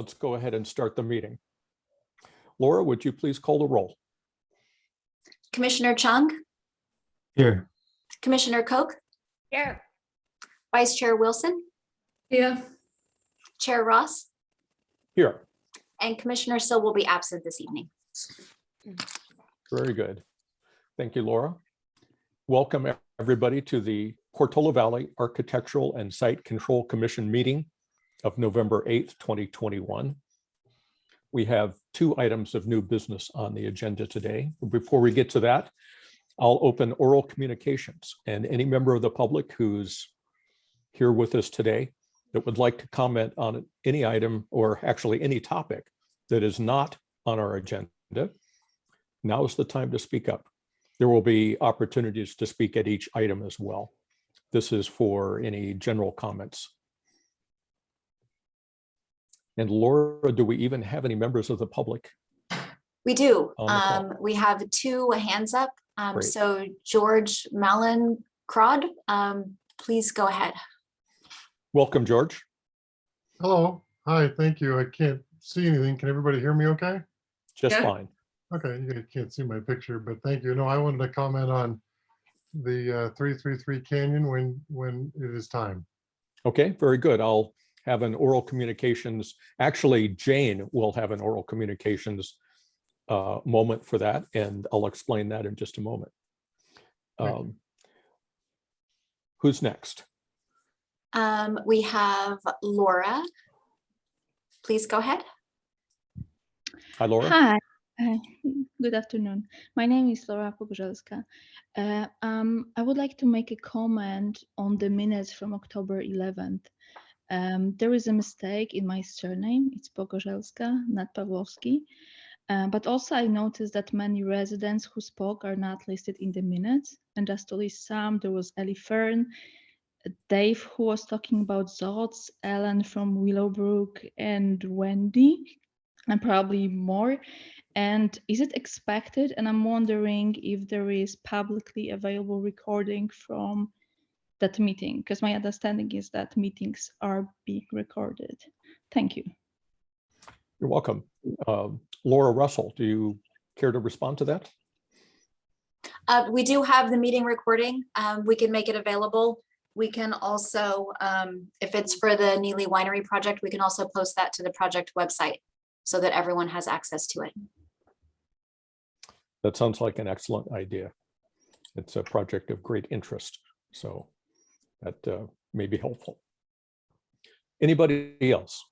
let's go ahead and start the meeting. Laura, would you please call the roll? Commissioner Chung, Here. Commissioner Koch, Here. Vice Chair Wilson, Here. Chair Ross, Here. and Commissioner Sill will be absent this evening. Very good. Thank you, Laura. Welcome everybody to the Portola Valley Architectural and Site Control Commission meeting of November 8th, 2021. We have 2 items of new business on the agenda today. Before we get to that, I'll open oral communications, and any member of the public who's here with us today that would like to comment on any item or actually any topic that is not on our agenda, now is the time to speak up. There will be opportunities to speak at each item as well. This is for any general comments. And Laura, do we even have any members of the public? We do. On the call. We have 2 hands up. Great. So George Malincrod, please go ahead. Welcome, George. Hello. Hi, thank you. I can't see anything. Can everybody hear me okay? Just Yeah. fine. Okay, you guys can't see my picture, but thank you. No, I wanted to comment on the 333 Canyon when it is time. Okay, very good. I'll have an oral communications. Actually, Jane will have an oral communications moment for that, and I'll explain that in just a moment. Who's next? We have Laura. Please go ahead. Hi, Laura. Hi, good afternoon. My name is Laura Pogorzelska. I would like to make a comment on the minutes from October 11th. There is a mistake in my surname. It's Pogorzelska, not Pawlowski. But also I noticed that many residents who spoke are not listed in the minutes. And just to list some, there was Ellie Fern, Dave who was talking about Zots, Ellen from Willowbrook, and Wendy, and probably more. And is it expected? And I'm wondering if there is publicly available recording from that meeting, because my understanding is that meetings are being recorded. Thank you. You're welcome. Laura Russell, do you care to respond to that? We do have the meeting recording. We can make it available. We can also, if it's for the Neely Winery project, we can also post that to the project website so that everyone has access to it. That sounds like an excellent idea. It's a project of great interest, so that may be helpful. Anybody else?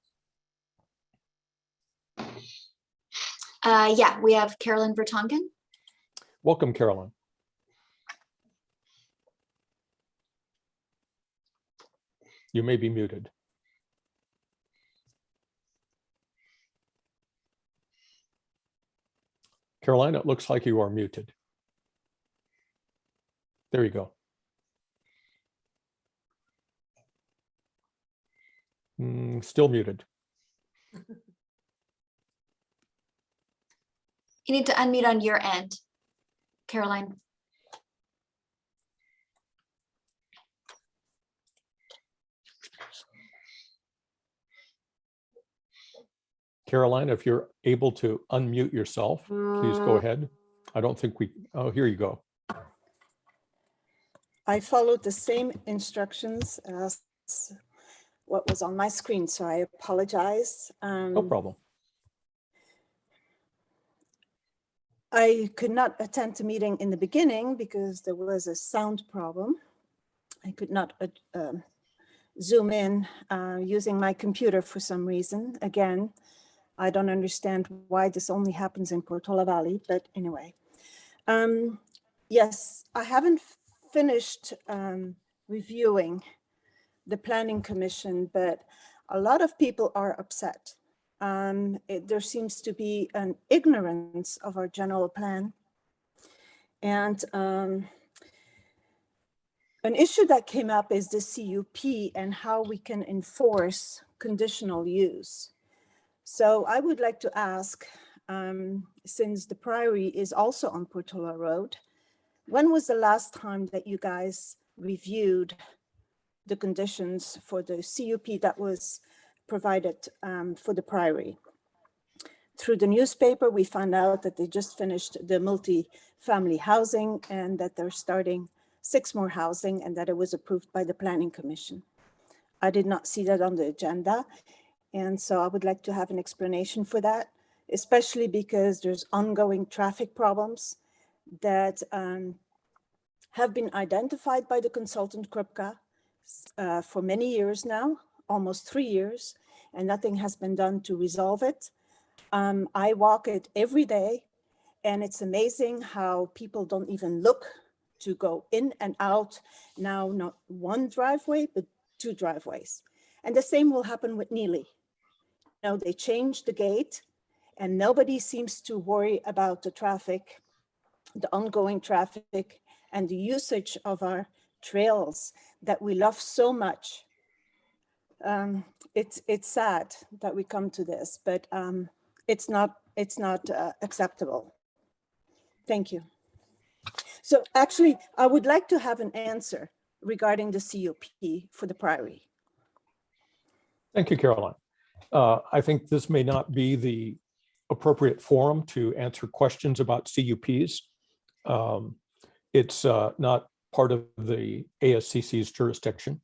Yeah, we have Carolyn Vertonghen. Welcome, Carolyn. You may be muted. Caroline, it looks like you are muted. There you go. Still muted. You need to unmute on your end, Caroline. Caroline, if you're able to unmute yourself, please go ahead. I don't think we, oh, here you go. I followed the same instructions as what was on my screen, so I apologize. No problem. I could not attend the meeting in the beginning because there was a sound problem. I could not zoom in using my computer for some reason. Again, I don't understand why this only happens in Portola Valley, but anyway. Yes, I haven't finished reviewing the Planning Commission, but a lot of people are upset. There seems to be an ignorance of our general plan. And an issue that came up is the CUP and how we can enforce conditional use. So I would like to ask, since the Priory is also on Portola Road, when was the last time that you guys reviewed the conditions for the CUP that was provided for the Priory. Through the newspaper, we found out that they just finished the multi-family housing and that they're starting 6 more housing and that it was approved by the Planning Commission. I did not see that on the agenda. And so I would like to have an explanation for that, especially because there's ongoing traffic problems that have been identified by the consultant Krupka for many years now, almost 3 years, and nothing has been done to resolve it. I walk it every day, and it's amazing how people don't even look to go in and out. Now, not 1 driveway, but 2 driveways. And the same will happen with Neely. You know, they changed the gate, and nobody seems to worry about the traffic, the ongoing traffic, and the usage of our trails that we love so much. It's sad that we come to this, but it's not acceptable. Thank you. So actually, I would like to have an answer regarding the CUP for the Priory. Thank you, Caroline. I think this may not be the appropriate forum to answer questions about CUPs. It's not part of the ASCC's jurisdiction.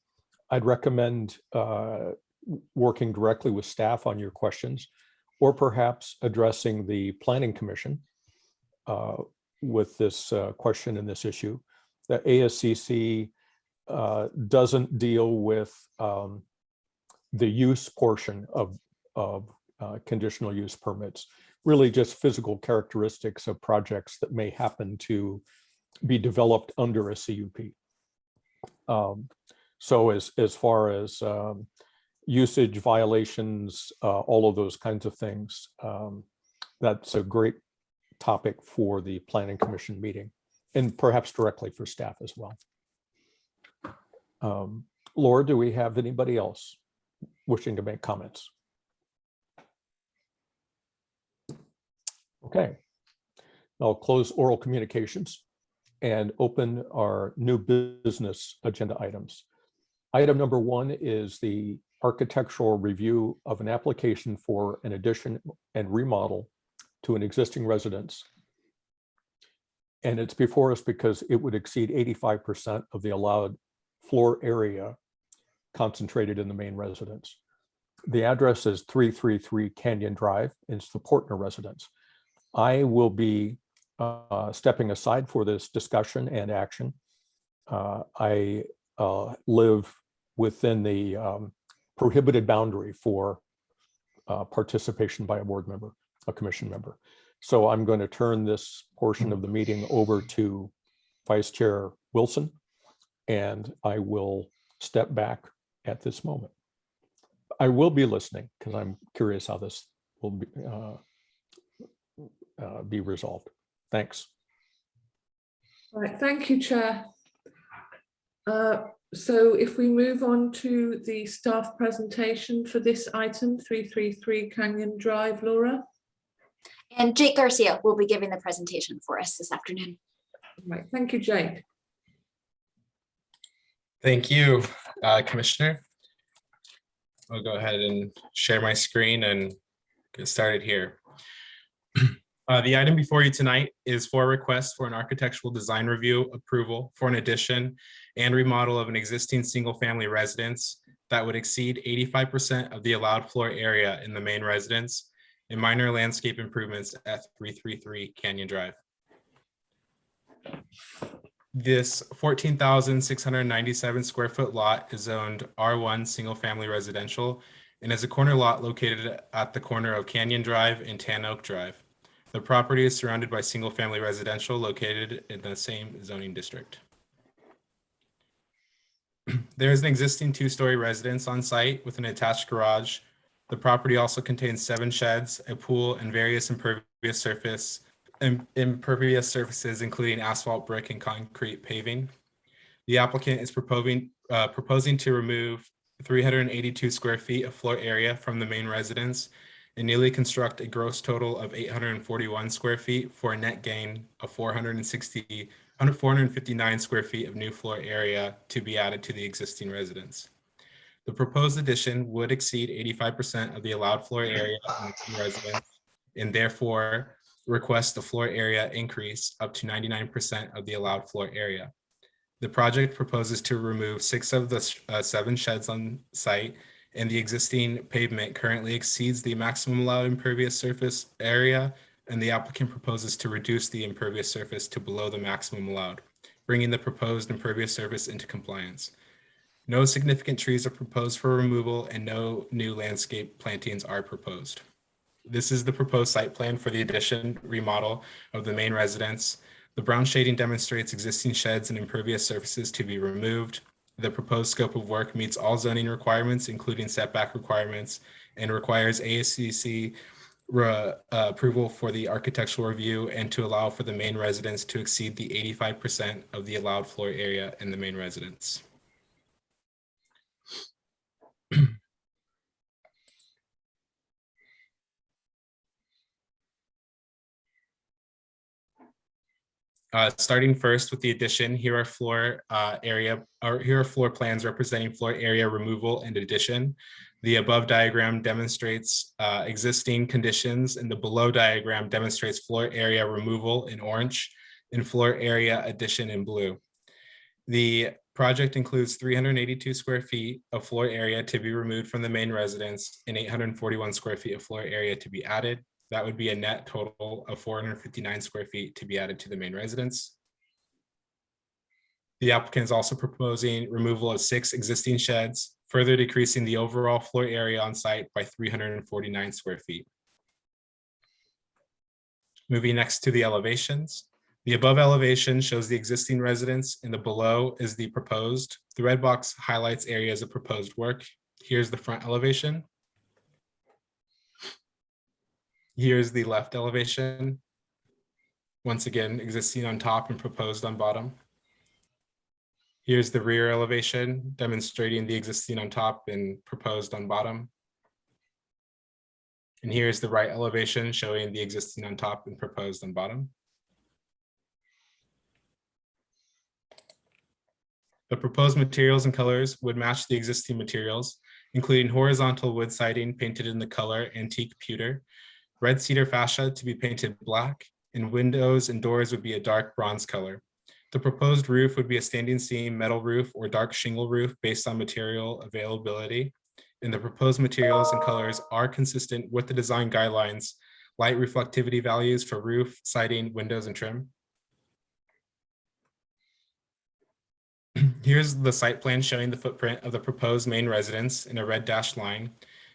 I'd recommend working directly with staff on your questions, or perhaps addressing the Planning Commission with this question and this issue. The ASCC doesn't deal with the use portion of conditional use permits, really just physical characteristics of projects that may happen to be developed under a CUP. So as far as usage violations, all of those kinds of things, that's a great topic for the Planning Commission meeting, and perhaps directly for staff as well. Laura, do we have anybody else wishing to make comments? Okay, I'll close oral communications and open our new business agenda items. Item number 1 is the architectural review of an application for an addition and remodel to an existing residence. And it's before us because it would exceed 85% of the allowed floor area concentrated in the main residence. The address is 333 Canyon Drive. It's the Portner residence. I will be stepping aside for this discussion and action. I live within the prohibited boundary for participation by a board member, a commission member. So I'm going to turn this portion of the meeting over to Vice Chair Wilson, and I will step back at this moment. I will be listening because I'm curious how this will be resolved. Thanks. All right, thank you, Chair. So if we move on to the staff presentation for this item, 333 Canyon Drive, Laura. And Jake Garcia will be giving the presentation for us this afternoon. All right, thank you, Jake. Thank you, Commissioner. I'll go ahead and share my screen and get started here. The item before you tonight is for a request for an architectural design review approval for an addition and remodel of an existing single-family residence that would exceed 85% of the allowed floor area in the main residence and minor landscape improvements at 333 Canyon Drive. This 14,697 square foot lot is zoned R1 single family residential and is a corner lot located at the corner of Canyon Drive and Tan Oak Drive. The property is surrounded by single family residential located in the same zoning district. There is an existing 2-story residence on site with an attached garage. The property also contains 7 sheds, a pool, and various impervious surfaces, including asphalt, brick, and concrete paving. The applicant is proposing to remove 382 square feet of floor area from the main residence and newly construct a gross total of 841 square feet for a net gain of 459 square feet of new floor area to be added to the existing residence. The proposed addition would exceed 85% of the allowed floor area in the residence, and therefore request a floor area increase up to 99% of the allowed floor area. The project proposes to remove 6 of the 7 sheds on site, and the existing pavement currently exceeds the maximum allowed impervious surface area, and the applicant proposes to reduce the impervious surface to below the maximum allowed, bringing the proposed impervious surface into compliance. No significant trees are proposed for removal, and no new landscape plantings are proposed. This is the proposed site plan for the addition remodel of the main residence. The brown shading demonstrates existing sheds and impervious surfaces to be removed. The proposed scope of work meets all zoning requirements, including setback requirements, and requires ASCC approval for the architectural review and to allow for the main residence to exceed the 85% of the allowed floor area in the main residence. Starting first with the addition, here are floor plans representing floor area removal and addition. The above diagram demonstrates existing conditions, and the below diagram demonstrates floor area removal in orange and floor area addition in blue. The project includes 382 square feet of floor area to be removed from the main residence and 841 square feet of floor area to be added. That would be a net total of 459 square feet to be added to the main residence. The applicant is also proposing removal of 6 existing sheds, further decreasing the overall floor area on site by 349 square feet. Moving next to the elevations. The above elevation shows the existing residence, and the below is the proposed. The red box highlights areas of proposed work. Here's the front elevation. Here's the left elevation. Once again, existing on top and proposed on bottom. Here's the rear elevation, demonstrating the existing on top and proposed on bottom. And here's the right elevation, showing the existing on top and proposed on bottom. The proposed materials and colors would match the existing materials, including horizontal wood siding painted in the color antique pewter, red cedar fascia to be painted black, and windows and doors would be a dark bronze color. The proposed roof would be a standing seam metal roof or dark shingle roof based on material availability. And the proposed materials and colors are consistent with the design guidelines, light reflectivity values for roof, siding, windows, and trim. Here's the site plan showing the footprint of the proposed main residence in a red dashed line.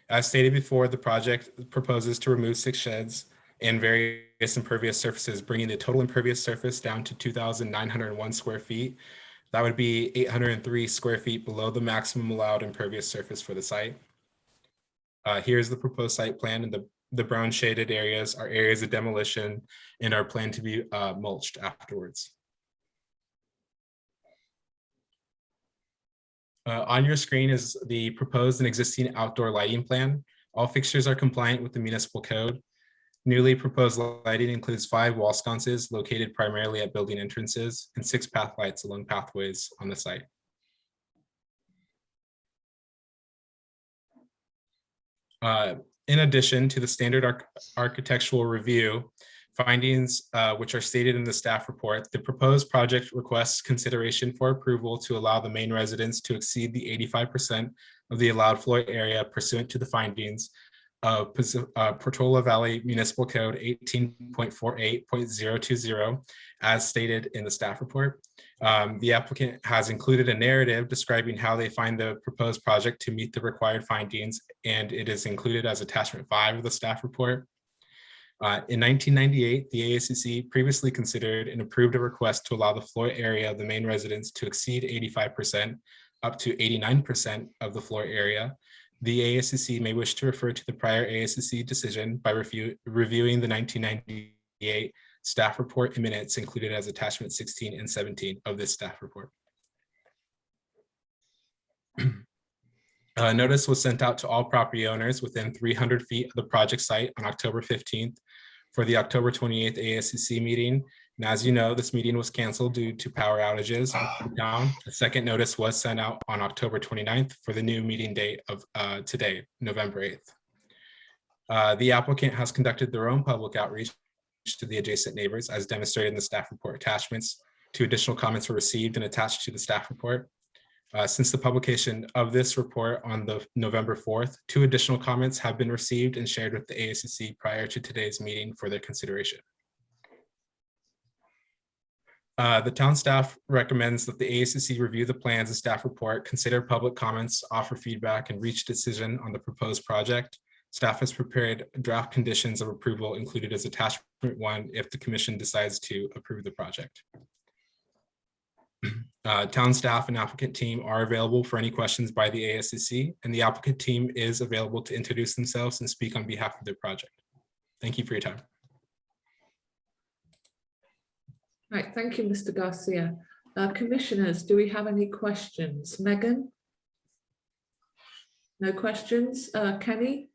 As stated before, the project proposes to remove 6 sheds and various impervious surfaces, bringing the total impervious surface down to 2,901 square feet. That would be 803 square feet below the maximum allowed impervious surface for the site. Here's the proposed site plan, and the brown shaded areas are areas of demolition and are planned to be mulched afterwards. On your screen is the proposed and existing outdoor lighting plan. All fixtures are compliant with the municipal code. Newly proposed lighting includes 5 wall sconces located primarily at building entrances and 6 path lights along pathways on the site. In addition to the standard architectural review findings, which are stated in the staff report, the proposed project requests consideration for approval to allow the main residence to exceed the 85% of the allowed floor area pursuant to the findings of Portola Valley Municipal Code 18.48.020, as stated in the staff report. The applicant has included a narrative describing how they find the proposed project to meet the required findings, and it is included as attachment 5 of the staff report. In 1998, the ASCC previously considered and approved a request to allow the floor area of the main residence to exceed 85% up to 89% of the floor area. The ASCC may wish to refer to the prior ASCC decision by reviewing the 1998 staff report and minutes included as attachment 16 and 17 of this staff report. Notice was sent out to all property owners within 300 feet of the project site on October 15th for the October 28th ASCC meeting. And as you know, this meeting was canceled due to power outages in town. A second notice was sent out on October 29th for the new meeting date of today, November 8th. The applicant has conducted their own public outreach to the adjacent neighbors as demonstrated in the staff report attachments. 2 additional comments were received and attached to the staff report. Since the publication of this report on the November 4th, 2 additional comments have been received and shared with the ASCC prior to today's meeting for their consideration. The town staff recommends that the ASCC review the plans and staff report, consider public comments, offer feedback, and reach decision on the proposed project. Staff has prepared draft conditions of approval included as attachment 1 if the commission decides to approve the project. Town staff and applicant team are available for any questions by the ASCC, and the applicant team is available to introduce themselves and speak on behalf of their project. Thank you for your time. Right, thank you, Mr. Garcia. Commissioners, do we have any questions? Megan? No questions? Kenny?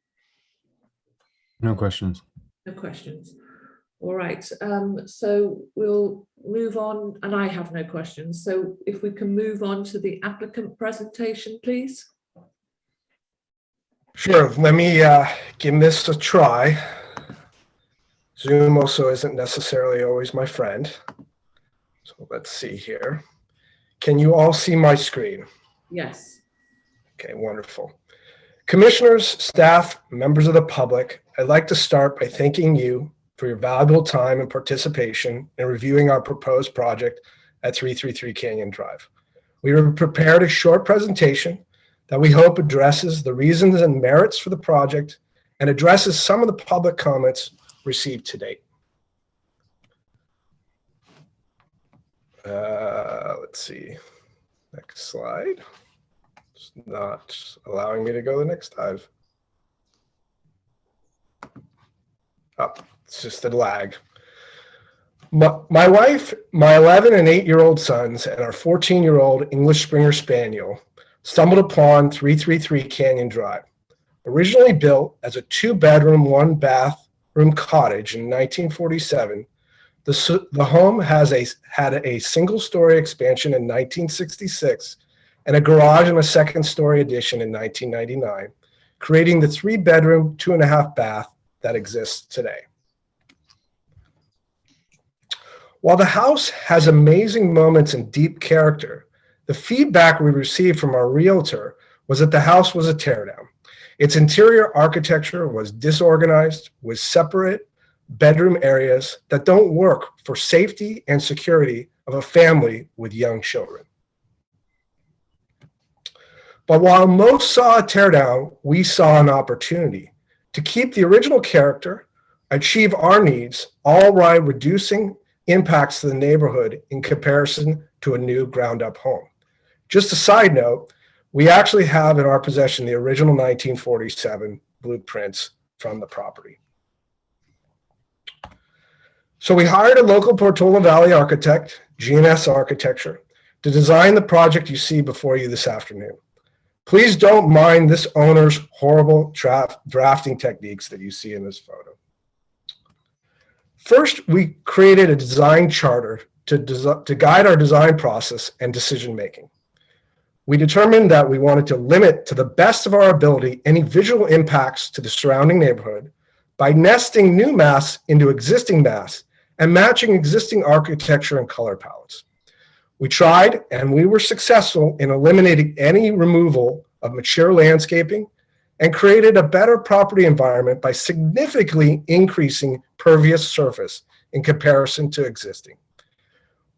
No questions. No questions. All right, so we'll move on, and I have no questions. So if we can move on to the applicant presentation, please. Sure, let me give this a try. Zoom also isn't necessarily always my friend. So let's see here. Can you all see my screen? Yes. Okay, wonderful. Commissioners, staff, members of the public, I'd like to start by thanking you for your valuable time and participation in reviewing our proposed project at 333 Canyon Drive. We have prepared a short presentation that we hope addresses the reasons and merits for the project and addresses some of the public comments received to date. Let's see, next slide. It's not allowing me to go the next dive. Up. It's just a lag. My wife, my 11 and 8-year-old sons, and our 14-year-old English Springer Spaniel stumbled upon 333 Canyon Drive. Originally built as a 2-bedroom, 1-bathroom cottage in 1947, the home had a single-story expansion in 1966 and a garage and a second-story addition in 1999, creating the 3-bedroom, 2.5-bath that exists today. While the house has amazing moments and deep character, the feedback we received from our realtor was that the house was a teardown. Its interior architecture was disorganized with separate bedroom areas that don't work for safety and security of a family with young children. But while most saw a teardown, we saw an opportunity to keep the original character, achieve our needs, all while reducing impacts to the neighborhood in comparison to a new ground-up home. Just a side note, we actually have in our possession the original 1947 blueprints from the property. So we hired a local Portola Valley architect, G&S Architecture, to design the project you see before you this afternoon. Please don't mind this owner's horrible drafting techniques that you see in this photo. First, we created a design charter to guide our design process and decision-making. We determined that we wanted to limit to the best of our ability any visual impacts to the surrounding neighborhood by nesting new mass into existing mass and matching existing architecture and color palettes. We tried and we were successful in eliminating any removal of mature landscaping and created a better property environment by significantly increasing pervious surface in comparison to existing.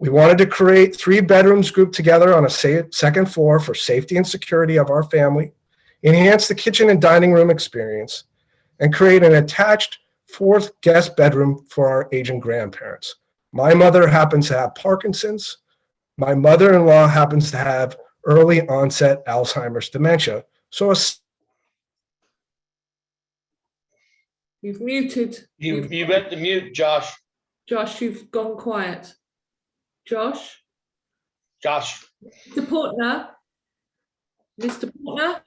We wanted to create 3 bedrooms grouped together on a second floor for safety and security of our family, enhance the kitchen and dining room experience, and create an attached 4th guest bedroom for our aging grandparents. My mother happens to have Parkinson's. My mother-in-law happens to have early onset Alzheimer's dementia. So You've muted. You meant to mute, Josh. Josh, you've gone quiet. Josh? Josh. Mr. Portner? Mr. Portner?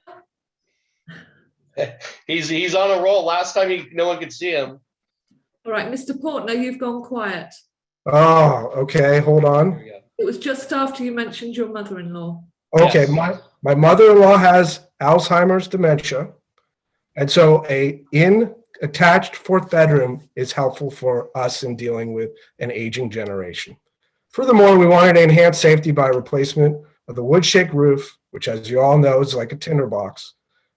He's on a roll. Last time no one could see him. All right, Mr. Portner, you've gone quiet. Oh, okay, hold There on. we go. It was just after you mentioned your mother-in-law. Okay, Yes. my mother-in-law has Alzheimer's dementia. And so attached fourth bedroom is helpful for us in dealing with an aging generation. Furthermore, we wanted to enhance safety by replacement of the wood shake roof, which as you all know is like a tinderbox,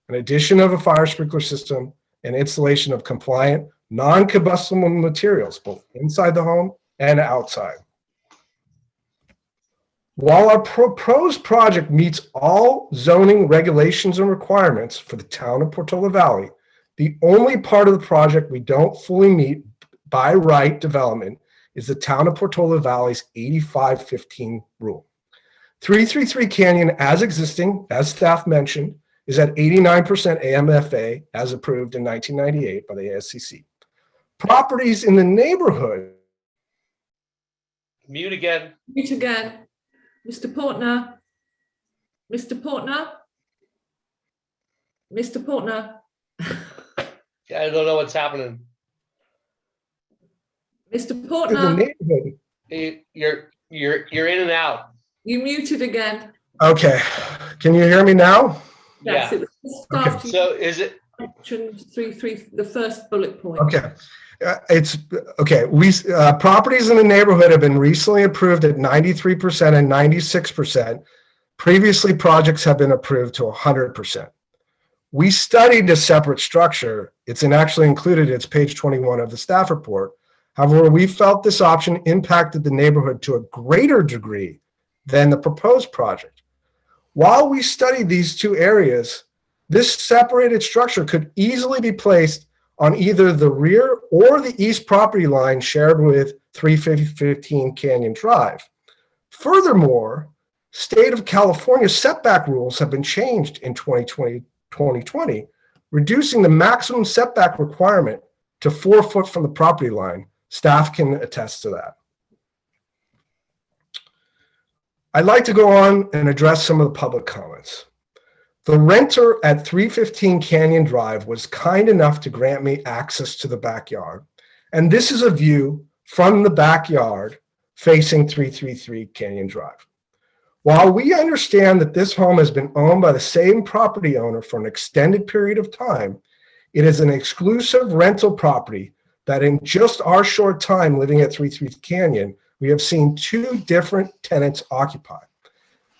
an addition of a fire sprinkler system, and installation of compliant non-combustible materials, both inside the home and outside. While our proposed project meets all zoning regulations and requirements for the town of Portola Valley, the only part of the project we don't fully meet by right development is the town of Portola Valley's 85-15 rule. 333 Canyon, as existing, as staff mentioned, is at 89% AMFA as approved in 1998 by the ASCC. Properties in the neighborhood. Mute again. Mute again. Mr. Portner. Mr. Portner. Mr. Portner. I don't know what's happening. Mr. In the Portner, neighborhood. You're in and out. you muted again. Okay, can you hear me now? Yes, Yeah. it was just Okay. after you So is it, mentioned the first bullet point. Okay. It's okay. Properties in the neighborhood have been recently approved at 93% and 96%. Previously, projects have been approved to 100%. We studied a separate structure. It's actually included. It's page 21 of the staff report. However, we felt this option impacted the neighborhood to a greater degree than the proposed project. While we studied these two areas, this separated structure could easily be placed on either the rear or the east property line shared with 315 Canyon Drive. Furthermore, state of California setback rules have been changed in 2020, reducing the maximum setback requirement to 4 foot from the property line. Staff can attest to that. I'd like to go on and address some of the public comments. The renter at 315 Canyon Drive was kind enough to grant me access to the backyard. And this is a view from the backyard facing 333 Canyon Drive. While we understand that this home has been owned by the same property owner for an extended period of time, it is an exclusive rental property that in just our short time living at 333 Canyon, we have seen 2 different tenants occupy.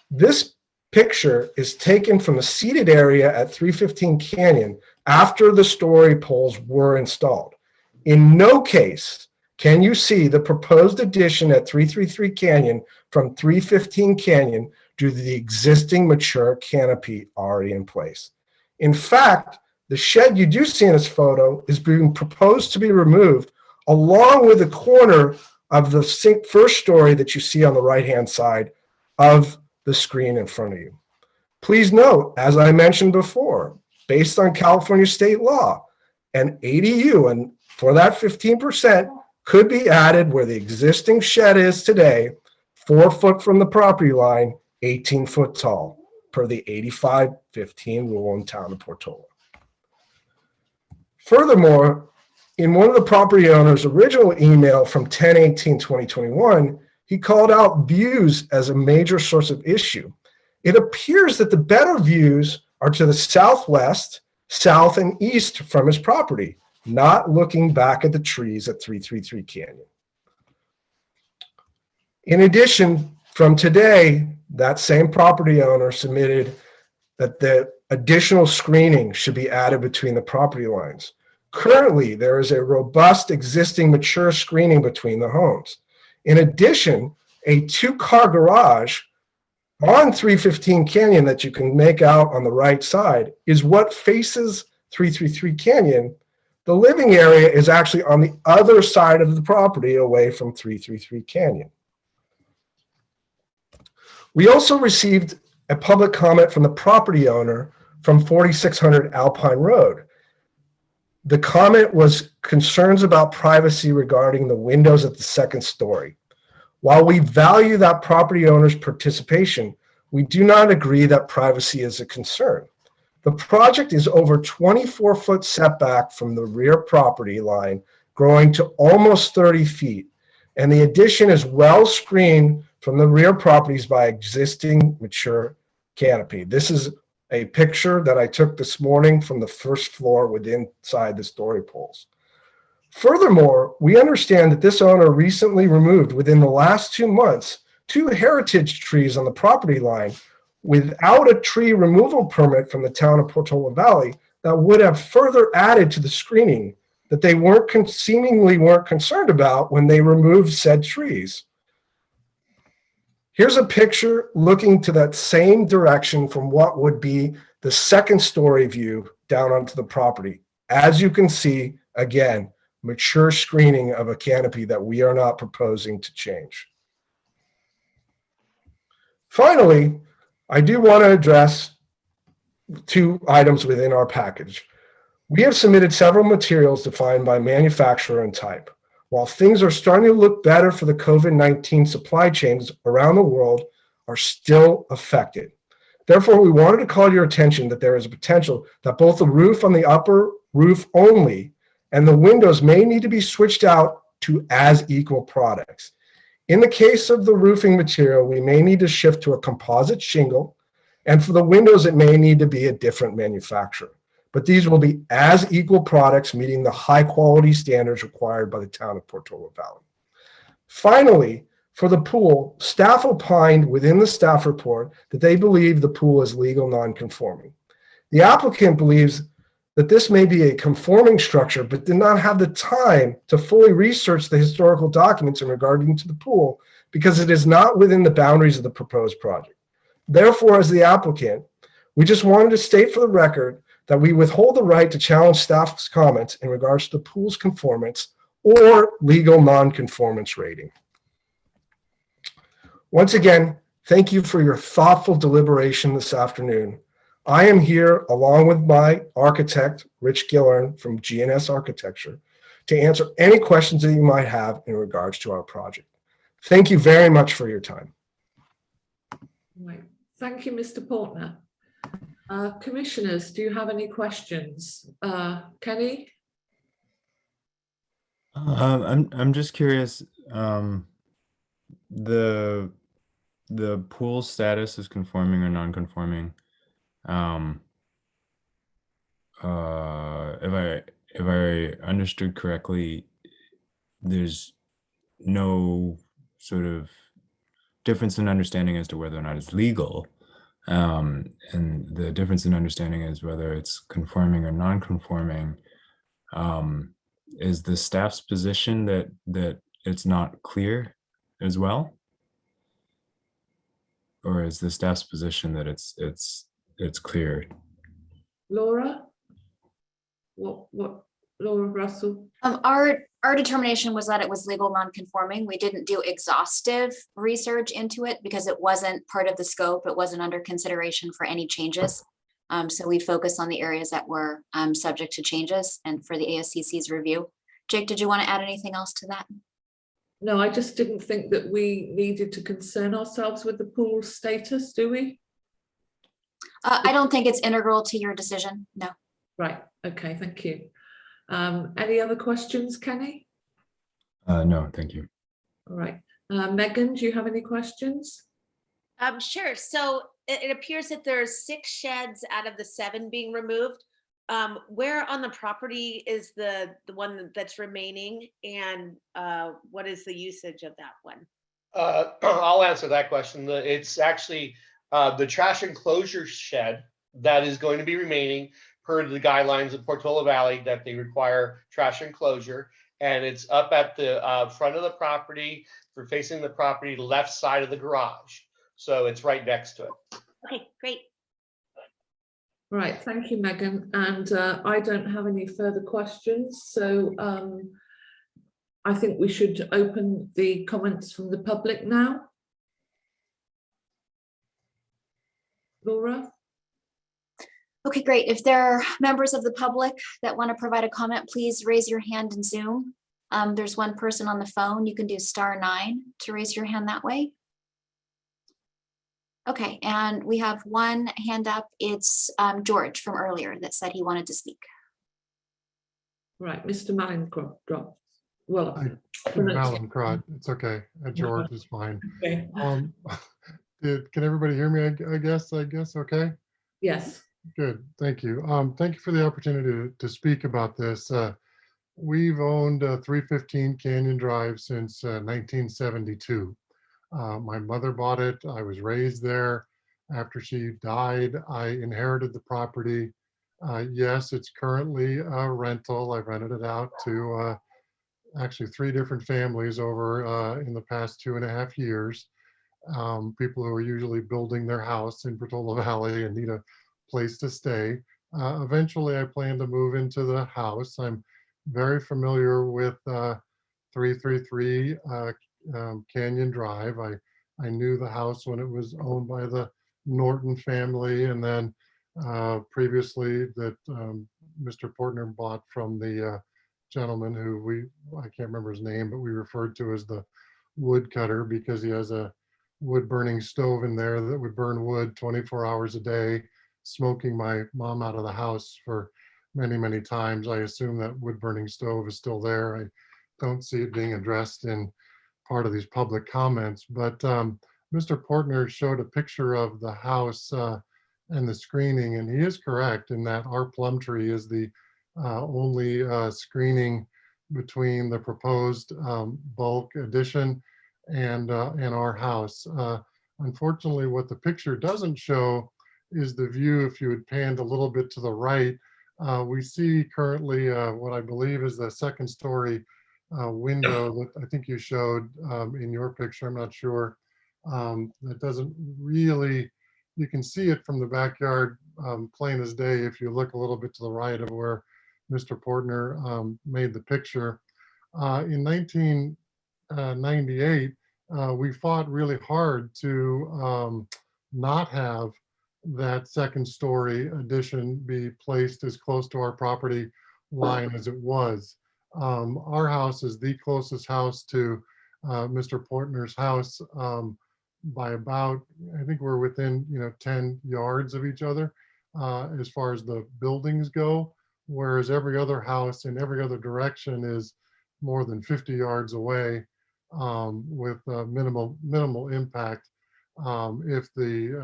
This picture is taken from the seated area at 315 Canyon after the story poles were installed. In no case can you see the proposed addition at 333 Canyon from 315 Canyon due to the existing mature canopy already in place. In fact, the shed you do see in this photo is being proposed to be removed along with the corner of the first story that you see on the right-hand side of the screen in front of you. Please note, as I mentioned before, based on California state law, an ADU, and for that 15%, could be added where the existing shed is today, 4 foot from the property line, 18 foot tall, per the 85-15 rule in town of Portola. Furthermore, in one of the property owner's original email from 10/18/2021, he called out views as a major source of issue. It appears that the better views are to the southwest, south, and east from his property, not looking back at the trees at 333 Canyon. In addition, from today, that same property owner submitted that the additional screening should be added between the property lines. Currently, there is a robust existing mature screening between the homes. In addition, a 2-car garage on 315 Canyon that you can make out on the right side is what faces 333 Canyon. The living area is actually on the other side of the property away from 333 Canyon. We also received a public comment from the property owner from 4600 Alpine Road. The comment was concerns about privacy regarding the windows at the second story. While we value that property owner's participation, we do not agree that privacy is a concern. The project is over 24-foot setback from the rear property line, growing to almost 30 feet. and the addition is well screened from the rear properties by existing mature canopy. This is a picture that I took this morning from the first floor within inside the story poles. Furthermore, we understand that this owner recently removed within the last 2 months 2 heritage trees on the property line without a tree removal permit from the town of Portola Valley that would have further added to the screening that they seemingly weren't concerned about when they removed said trees. Here's a picture looking to that same direction from what would be the second story view down onto the property. As you can see, again, mature screening of a canopy that we are not proposing to change. Finally, I do want to address 2 items within our package. We have submitted several materials defined by manufacturer and type. While things are starting to look better for the COVID-19, supply chains around the world are still affected. Therefore, we wanted to call your attention that there is a potential that both the roof on the upper roof only and the windows may need to be switched out to as equal products. In the case of the roofing material, we may need to shift to a composite shingle, and for the windows, it may need to be a different manufacturer. But these will be as equal products meeting the high quality standards required by the town of Portola Valley. Finally, for the pool, staff opined within the staff report that they believe the pool is legal non-conforming. The applicant believes that this may be a conforming structure, but did not have the time to fully research the historical documents in regarding to the pool because it is not within the boundaries of the proposed project. Therefore, as the applicant, we just wanted to state for the record that we withhold the right to challenge staff's comments in regards to the pool's conformance or legal non-conformance rating. Once again, thank you for your thoughtful deliberation this afternoon. I am here along with my architect, Rich Gillern from GNS Architecture, to answer any questions that you might have in regards to our project. Thank you very much for your time. Right. Thank you, Mr. Portner. Commissioners, do you have any questions? Kenny? I'm just curious. The pool status is conforming or non-conforming. If I understood correctly, there's no sort of difference in understanding as to whether or not it's legal. And the difference in understanding is whether it's conforming or non-conforming. Is the staff's position that it's not clear as well? Or is the staff's position that it's clear? Laura? What Laura Russell? Our determination was that it was legal non-conforming. We didn't do exhaustive research into it because it wasn't part of the scope. It wasn't under consideration for any changes. So we focused on the areas that were subject to changes and for the ASCC's review. Jake, did you want to add anything else to that? No, I just didn't think that we needed to concern ourselves with the pool status, do we? I don't think it's integral to your decision, no. Right, okay, thank you. Any other questions, Kenny? No, thank you. All right. Megan, do you have any questions? Sure. So it appears that there's 6 sheds out of the 7 being removed. Where on the property is the one that's remaining, and what is the usage of that one? I'll answer that question. It's actually the trash enclosure shed that is going to be remaining per the guidelines of Portola Valley that they require trash enclosure. And it's up at the front of the property, for facing the property left side of the garage. So it's right next to it. Okay, great. Right, thank you, Megan. And I don't have any further questions. So I think we should open the comments from the public now. Laura? Okay, great. If there are members of the public that want to provide a comment, please raise your hand in Zoom. There's one person on the phone. You can do *9 to raise your hand that way. Okay, and we have one hand up. It's George from earlier that said he wanted to speak. Right, Mr. Malincrop. Well, Malincrot, it's okay. George is fine. okay. Can everybody hear me? I guess, okay. Yes. Good, thank you. Thank you for the opportunity to speak about this. We've owned 315 Canyon Drive since 1972. My mother bought it. I was raised there. After she died, I inherited the property. Yes, it's currently a rental. I've rented it out to actually 3 different families over in the past 2.5 years. People who are usually building their house in Portola Valley and need a place to stay. Eventually, I plan to move into the house. I'm very familiar with 333 Canyon Drive. I knew the house when it was owned by the Norton family, and then previously that Mr. Portner bought from the gentleman who I can't remember his name, but we referred to as the woodcutter because he has a wood burning stove in there that would burn wood 24 hours a day, smoking my mom out of the house for many, many times. I assume that wood burning stove is still there. I don't see it being addressed in part of these public comments, but Mr. Portner showed a picture of the house and the screening, and he is correct in that our plum tree is the only screening between the proposed bulk addition and our house. Unfortunately, what the picture doesn't show is the view. If you had panned a little bit to the right, we see currently what I believe is the 2nd story window that I think you showed in your picture. I'm not sure. That doesn't really, you can see it from the backyard plain as day if you look a little bit to the right of where Mr. Portner made the picture. In 1998, we fought really hard to not have that 2nd story addition be placed as close to our property line as it was. Our house is the closest house to Mr. Portner's house by about, I think we're within 10 yards of each other as far as the buildings go, whereas every other house in every other direction is more than 50 yards away with minimal impact if the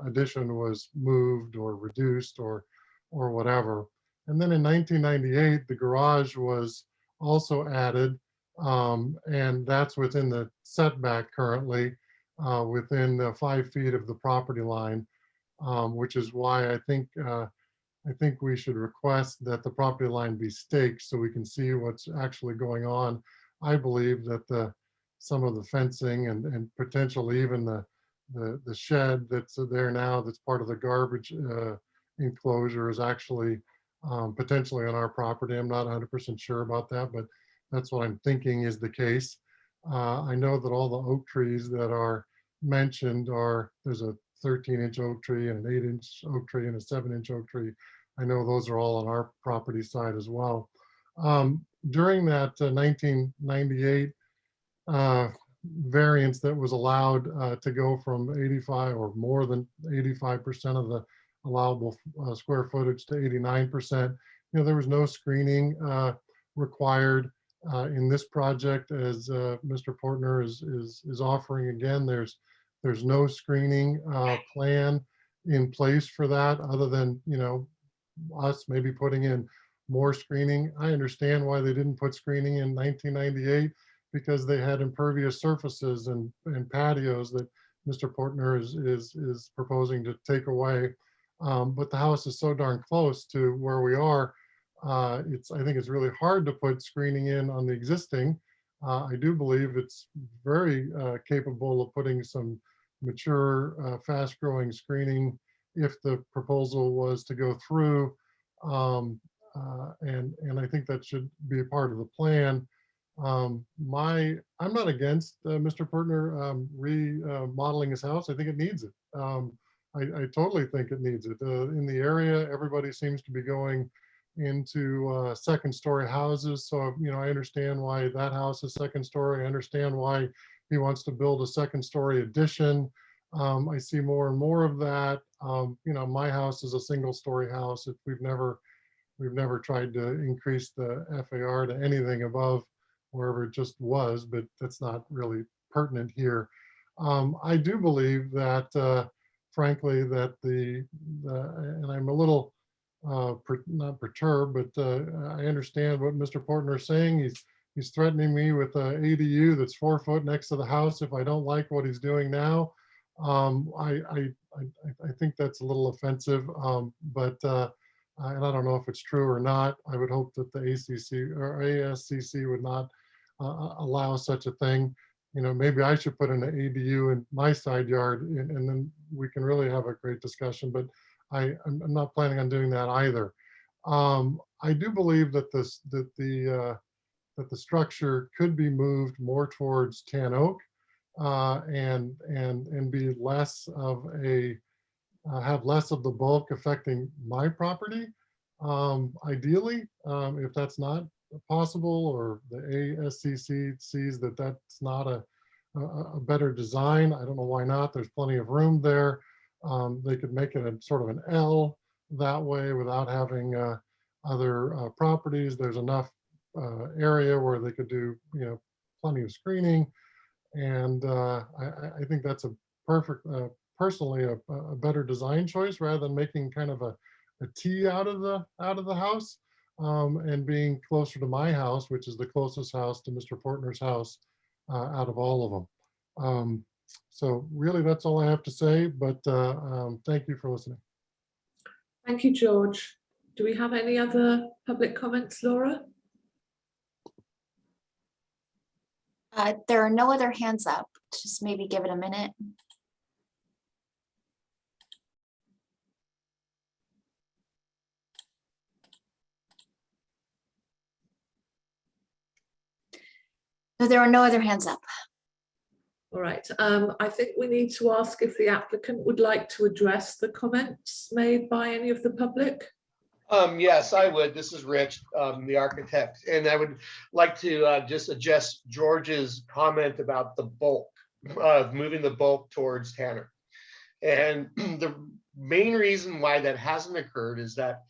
addition was moved or reduced or whatever. And then in 1998, the garage was also added, and that's within the setback currently, within 5 feet of the property line, which is why I think we should request that the property line be staked so we can see what's actually going on. I believe that some of the fencing and potentially even the shed that's there now that's part of the garbage enclosure is actually potentially on our property. I'm not 100% sure about that, but that's what I'm thinking is the case. I know that all the oak trees that are mentioned there's a 13-inch oak tree and an 8-inch oak tree and a 7-inch oak tree. I know those are all on our property side as well. During that 1998 variance that was allowed to go from 85 or more than 85% of the allowable square footage to 89%, there was no screening required in this project, as Mr. Portner is offering. Again, there's no screening plan in place for that other than us maybe putting in more screening. I understand why they didn't put screening in 1998 because they had impervious surfaces and patios that Mr. Portner is proposing to take away. But the house is so darn close to where we are. I think it's really hard to put screening in on the existing. I do believe it's very capable of putting some mature, fast-growing screening if the proposal was to go through. And I think that should be a part of the plan. I'm not against Mr. Portner remodeling his house. I think it needs it. I totally think it needs it. In the area, everybody seems to be going into second-story houses. So, I understand why that house is second-story. I understand why he wants to build a second-story addition. I see more and more of that. My house is a single-story house. We've never tried to increase the FAR to anything above wherever it just was, but that's not really pertinent here. I do believe that, frankly, that and I'm a little not perturbed, but I understand what Mr. Portner is saying. He's threatening me with an ADU that's 4 foot next to the house if I don't like what he's doing now. I think that's a little offensive, but and I don't know if it's true or not. I would hope that the ACC or ASCC would not allow such a thing. You know, maybe I should put an ADU in my side yard, and then we can really have a great discussion. But I'm not planning on doing that either. I do believe that the structure could be moved more towards Tan Oak, and be less of a have less of the bulk affecting my property. Ideally, if that's not possible, or the ASCC sees that that's not a better design, I don't know why not. There's plenty of room there. They could make it a sort of an L that way without having other properties. There's enough area where they could do, plenty of screening. And I think that's a perfect, personally, a better design choice rather than making kind of a T out of the house, and being closer to my house, which is the closest house to Mr. Portner's house out of all of them. So really, that's all I have to say. But thank you for listening. Thank you, George. Do we have any other public comments, Laura? There are no other hands up. Just maybe give it a minute. No, there are no other hands up. All right. I think we need to ask if the applicant would like to address the comments made by any of the public. Yes, I would. This is Rich, the architect, and I would like to just adjust George's comment about the bulk, moving the bulk towards Tanner. And the main reason why that hasn't occurred is that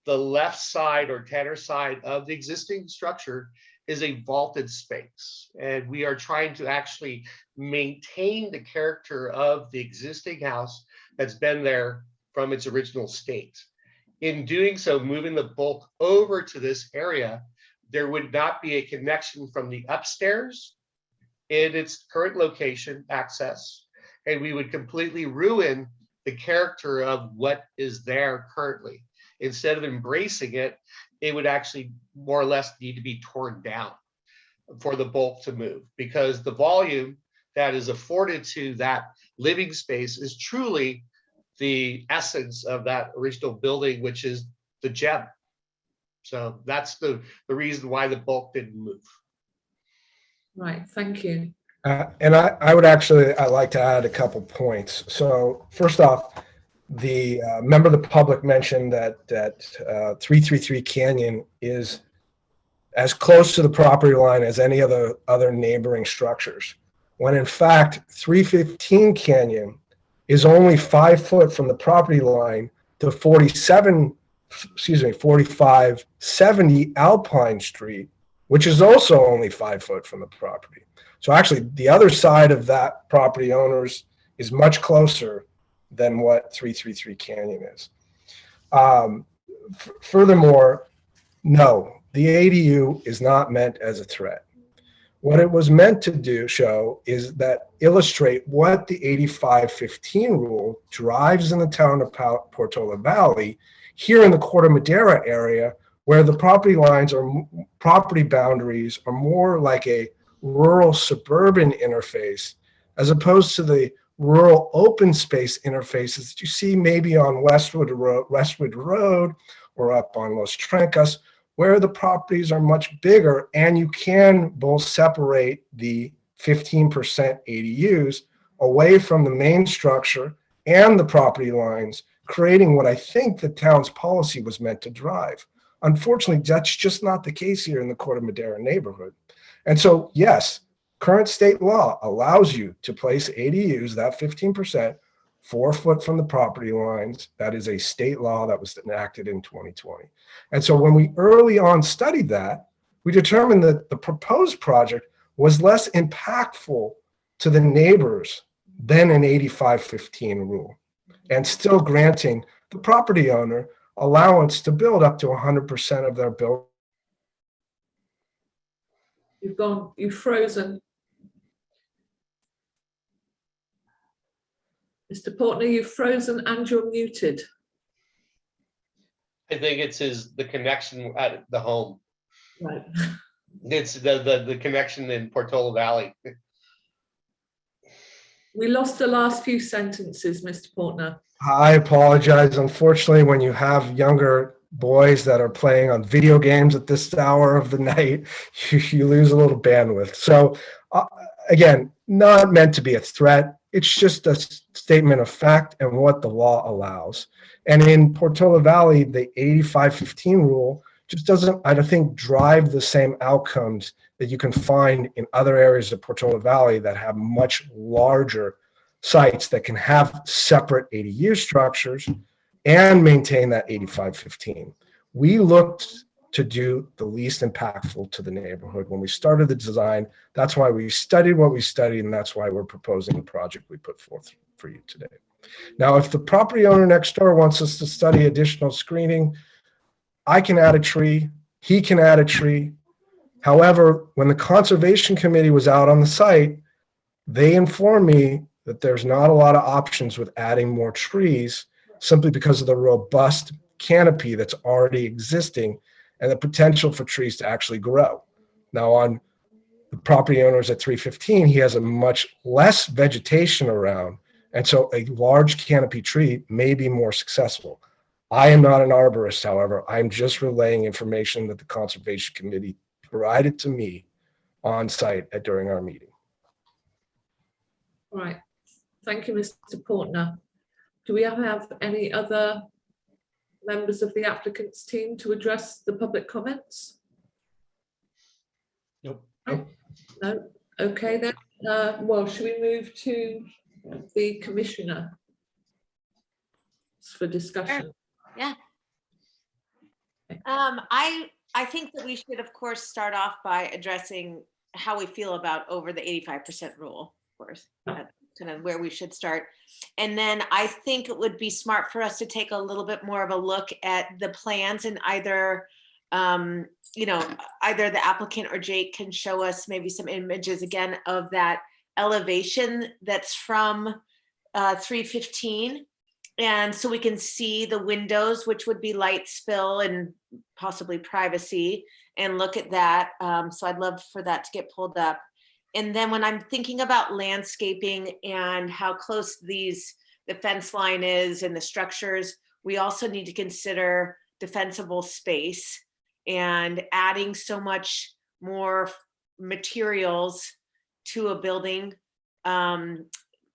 the left side or Tanner side of the existing structure is a vaulted space. And we are trying to actually maintain the character of the existing house that's been there from its original state. In doing so, moving the bulk over to this area, there would not be a connection from the upstairs in its current location access, and we would completely ruin the character of what is there currently. Instead of embracing it, it would actually more or less need to be torn down for the bulk to move, because the volume that is afforded to that living space is truly the essence of that original building, which is the gem. So that's the reason why the bulk didn't move. Right, thank you. And I would actually, I'd like to add a couple points. So first off, the member of the public mentioned that 333 Canyon is as close to the property line as any other neighboring structures, when in fact 315 Canyon is only 5 foot from the property line to 4570 Alpine Street, which is also only 5 foot from the property. So actually the other side of that property owners is much closer than what 333 Canyon is. Furthermore, no, the ADU is not meant as a threat. What it was meant to show is that illustrate what the 8515 rule drives in the town of Portola Valley, here in the Corte Madera area, where the property lines or property boundaries are more like a rural suburban interface, as opposed to the rural open space interfaces that you see maybe on Westwood Road or up on Los Trancas, where the properties are much bigger and you can both separate the 15% ADUs away from the main structure and the property lines, creating what I think the town's policy was meant to drive. Unfortunately, that's just not the case here in the Corte Madera neighborhood. And so, yes, current state law allows you to place ADUs, that 15%, 4 foot from the property lines. That is a state law that was enacted in 2020. And so when we early on studied that, we determined that the proposed project was less impactful to the neighbors than an 85-15 rule, and still granting the property owner allowance to build up to 100% of their build. You've frozen. Mr. Portner, you've frozen and you're muted. I think it's the connection at the home. Right. It's the connection in Portola Valley. We lost the last few sentences, Mr. Portner. I apologize. Unfortunately, when you have younger boys that are playing on video games at this hour of the night, you lose a little bandwidth. So again, not meant to be a threat. It's just a statement of fact and what the law allows. And in Portola Valley, the 85-15 rule just doesn't, I don't think, drive the same outcomes that you can find in other areas of Portola Valley that have much larger sites that can have separate ADU structures and maintain that 85-15. We looked to do the least impactful to the neighborhood when we started the design. That's why we studied what we studied, and that's why we're proposing the project we put forth for you today. Now, if the property owner next door wants us to study additional screening, I can add a tree, he can add a tree. However, when the Conservation Committee was out on the site, they informed me that there's not a lot of options with adding more trees simply because of the robust canopy that's already existing and the potential for trees to actually grow. Now, on the property owners at 315, he has a much less vegetation around, and so a large canopy tree may be more successful. I am not an arborist, however. I'm just relaying information that the Conservation Committee provided to me on site during our meeting. All right. Thank you, Mr. Portner. Do we have any other members of the applicant's team to address the public comments? Nope. No. Okay then. Well, should we move to the commissioner for discussion? Yeah. I think that we should, of course, start off by addressing how we feel about over the 85% rule, of course. That's kind of where we should start. And then I think it would be smart for us to take a little bit more of a look at the plans, and either, either the applicant or Jake can show us maybe some images again of that elevation that's from 315. And so we can see the windows, which would be light spill and possibly privacy, and look at that. So I'd love for that to get pulled up. And then when I'm thinking about landscaping and how close the fence line is and the structures, we also need to consider defensible space, and adding so much more materials to a building.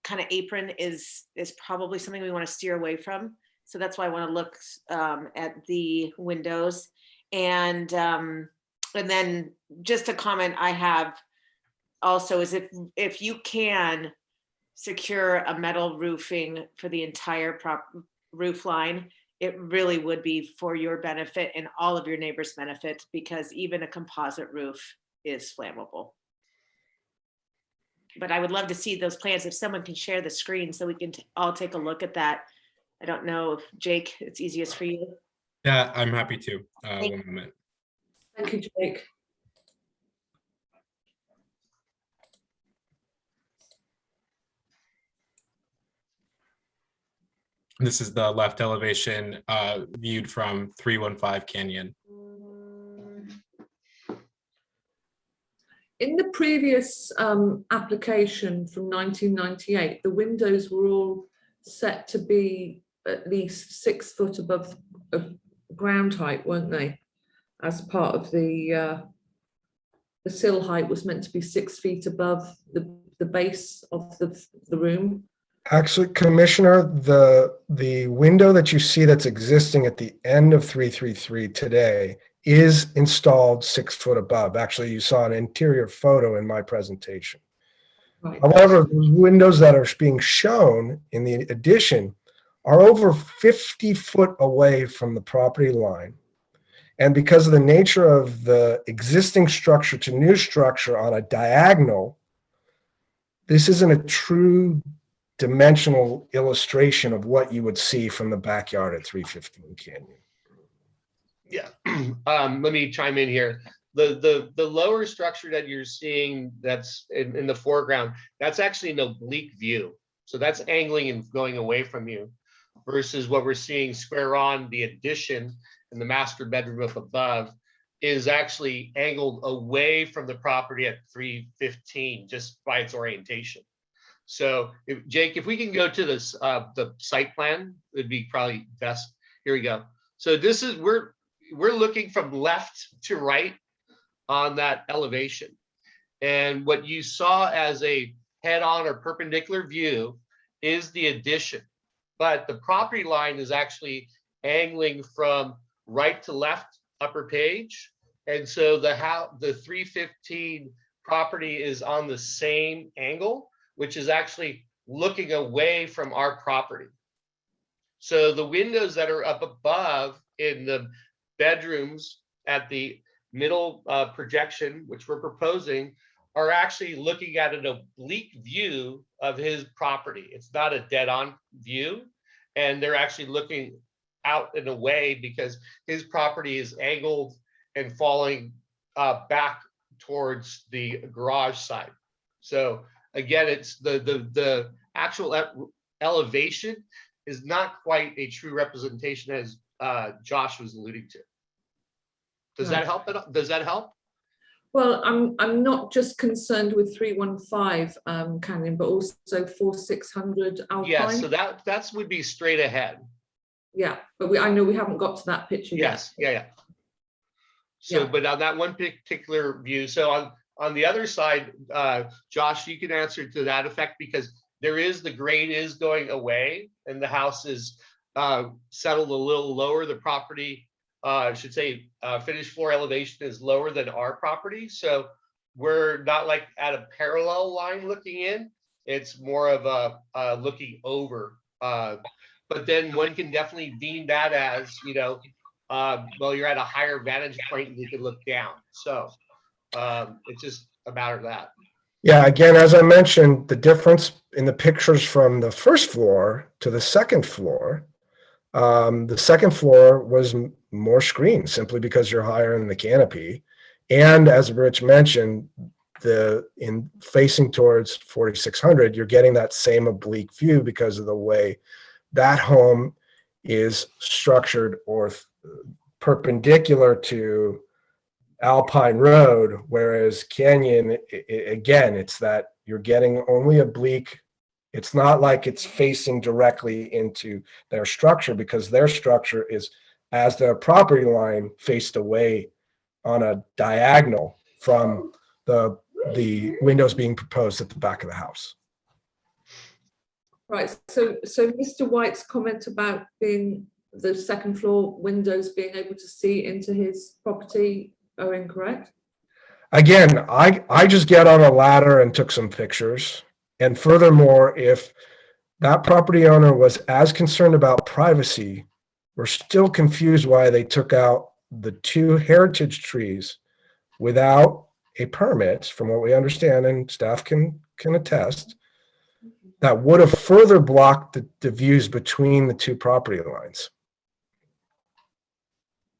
Kind of apron is probably something we want to steer away from. So that's why I want to look at the windows. And then just a comment I have also is if you can secure a metal roofing for the entire roof line, it really would be for your benefit and all of your neighbors' benefit, because even a composite roof is flammable. But I would love to see those plans if someone can share the screen so we can all take a look at that. I don't know if Jake, it's easiest for you. Yeah, I'm happy to. 1 moment. Thank you, Jake. This is the left elevation viewed from 315 Canyon. In the previous application from 1998, the windows were all set to be at least 6 foot above ground height, weren't they? As part of the sill height was meant to be 6 feet above the base of the room. Actually, Commissioner, the window that you see that's existing at the end of 333 today is installed 6 foot above. Actually, you saw an interior photo in my presentation. Right. However, the windows that are being shown in the addition are over 50 foot away from the property line. And because of the nature of the existing structure to new structure on a diagonal, this isn't a true dimensional illustration of what you would see from the backyard at 315 Canyon. Yeah, let me chime in here. The lower structure that you're seeing that's in the foreground, that's actually an oblique view. So that's angling and going away from you versus what we're seeing square on, the addition and the master bedroom up above is actually angled away from the property at 315 just by its orientation. So Jake, if we can go to this, the site plan, it'd be probably best. Here we go. So this is, we're looking from left to right on that elevation. And what you saw as a head-on or perpendicular view is the addition. But the property line is actually angling from right to left upper page. And so the 315 property is on the same angle, which is actually looking away from our property. So the windows that are up above in the bedrooms at the middle projection, which we're proposing, are actually looking at an oblique view of his property. It's not a dead-on view, and they're actually looking out and away because his property is angled and falling back towards the garage side. So again, it's the actual elevation is not quite a true representation as Josh was alluding to. Does that help? Does that help? Well, I'm not just concerned with 315 Canyon, but also 4600 Alpine. Yeah, so that would be straight ahead. Yeah, but I know we haven't got to that picture yes, yet. Yeah. So, yeah. But on that one particular view, so on the other side, Josh, you can answer to that effect because the grade is going away and the house is settled a little lower. The property, I should say, finished floor elevation is lower than our property. So we're not like at a parallel line looking in. It's more of a looking over. But then one can definitely deem that as, well, you're at a higher vantage point and you can look down. So it's just a matter of that. Yeah, again, as I mentioned, the difference in the pictures from the first floor to the second floor was more screen simply because you're higher in the canopy. And as Rich mentioned, in facing towards 4600, you're getting that same oblique view because of the way that home is structured or perpendicular to Alpine Road, whereas Canyon, again, it's that you're getting only oblique. It's not like it's facing directly into their structure because their structure is as their property line faced away on a diagonal from the windows being proposed at the back of the house. Right, so Mr. White's comment about being the second floor windows being able to see into his property are incorrect? Again, I just get on a ladder and took some pictures. And furthermore, if that property owner was as concerned about privacy, we're still confused why they took out the 2 heritage trees without a permit, from what we understand, and staff can attest, that would have further blocked the views between the 2 property lines.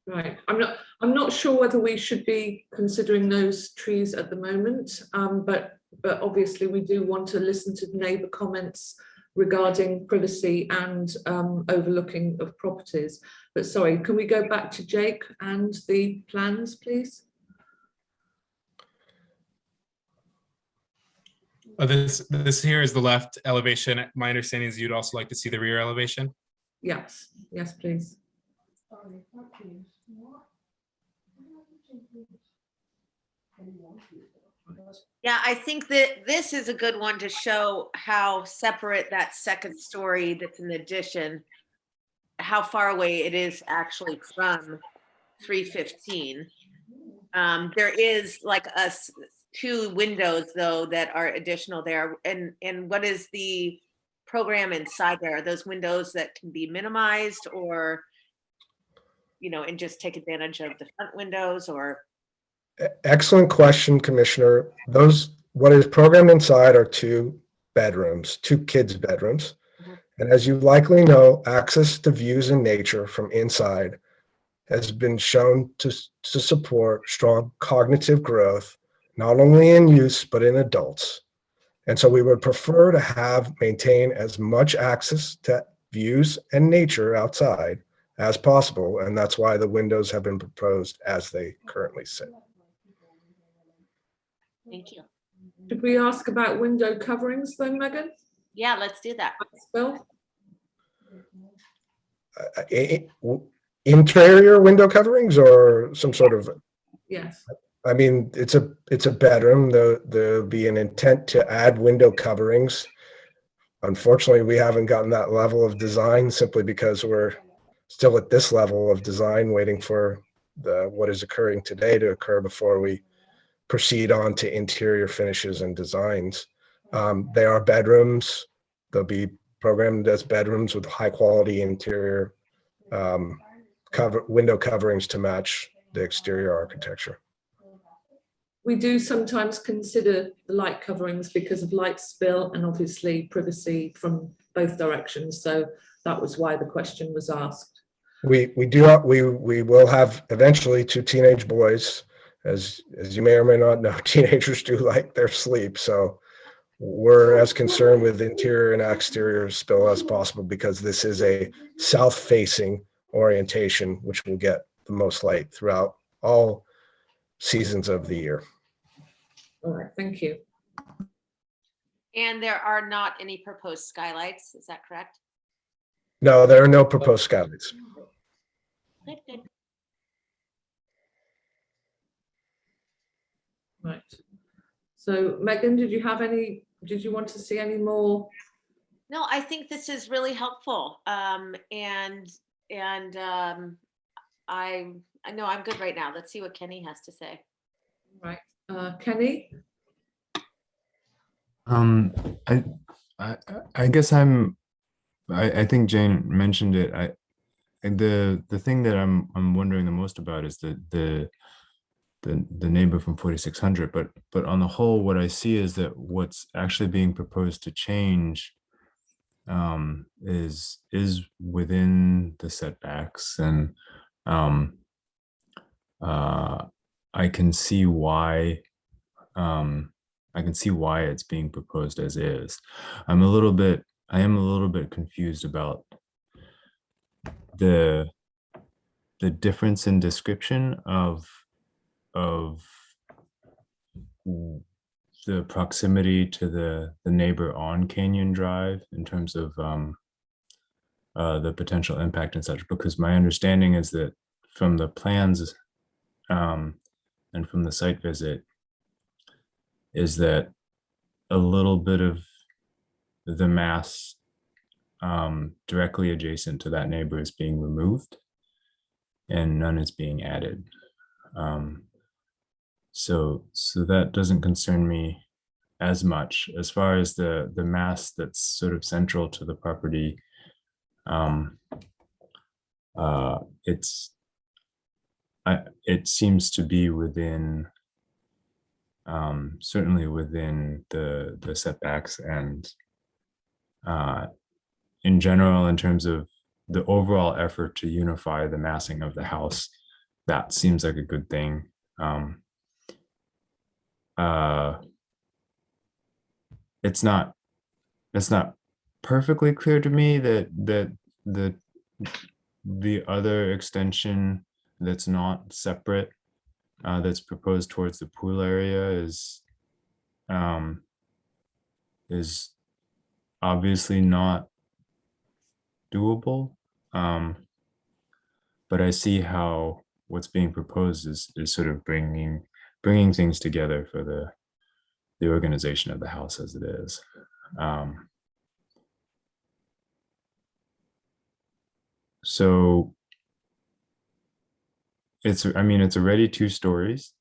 Right, I'm not sure whether we should be considering those trees at the moment, but obviously we do want to listen to neighbour comments regarding privacy and overlooking of properties. But sorry, can we go back to Jake and the plans, please? This here is the left elevation. My understanding is you'd also like to see the rear elevation. Yes, please. Yeah, I think that this is a good one to show how separate that second story that's an addition, how far away it is actually from 315. There is like 2 windows though that are additional there. And what is the program inside there? Are those windows that can be minimized or? and just take advantage of the front windows or? Excellent question, Commissioner. What is programmed inside are two bedrooms, two kids' bedrooms. Mhm. And as you likely know, access to views in nature from inside has been shown to support strong cognitive growth, not only in use, but in adults. And so we would prefer to maintain as much access to views and nature outside as possible. And that's why the windows have been proposed as they currently sit. Thank you. Did we ask about window coverings then, Megan? Yeah, let's do that. Bill? Interior window coverings or some sort of, Yes. I mean, it's a bedroom. There'll be an intent to add window coverings. Unfortunately, we haven't gotten that level of design simply because we're still at this level of design, waiting for what is occurring today to occur before we proceed on to interior finishes and designs. They are bedrooms. They'll be programmed as bedrooms with high quality interior window coverings to match the exterior architecture. We do sometimes consider the light coverings because of light spill and obviously privacy from both directions. So that was why the question was asked. We will have eventually two teenage boys. As you may or may not know, teenagers do like their sleep. So we're as concerned with interior and exterior spill as possible because this is a south-facing orientation, which will get the most light throughout all seasons of the year. All right, thank you. And there are not any proposed skylights, is that correct? No, there are no proposed skylights. Good, good. Right. So Megan, did you want to see any more? No, I think this is really helpful. I know I'm good right now. Let's see what Kenny has to say. Right. Kenny? I guess I think Jane mentioned it. The thing that I'm wondering the most about is the neighbor from 4600, but on the whole, what I see is that what's actually being proposed to change is within the setbacks, and I can see why it's being proposed as is. I am a little bit confused about the difference in description of the proximity to the neighbor on Canyon Drive in terms of the potential impact and such, because my understanding is that from the plans and from the site visit is that a little bit of the mass directly adjacent to that neighbor is being removed and none is being added. So that doesn't concern me as much. As far as the mass that's sort of central to the property, it seems to be within, certainly within the setbacks, and in general, in terms of the overall effort to unify the massing of the house, that seems like a good thing. It's not perfectly clear to me that the other extension that's not separate, that's proposed towards the pool area is obviously not doable. But I see how what's being proposed is sort of bringing things together for the organization of the house as it is. So it's already 2 stories.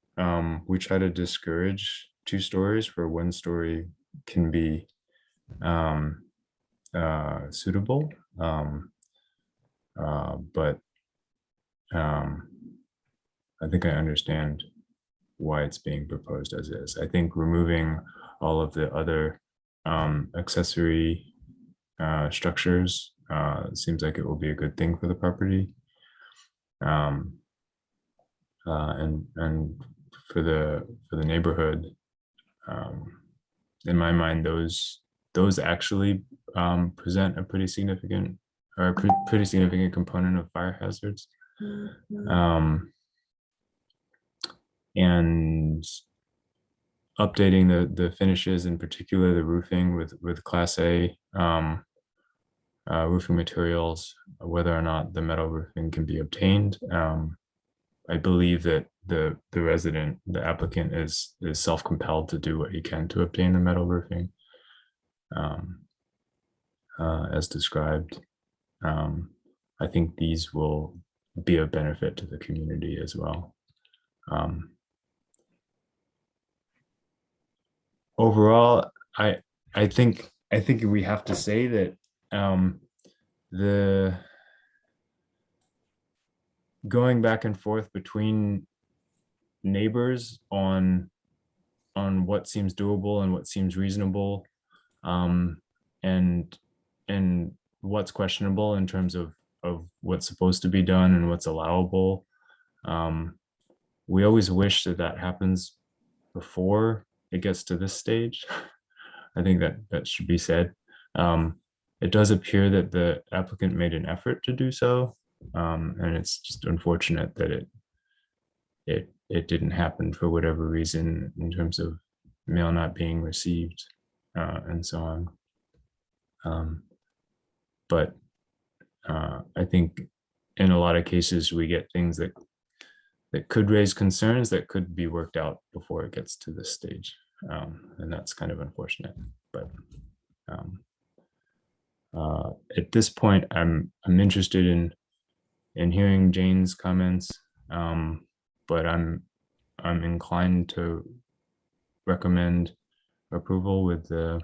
We try to discourage 2 stories where 1 story can be suitable. But I think I understand why it's being proposed as is. I think removing all of the other accessory structures seems like it will be a good thing for the property. And for the neighborhood, in my mind, those actually present a pretty significant component of fire hazards. And updating the finishes, in particular the roofing with Class A roofing materials, whether or not the metal roofing can be obtained. I believe that the applicant is self-compelled to do what he can to obtain the metal roofing as described. I think these will be of benefit to the community as well. Overall, I think we have to say that the going back and forth between neighbors on what seems doable and what seems reasonable, and what's questionable in terms of what's supposed to be done and what's allowable. We always wish that happens before it gets to this stage. I think that should be said. It does appear that the applicant made an effort to do so, and it's just unfortunate that it didn't happen for whatever reason in terms of mail not being received and so on. But I think in a lot of cases we get things that could raise concerns that could be worked out before it gets to this stage, and that's kind of unfortunate. But at this point, I'm interested in hearing Jane's comments, but I'm inclined to recommend approval with the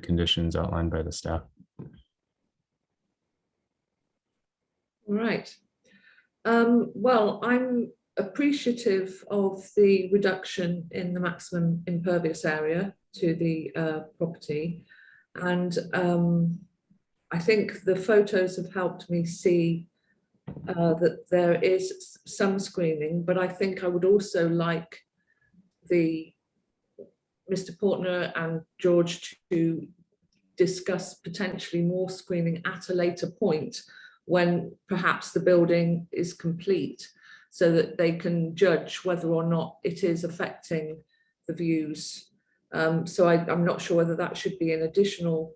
conditions outlined by the staff. Right. Well, I'm appreciative of the reduction in the maximum impervious area to the property, and I think the photos have helped me see that there is some screening, but I think I would also like Mr. Portner and George to discuss potentially more screening at a later point when perhaps the building is complete, so that they can judge whether or not it is affecting the views. So I'm not sure whether that should be an additional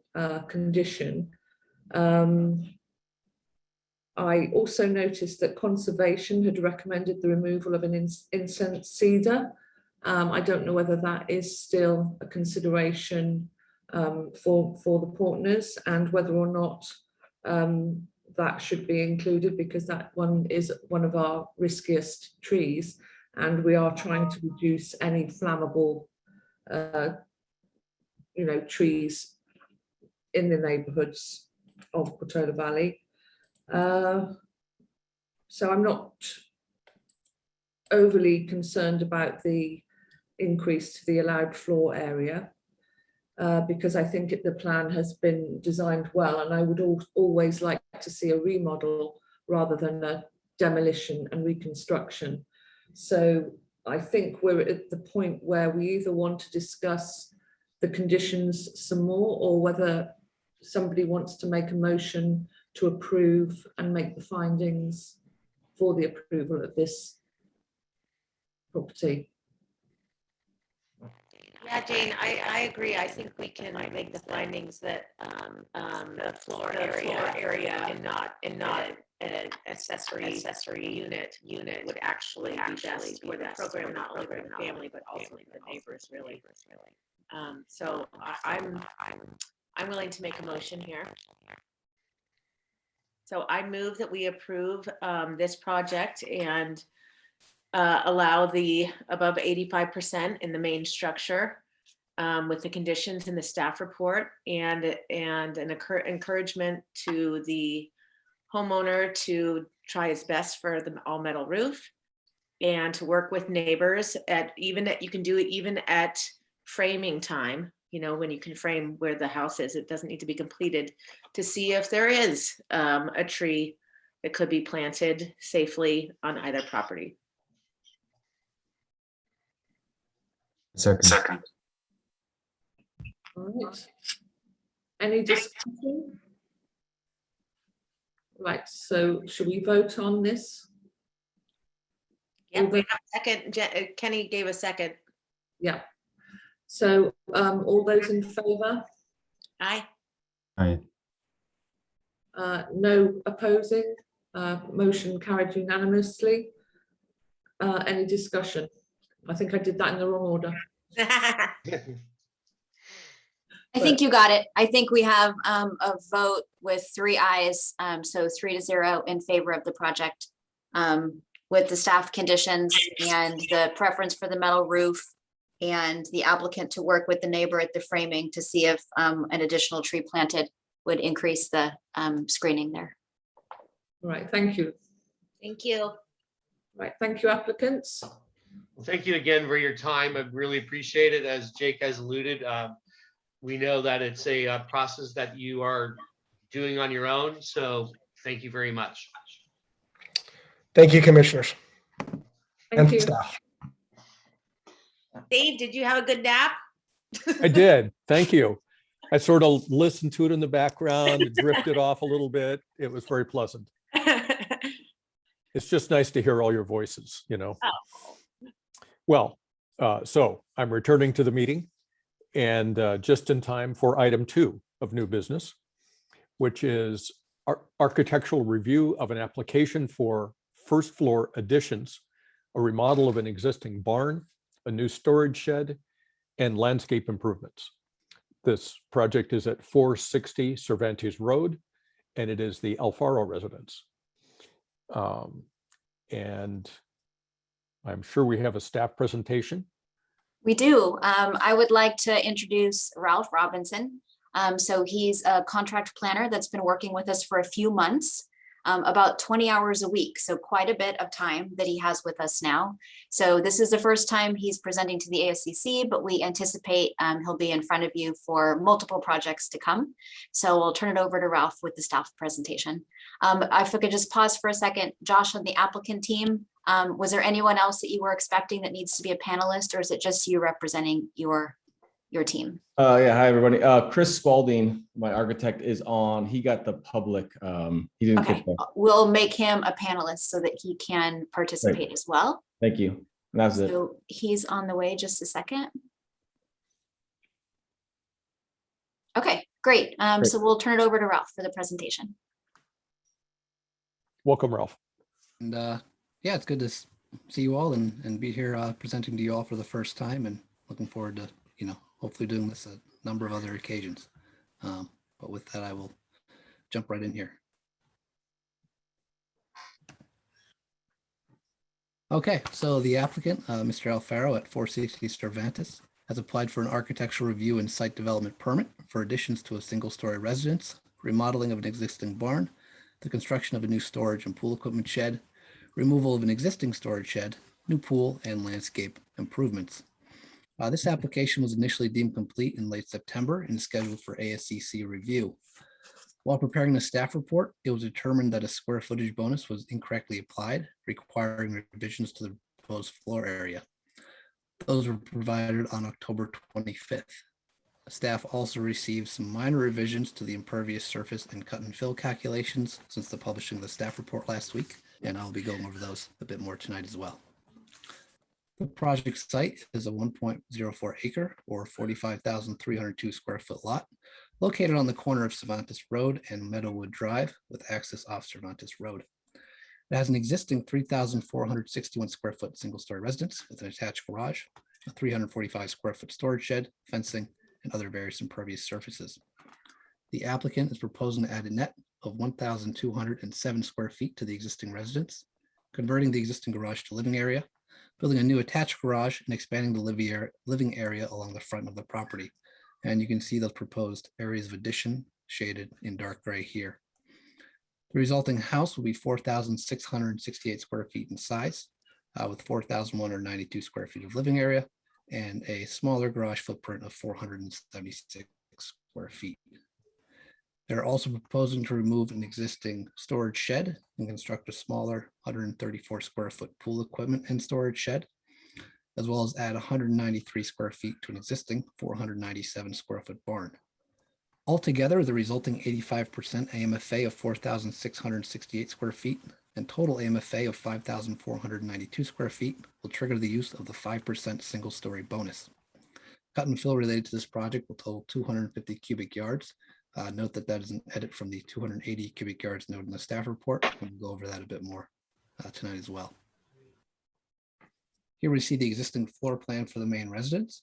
condition. I also noticed that Conservation had recommended the removal of an incense cedar. I don't know whether that is still a consideration for the Portners, and whether or not that should be included, because that one is one of our riskiest trees, and we are trying to reduce any flammable trees in the neighborhoods of Portola Valley. So I'm not overly concerned about the increase to the allowed floor area, because I think the plan has been designed well, and I would always like to see a remodel rather than a demolition and reconstruction. So I think we're at the point where we either want to discuss the conditions some more, or whether somebody wants to make a motion to approve and make the findings for the approval of this property. Yeah, Jane, I agree. I think we can make the findings that the floor area and not an accessory unit would actually be best for the program, not only for the family, but also for the neighbors, really. So I'm willing to make a motion here. So I move that we approve this project and allow the above 85% in the main structure with the conditions in the staff report, and an encouragement to the homeowner to try his best for the all metal roof and to work with neighbors you can do it even at framing time, you know, when you can frame where the house is, it doesn't need to be completed, to see if there is a tree that could be planted safely on either property. Second. All right. Any discussion? Right, so should we vote on this? Yep, we have a second. Kenny gave a second. Yeah. So all those in favour? Aye. Aye. No opposing? Motion carried unanimously. Any discussion? I think I did that in the wrong order. I think you got it. I think we have a vote with 3 ayes, so 3-0 in favor of the project, with the staff conditions and the preference for the metal roof and the applicant to work with the neighbor at the framing to see if an additional tree planted would increase the screening there. All right, thank you. Thank you. Right, thank you, applicants. Well, thank you again for your time. I really appreciate it. As Jake has alluded, we know that it's a process that you are doing on your own. So thank you very much. Thank you, commissioners Thank and you. staff. Dave, did you have a good nap? I did. Thank you. I sort of listened to it in the background, it drifted off a little bit. It was very pleasant. It's just nice to hear all your voices, you know. Oh. Well, so I'm returning to the meeting and just in time for item 2 of new business, which is architectural review of an application for first floor additions, a remodel of an existing barn, a new storage shed, and landscape improvements. This project is at 460 Cervantes Road, and it is the Alfaro residence. And I'm sure we have a staff presentation. We do. I would like to introduce Ralph Robinson. So he's a contract planner that's been working with us for a few months, about 20 hours a week. So quite a bit of time that he has with us now. So this is the first time he's presenting to the ASCC, but we anticipate he'll be in front of you for multiple projects to come. So I'll turn it over to Ralph with the staff presentation. If we could just pause for a second, Josh, on the applicant team, was there anyone else that you were expecting that needs to be a panelist, or is it just you representing your team? Yeah, hi, everybody. Chris Spalding, my architect, is on. He got the public. He didn't Okay, get the. we'll make him a panelist so that he can participate as well. Thank you. And that's it. So he's on the way, just a second. Okay, great. So we'll turn it over to Ralph for the presentation. Welcome, Ralph. And yeah, it's good to see you all and be here presenting to you all for the first time, and looking forward to, you know, hopefully doing this a number of other occasions. But with that, I will jump right in here. Okay, so the applicant, Mr. Alfaro at 460 Cervantes, has applied for an architectural review and site development permit for additions to a single-story residence, remodeling of an existing barn, the construction of a new storage and pool equipment shed, removal of an existing storage shed, new pool, and landscape improvements. This application was initially deemed complete in late September and is scheduled for ASCC review. While preparing the staff report, it was determined that a square footage bonus was incorrectly applied, requiring revisions to the proposed floor area. Those were provided on October 25th. Staff also received some minor revisions to the impervious surface and cut and fill calculations since the publishing of the staff report last week, and I'll be going over those a bit more tonight as well. The project site is a 1.04 acre or 45,302 square foot lot located on the corner of Cervantes Road and Meadowwood Drive with access off Cervantes Road. It has an existing 3,461 square foot single-story residence with an attached garage, a 345 square foot storage shed, fencing, and other various impervious surfaces. The applicant is proposing to add a net of 1,207 square feet to the existing residence, converting the existing garage to living area, building a new attached garage, and expanding the living area along the front of the property. And you can see those proposed areas of addition shaded in dark gray here. The resulting house will be 4,668 square feet in size, with 4,192 square feet of living area and a smaller garage footprint of 476 square feet. They're also proposing to remove an existing storage shed and construct a smaller 134 square foot pool equipment and storage shed, as well as add 193 square feet to an existing 497 square foot barn. Altogether, the resulting 85% AMFA of 4,668 square feet and total AMFA of 5,492 square feet will trigger the use of the 5% single story bonus. Cut and fill related to this project will total 250 cubic yards. Note that that is an edit from the 280 cubic yards noted in the staff report. We'll go over that a bit more tonight as well. Here we see the existing floor plan for the main residence.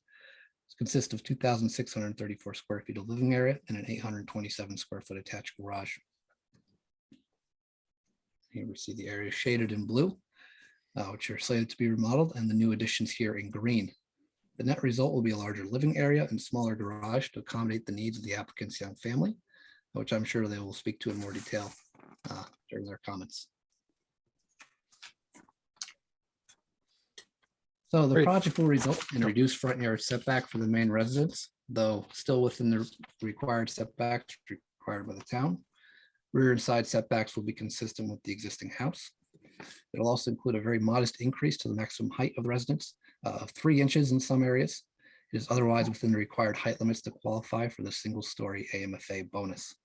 It consists of 2,634 square feet of living area and an 827 square foot attached garage. Here we see the area shaded in blue, which are slated to be remodeled, and the new additions here in green. The net result will be a larger living area and smaller garage to accommodate the needs of the applicant's young family, which I'm sure they will speak to in more detail during their comments. So the Great. project will result in a reduced front yard setback for the main residence, though still within the required setbacks required by the town. Rear and side setbacks will be consistent with the existing house. It'll also include a very modest increase to the maximum height of the residence of 3 inches in some areas. It is otherwise within the required height limits to qualify for the single story AMFA bonus.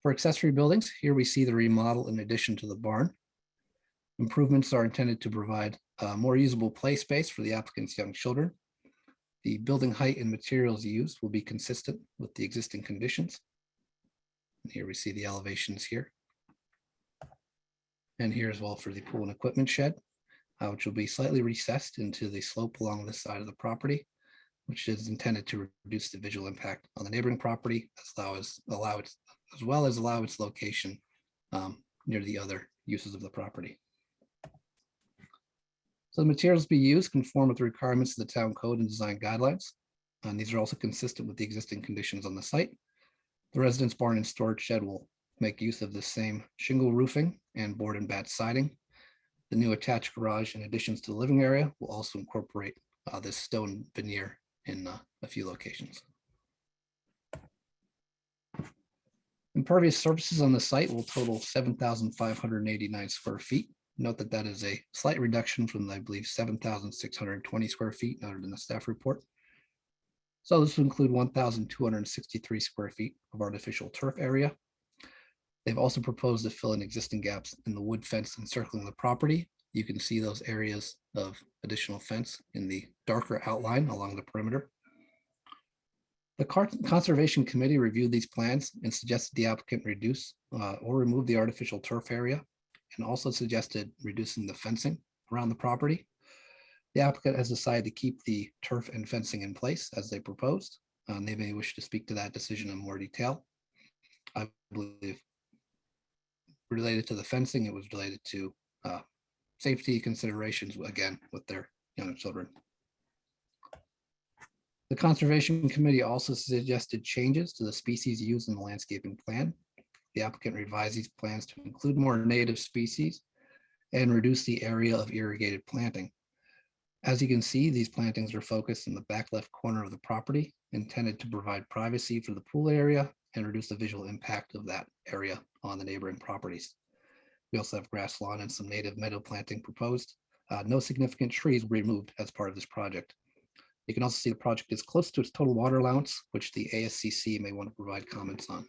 For accessory buildings, here we see the remodel in addition to the barn. Improvements are intended to provide more usable play space for the applicant's young children. The building height and materials used will be consistent with the existing conditions. And here we see the elevations here. And here as well for the pool and equipment shed, which will be slightly recessed into the slope along this side of the property, which is intended to reduce the visual impact on the neighboring property, as well as allow its location near the other uses of the property. So the materials to be used conform with the requirements of the town code and design guidelines. And these are also consistent with the existing conditions on the site. The residence barn and storage shed will make use of the same shingle roofing and board and bat siding. The new attached garage, in additions to the living area, will also incorporate this stone veneer in a few locations. Impervious surfaces on the site will total 7,589 square feet. Note that that is a slight reduction from, I believe, 7,620 square feet noted in the staff report. So this will include 1,263 square feet of artificial turf area. They've also proposed to fill in existing gaps in the wood fence encircling the property. You can see those areas of additional fence in the darker outline along the perimeter. The Conservation Committee reviewed these plans and suggested the applicant reduce or remove the artificial turf area, and also suggested reducing the fencing around the property. The applicant has decided to keep the turf and fencing in place as they proposed. They may wish to speak to that decision in more detail. I believe related to the fencing, it was related to safety considerations, again, with their young children. The Conservation Committee also suggested changes to the species used in the landscaping plan. The applicant revised these plans to include more native species and reduce the area of irrigated planting. As you can see, these plantings are focused in the back left corner of the property, intended to provide privacy for the pool area and reduce the visual impact of that area on the neighboring properties. We also have grass lawn and some native meadow planting proposed. No significant trees were removed as part of this project. You can also see the project is close to its total water allowance, which the ASCC may want to provide comments on.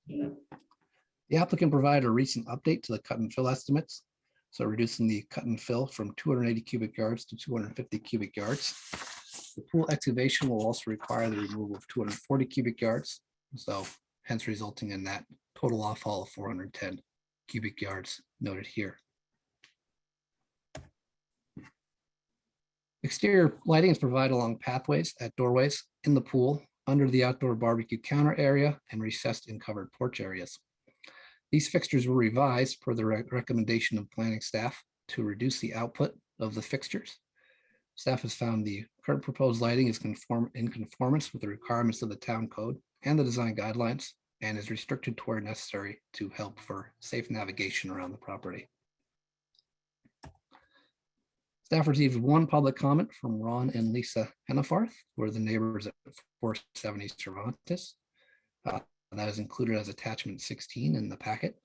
The applicant provided a recent update to the cut and fill estimates. So reducing the cut and fill from 280 cubic yards to 250 cubic yards. The pool excavation will also require the removal of 240 cubic yards. So hence resulting in that total off haul of 410 cubic yards noted here. Exterior lighting is provided along pathways at doorways, in the pool, under the outdoor barbecue counter area, and recessed and covered porch areas. These fixtures were revised per the recommendation of planning staff to reduce the output of the fixtures. Staff has found the current proposed lighting is in conformance with the requirements of the town code and the design guidelines, and is restricted to where necessary to help for safe navigation around the property. Staff received one public comment from Ron and Lisa Hennefarth, who are the neighbors at 470 Cervantes. That is included as attachment 16 in the packet.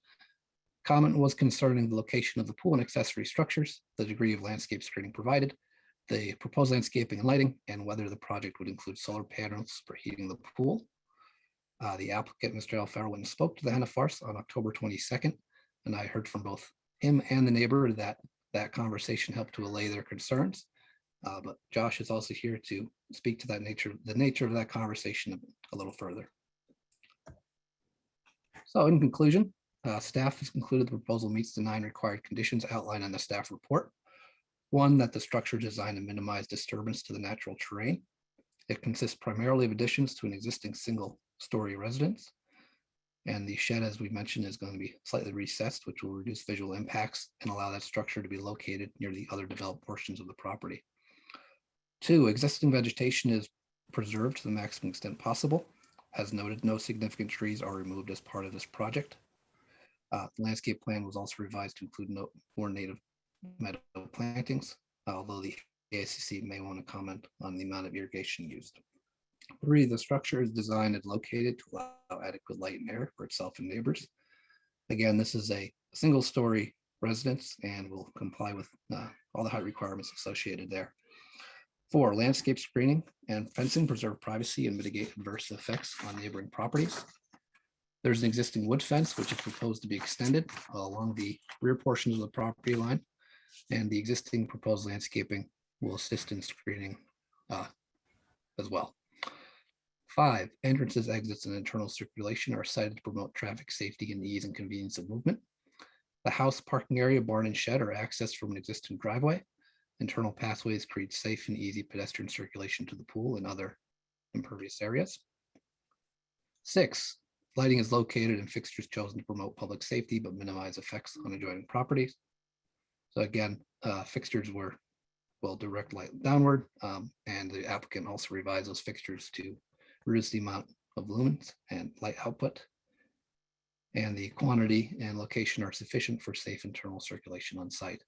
Comment was concerning the location of the pool and accessory structures, the degree of landscape screening provided, the proposed landscaping and lighting, and whether the project would include solar panels for heating the pool. The applicant, Mr. Alfaro, went and spoke to the Hennefarths on October 22nd, and I heard from both him and the neighbor that conversation helped to allay their concerns. But Josh is also here to speak to the nature of that conversation a little further. So in conclusion, staff has concluded the proposal meets the 9 required conditions outlined in the staff report. 1, that the structure designed to minimize disturbance to the natural terrain. It consists primarily of additions to an existing single-story residence. And the shed, as we mentioned, is going to be slightly recessed, which will reduce visual impacts and allow that structure to be located near the other developed portions of the property. 2, existing vegetation is preserved to the maximum extent possible. As noted, no significant trees are removed as part of this project. The landscape plan was also revised to include no more native meadow plantings, although the ASCC may want to comment on the amount of irrigation used. 3, the structure is designed and located to allow adequate light and air for itself and neighbors. Again, this is a single-story residence and will comply with all the height requirements associated there. 4, landscape screening and fencing preserve privacy and mitigate adverse effects on neighboring properties. There's an existing wood fence, which is proposed to be extended along the rear portions of the property line, and the existing proposed landscaping will assist in screening as well. 5, entrances, exits, and internal circulation are cited to promote traffic safety and ease and convenience of movement. The house, parking area, barn, and shed are accessed from an existing driveway. Internal pathways create safe and easy pedestrian circulation to the pool and other impervious areas. 6, lighting is located in fixtures chosen to promote public safety but minimize effects on adjoining properties. So again, fixtures will direct light downward, and the applicant also revised those fixtures to reduce the amount of lumens and light output. And the quantity and location are sufficient for safe internal circulation on site.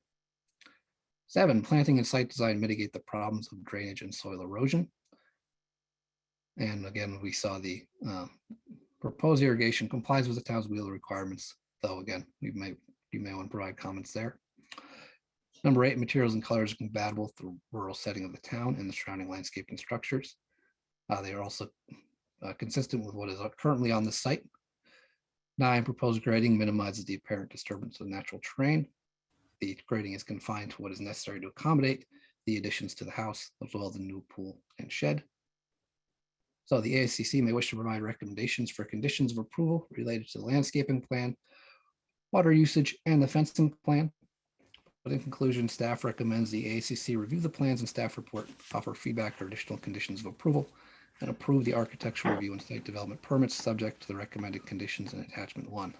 7, planting and site design mitigate the problems of drainage and soil erosion. And again, we saw the proposed irrigation complies with the town's wheel requirements, though again, you may want to provide comments there. Number 8, materials and colors are compatible with the rural setting of the town and the surrounding landscape and structures. They are also consistent with what is currently on the site. 9, proposed grading minimizes the apparent disturbance of the natural terrain. The grading is confined to what is necessary to accommodate the additions to the house, as well as the new pool and shed. So the ASCC may wish to provide recommendations for conditions of approval related to the landscaping plan, water usage, and the fencing plan. But in conclusion, staff recommends the ASCC review the plans and staff report, offer feedback or additional conditions of approval, and approve the architectural review and site development permits subject to the recommended conditions in attachment 1.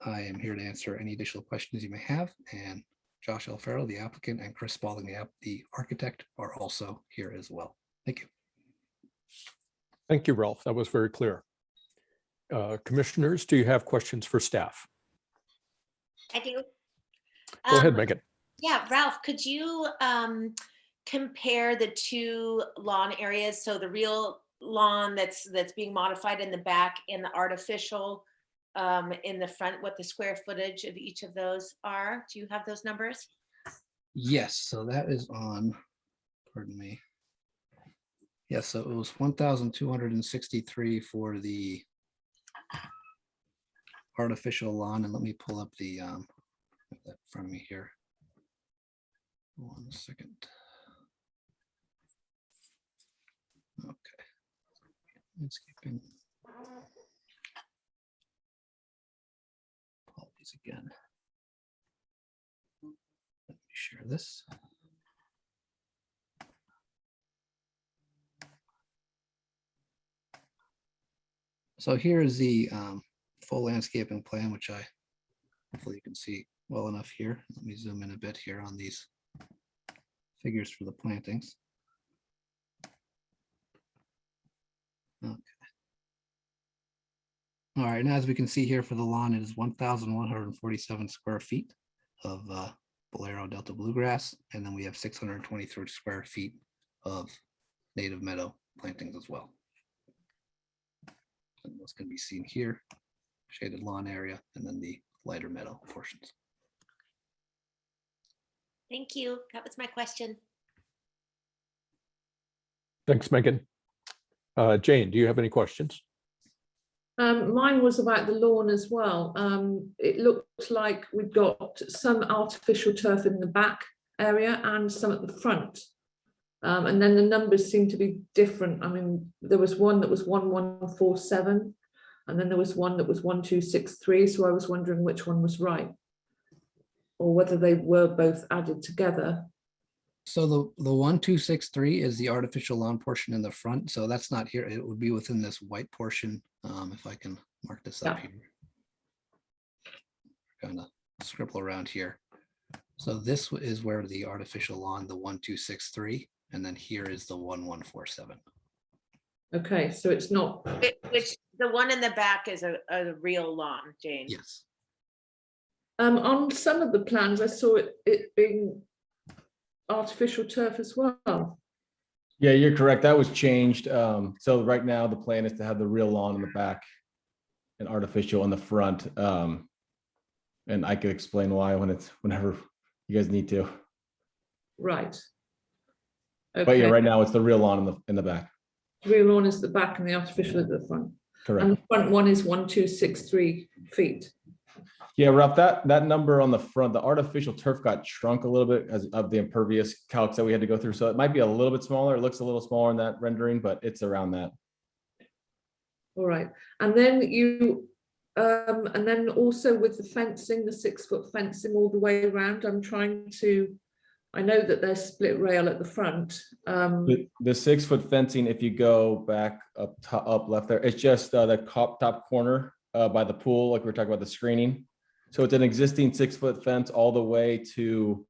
I am here to answer any additional questions you may have, and Josh Alfaro, the applicant, and Chris Spalding, the architect, are also here as well. Thank you. Thank you, Ralph. That was very clear. Commissioners, do you have questions for staff? I do. Go ahead, Megan. Yeah, Ralph, could you compare the 2 lawn areas? So the real lawn that's being modified in the back and the artificial in the front, what the square footage of each of those are? Do you have those numbers? Yes, so that is on, pardon me. Yes, so it was 1,263 for the artificial lawn, and let me pull up the have that in front of me here. 1 second. Okay. Landscaping. Apologies again. Let me share this. So here is the full landscaping plan, which hopefully you can see well enough here. Let me zoom in a bit here on these figures for the plantings. Okay. All right, and as we can see here for the lawn, it is 1,147 square feet of Bolero Delta bluegrass, and then we have 623 square feet of native meadow plantings as well. And what's going to be seen here, shaded lawn area, and then the lighter meadow portions. Thank you. That was my question. Thanks, Megan. Jane, do you have any questions? Mine was about the lawn as well. It looked like we've got some artificial turf in the back area and some at the front. And then the numbers seem to be different. I mean, there was one that was 1147, and then there was one that was 1263. So I was wondering which one was right, or whether they were both added together. So the 1263 is the artificial lawn portion in the front. So that's not here. It would be within this white portion. If I can mark this up here. Kind of scribble around here. So this is where the artificial lawn, the 1263, and then here is the 1147. Okay, so it's not. Which the one in the back is a real lawn, Jane. Yes. On some of the plans, I saw it being artificial turf as well. Yeah, you're correct. That was changed. So right now the plan is to have the real lawn in the back and artificial in the front. And I could explain why whenever you guys need to. Right. But yeah, Okay. right now it's the real lawn in the back. Real lawn is the back and the artificial at the front. Correct. And the front one is 1263 feet. Yeah, Ralph, that number on the front, the artificial turf got shrunk a little bit as of the impervious calcs that we had to go through. So it might be a little bit smaller. It looks a little smaller in that rendering, but it's around that. All right. And then and then also with the fencing, the 6-foot fencing all the way around, I know that there's split rail at the front. The 6-foot fencing, if you go back up left there, it's just the top corner by the pool, like we were talking about the screening. So it's an existing 6-foot fence all the way to,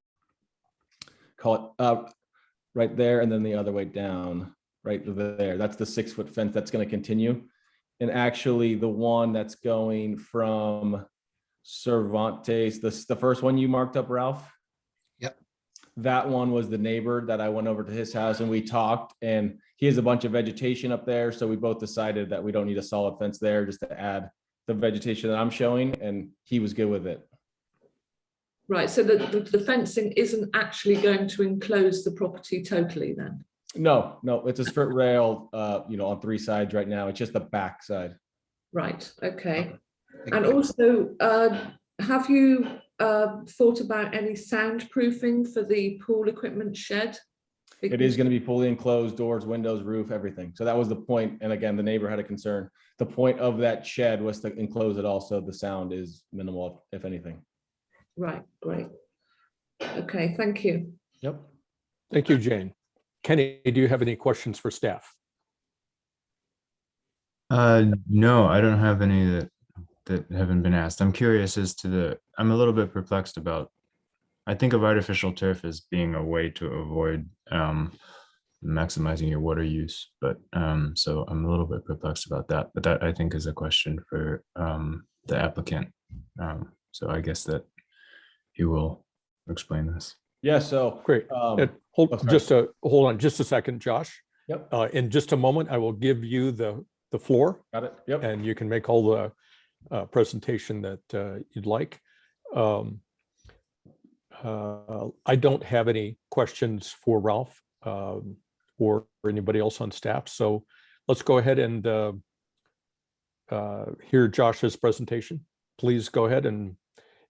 call it up right there, and then the other way down right there. That's the 6-foot fence that's going to continue. And actually the one that's going from Cervantes, the first one you marked up, Ralph? Yep. That one was the neighbor that I went over to his house and we talked, and he has a bunch of vegetation up there. So we both decided that we don't need a solid fence there, just to add the vegetation that I'm showing, and he was good with it. Right, so the fencing isn't actually going to enclose the property totally then? No, it's a strip rail, on 3 sides right now. It's just the back side. Right, okay. And also, have you thought about any soundproofing for the pool equipment shed? It is going to be fully enclosed, doors, windows, roof, everything. So that was the point. And again, the neighbor had a concern. The point of that shed was to enclose it also. The sound is minimal, if anything. Right, great. Okay, thank you. Yep. Thank you, Jane. Kenny, do you have any questions for staff? No, I don't have any that haven't been asked. I'm curious as to I'm a little bit perplexed about, I think of artificial turf as being a way to avoid maximizing your water use, but so I'm a little bit perplexed about that, but that I think is a question for the applicant. So I guess that he will explain this. Yeah, so Great. Hold on just a second, Josh. Yep. In just a moment, I will give you the floor. Got it. Yep. And you can make all the presentation that you'd like. I don't have any questions for Ralph or anybody else on staff. So let's go ahead and hear Josh's presentation. Please go ahead and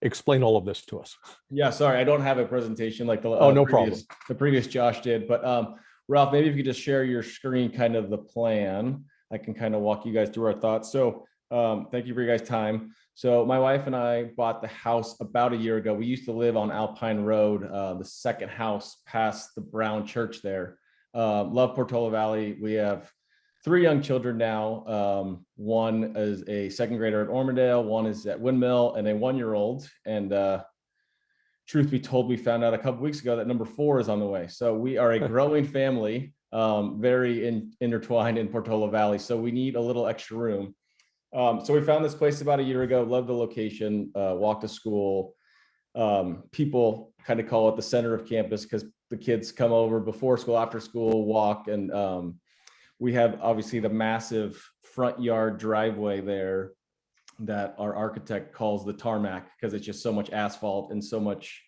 explain all of this to us. Yeah, sorry, I don't have a presentation like the no problem. The previous Josh did, but Ralph, maybe if you could just share your screen, kind of the plan. I can kind of walk you guys through our thoughts. So thank you for your guys' time. So my wife and I bought the house about a year ago. We used to live on Alpine Road, the second house past the Brown Church there. Love Portola Valley. We have 3 young children now. One is a 2nd grader at Ormondale, one is at Windmill, and a 1-year-old. And truth be told, we found out a couple weeks ago that number 4 is on the way. So we are a growing family, very intertwined in Portola Valley. So we need a little extra room. So we found this place about a year ago, loved the location, walked to school. People kind of call it the center of campus because the kids come over before school, after school, walk. And we have obviously the massive front yard driveway there that our architect calls the tarmac because it's just so much asphalt and so much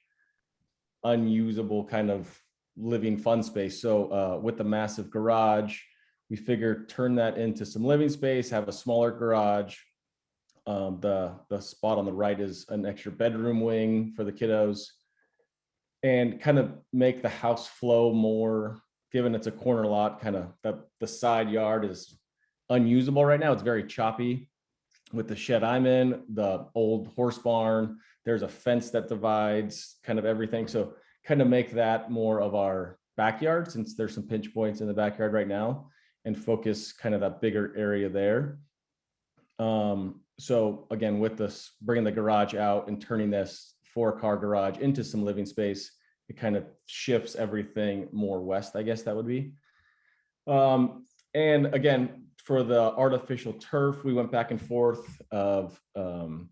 unusable kind of living fun space. So with the massive garage, we figure turn that into some living space, have a smaller garage. The spot on the right is an extra bedroom wing for the kiddos, and kind of make the house flow more, given it's a corner lot, kind of the side yard is unusable right now. It's very choppy with the shed I'm in, the old horse barn. There's a fence that divides kind of everything. So kind of make that more of our backyard, since there's some pinch points in the backyard right now, and focus kind of that bigger area there. So again, with this, bringing the garage out and turning this 4-car garage into some living space, it kind of shifts everything more west, I guess that would be. And again, for the artificial turf, we went back and forth of kind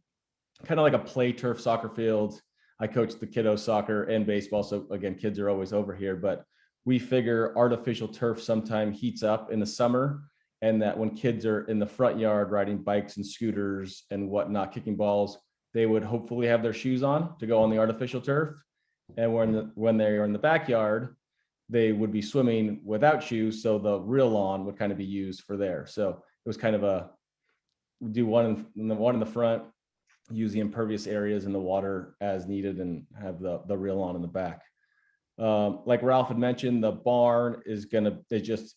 of like a play turf soccer field. I coach the kiddo soccer and baseball. So again, kids are always over here, but we figure artificial turf sometime heats up in the summer, and that when kids are in the front yard riding bikes and scooters and whatnot, kicking balls, they would hopefully have their shoes on to go on the artificial turf. And when they are in the backyard, they would be swimming without shoes. So the real lawn would kind of be used for there. So it was kind of do one in the front, use the impervious areas in the water as needed, and have the real lawn in the back. Like Ralph had mentioned, the barn is it's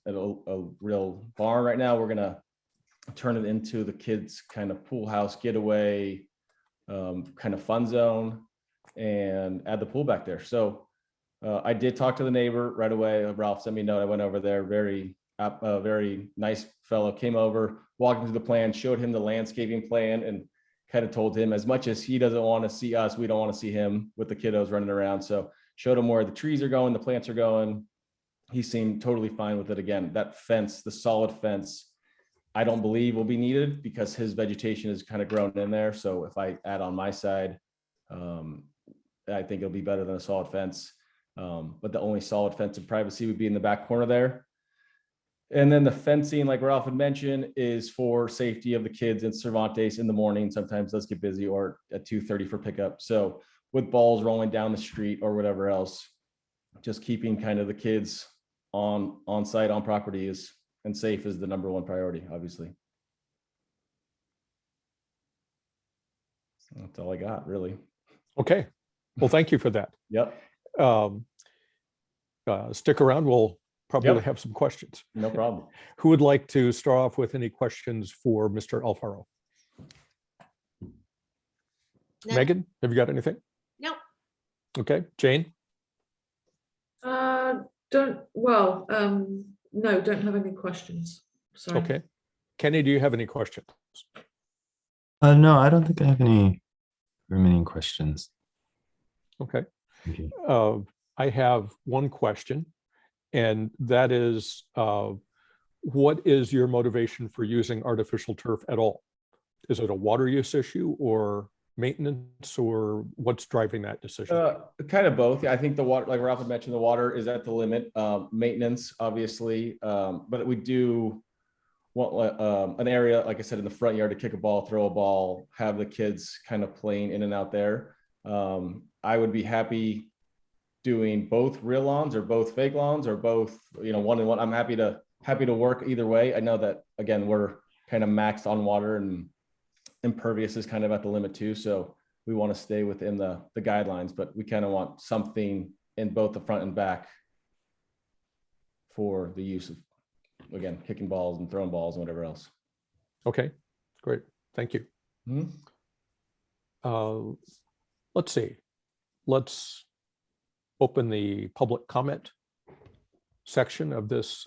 a real barn right now. We're gonna turn it into the kids' kind of pool house getaway, kind of fun zone, and add the pool back there. So I did talk to the neighbor right away. Ralph sent me a note. I went over there. Very nice fellow. Came over, walked into the plan, showed him the landscaping plan, and kind of told him, as much as he doesn't want to see us, we don't want to see him with the kiddos running around. So showed him where the trees are going, the plants are going. He seemed totally fine with it. Again, that fence, the solid fence, I don't believe will be needed because his vegetation is kind of grown in there. So if I add on my side, I think it'll be better than a solid fence. But the only solid fence of privacy would be in the back corner there. And then the fencing, like Ralph had mentioned, is for safety of the kids in Cervantes in the morning. Sometimes those get busy, or at 2:30 for pickup. So with balls rolling down the street or whatever else, just keeping kind of the kids on site, on property and safe is the number one priority, obviously. That's all I got, really. Okay. Well, thank you for that. Yep. Stick around. We'll probably Yep. have some questions. No problem. Who would like to start off with any questions for Mr. Alfaro? No. Megan, have you got anything? No. Okay. Jane? No, don't have any questions. Sorry. Okay. Kenny, do you have any questions? No, I don't think I have any remaining questions. Okay. Thank you. I have one question, and that is, what is your motivation for using artificial turf at all? Is it a water use issue or maintenance, or what's driving that decision? Kind of both. I think the water, like Ralph had mentioned, the water is at the limit. Maintenance, obviously, but we do want an area, like I said, in the front yard to kick a ball, throw a ball, have the kids kind of playing in and out there. I would be happy doing both real lawns or both fake lawns or both, one and one. I'm happy to work either way. I know that, again, we're kind of maxed on water, and impervious is kind of at the limit too. So we want to stay within the guidelines, but we kind of want something in both the front and back for the use of, again, kicking balls and throwing balls and whatever else. Okay, great. Thank you. Let's see. Let's open the public comment section of this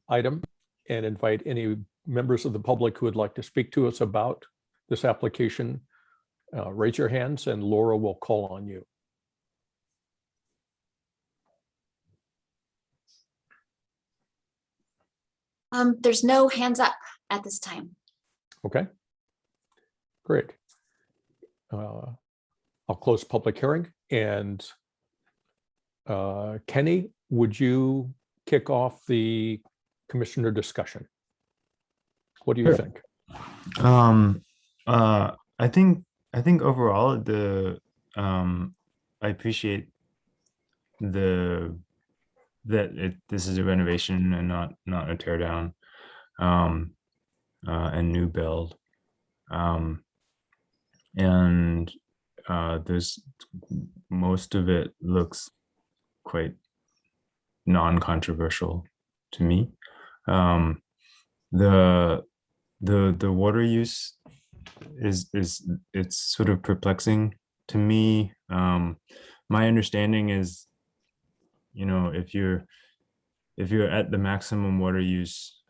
item and invite any members of the public who would like to speak to us about this application. Raise your hands and Laura will call on you. There's no hands up at this time. Okay, great. I'll close public hearing, and Kenny, would you kick off the commissioner discussion? What do you Sure. think? I think overall I appreciate this is a renovation and not a tear down, and new build, and there's most of it looks quite non-controversial to me. The water use is it's sort of perplexing to me. My understanding is, if you're at the maximum water use,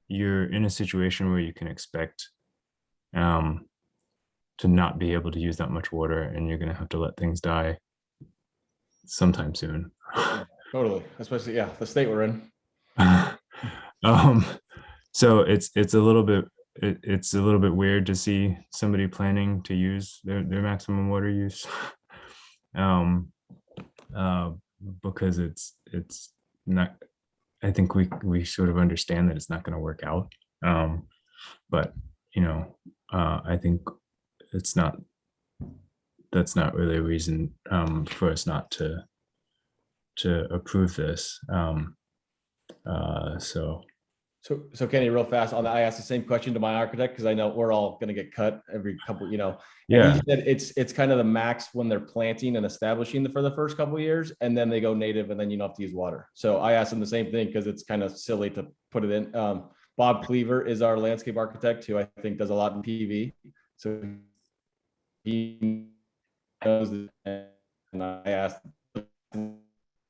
you're in a situation where you can expect to not be able to use that much water, and you're going to have to let things die sometime soon. Totally, especially, yeah, the state we're in. So it's a little bit weird to see somebody planning to use their maximum water use, because it's not. I think we sort of understand that it's not going to work out, but I think that's not really a reason for us not to approve this. So Kenny, real fast on that, I asked the same question to my architect, because I know we're all going to get cut every couple, and Yeah. he said it's kind of the max when they're planting and establishing for the first couple of years, and then they go native, and then you don't have to use water. So I asked him the same thing, because it's kind of silly to put it in. Bob Cleaver is our landscape architect, who I think does a lot in PV. So he knows this, and I asked the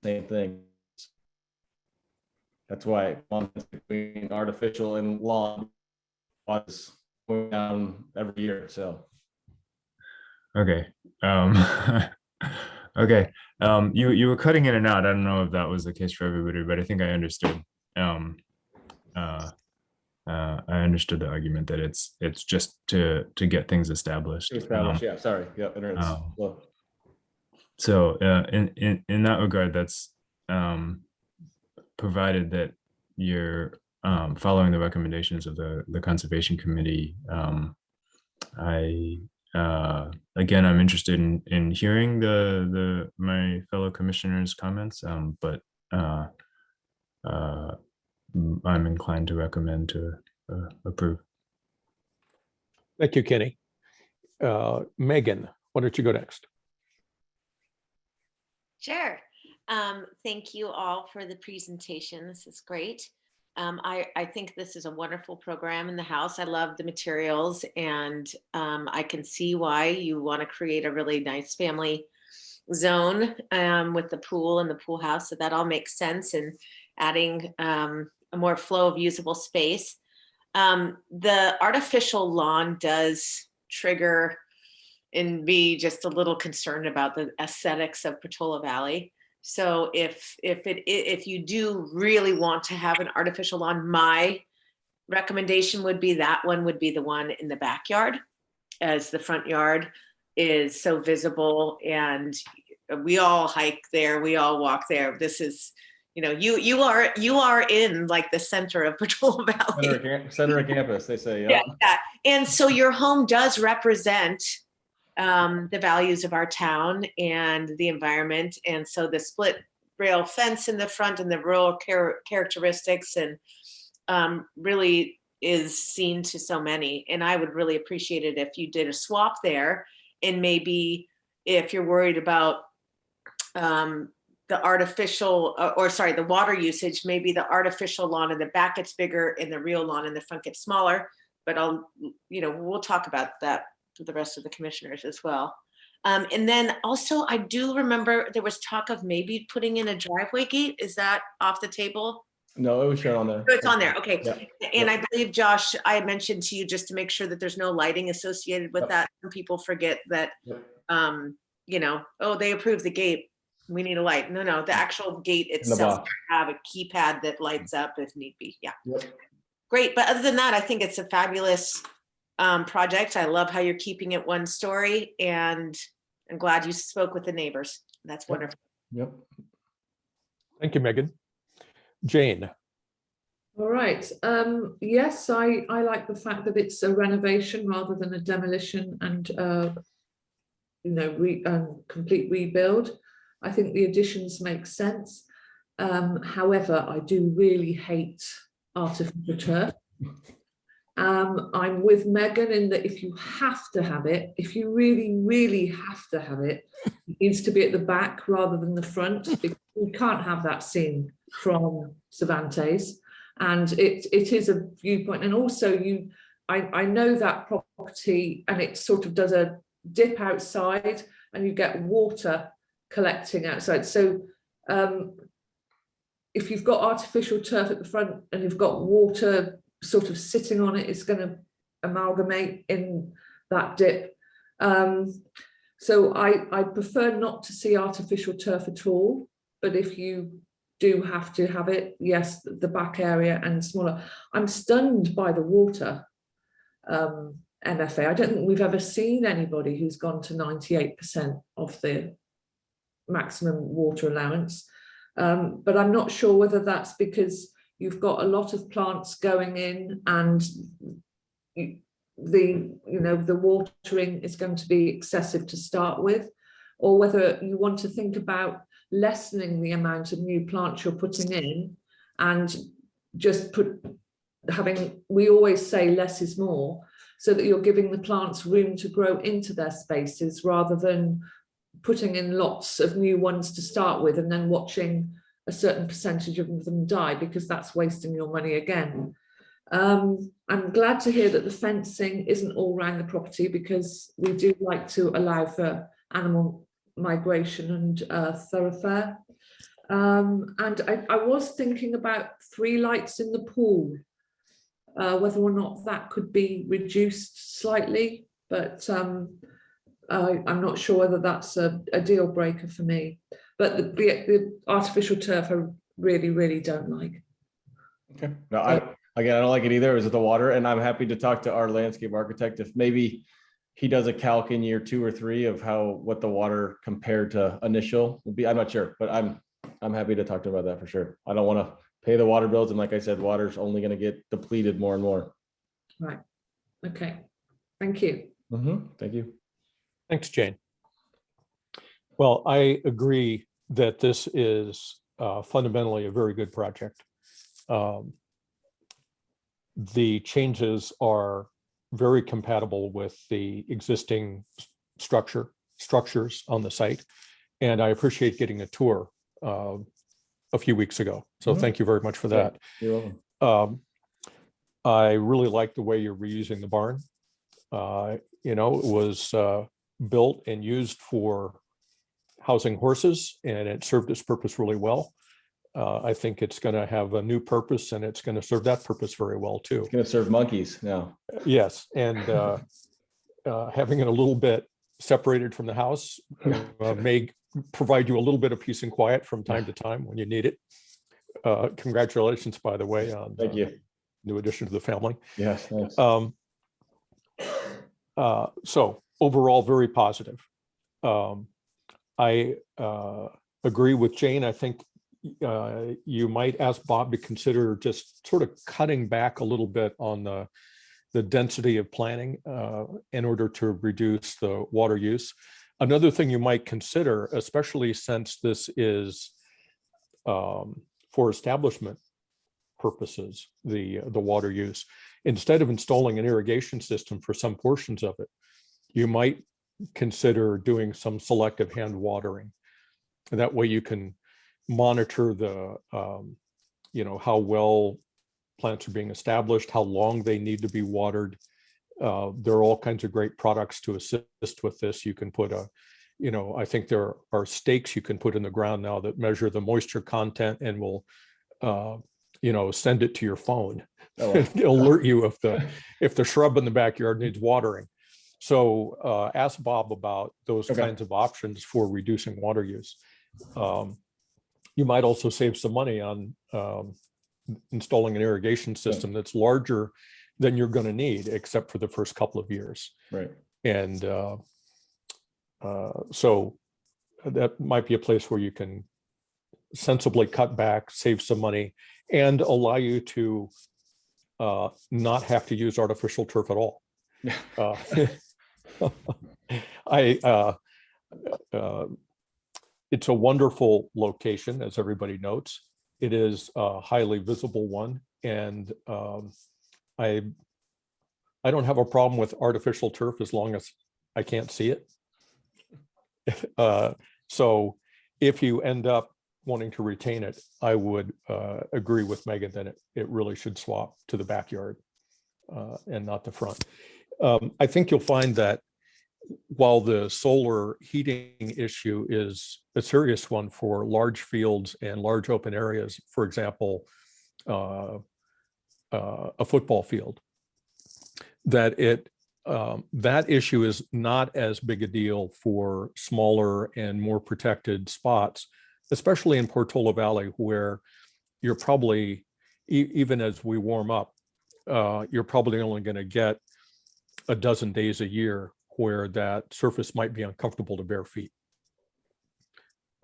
same thing. That's why between artificial and lawn was going down every year. So Okay. Okay. You were cutting in and out. I don't know if that was the case for everybody, but I think I understood. I understood the argument that it's just to get things established. yeah, sorry. Yeah, So in that regard, that's provided that you're following the recommendations of the Conservation Committee. Again, I'm interested in hearing my fellow commissioners' comments, but I'm inclined to recommend to approve. Thank you, Kenny. Megan, why don't you go next? Sure. Thank you all for the presentation. This is great. I think this is a wonderful program in the House. I love the materials, and I can see why you want to create a really nice family zone with the pool and the pool house. So that all makes sense, and adding a more flow of usable space. The artificial lawn does trigger and be just a little concerned about the aesthetics of Portola Valley. So if you do really want to have an artificial lawn, my recommendation would be that one would be the one in the backyard, as the front yard is so visible, and we all hike there, we all walk there. This is, you are in like the center of Portola Valley. Center of campus, they say. Yeah. And so your home does represent the values of our town and the environment. And so the split rail fence in the front and the rural characteristics and really is seen to so many. And I would really appreciate it if you did a swap there, and maybe if you're worried about the artificial, the water usage, maybe the artificial lawn in the back gets bigger and the real lawn in the front gets smaller. But we'll talk about that to the rest of the commissioners as well. And then also, I do remember there was talk of maybe putting in a driveway gate. Is that off the table? No, it was shown on there. Oh, it's on there. Okay. Yeah. And I believe, Josh, I had mentioned to you just to make sure that there's no lighting associated with that. Some people forget that, they approved the gate, we need a light. No, the actual gate itself have a keypad that lights up if need be. Yeah. Yep. great. But other than that, I think it's a fabulous project. I love how you're keeping it one story, and I'm glad you spoke with the neighbors. That's wonderful. Yep. Thank you, Megan. Jane. All right. Yes, I like the fact that it's a renovation rather than a demolition and complete rebuild. I think the additions make sense. However, I do really hate artificial turf. I'm with Megan in that if you have to have it, if you really, really have to have it, it needs to be at the back rather than the front. We can't have that seen from Cervantes. And it is a viewpoint. And also I know that property, and it sort of does a dip outside and you get water collecting outside. So if you've got artificial turf at the front and you've got water sort of sitting on it, it's going to amalgamate in that dip. So I prefer not to see artificial turf at all, but if you do have to have it, yes, the back area and smaller. I'm stunned by the water MFA. I don't think we've ever seen anybody who's gone to 98% of the maximum water allowance. But I'm not sure whether that's because you've got a lot of plants going in and the watering is going to be excessive to start with, or whether you want to think about lessening the amount of new plants you're putting in and just we always say less is more, so that you're giving the plants room to grow into their spaces rather than putting in lots of new ones to start with and then watching a certain percentage of them die, because that's wasting your money again. I'm glad to hear that the fencing isn't all around the property, because we do like to allow for animal migration and thoroughfare. And I was thinking about 3 lights in the pool, whether or not that could be reduced slightly, but I'm not sure whether that's a deal breaker for me. But the artificial turf I really, really don't like. Okay. No, I don't like it either. Is it the water? And I'm happy to talk to our landscape architect if maybe he does a calc in year 2 or 3 of what the water compared to initial would be. I'm not sure, but I'm happy to talk to him about that for sure. I don't want to pay the water bills, and like I said, water's only going to get depleted more and more. Right. Okay. Thank you. Thank you. Thanks, Jane. Well, I agree that this is fundamentally a very good project. The changes are very compatible with the existing structures on the site. And I appreciate getting a tour a few weeks ago. So thank you very much for that. You're welcome. I really like the way you're reusing the barn. It was built and used for housing horses, and it served its purpose really well. I think it's going to have a new purpose, and it's going to serve that purpose very well too. It's going to serve monkeys now. Yes, and having it a little bit separated from the house may provide you a little bit of peace and quiet from time to time when you need it. Congratulations, by the way, on Thank you. New addition to the family. Yes, thanks. So overall, very positive. I agree with Jane. I think you might ask Bob to consider just sort of cutting back a little bit on the density of planting in order to reduce the water use. Another thing you might consider, especially since this is for establishment purposes, the water use, instead of installing an irrigation system for some portions of it, you might consider doing some selective hand watering. And that way you can monitor the, how well plants are being established, how long they need to be watered. There are all kinds of great products to assist with this. You can put I think there are stakes you can put in the ground now that measure the moisture content and will, send it to your phone. Oh, wow. Alert you if the shrub in the backyard needs watering. So ask Bob about those kinds of options for reducing water use. You might also save some money on installing an irrigation system that's larger than you're going to need, except for the first couple of years. Right. And so that might be a place where you can sensibly cut back, save some money, and allow you to not have to use artificial turf at all. It's a wonderful location, as everybody notes. It is a highly visible one, and I don't have a problem with artificial turf as long as I can't see it. So if you end up wanting to retain it, I would agree with Megan that it really should swap to the backyard and not the front. I think you'll find that while the solar heating issue is a serious one for large fields and large open areas, for example, a football field, that that issue is not as big a deal for smaller and more protected spots, especially in Portola Valley, where you're probably, even as we warm up, you're probably only going to get a dozen days a year where that surface might be uncomfortable to bare feet.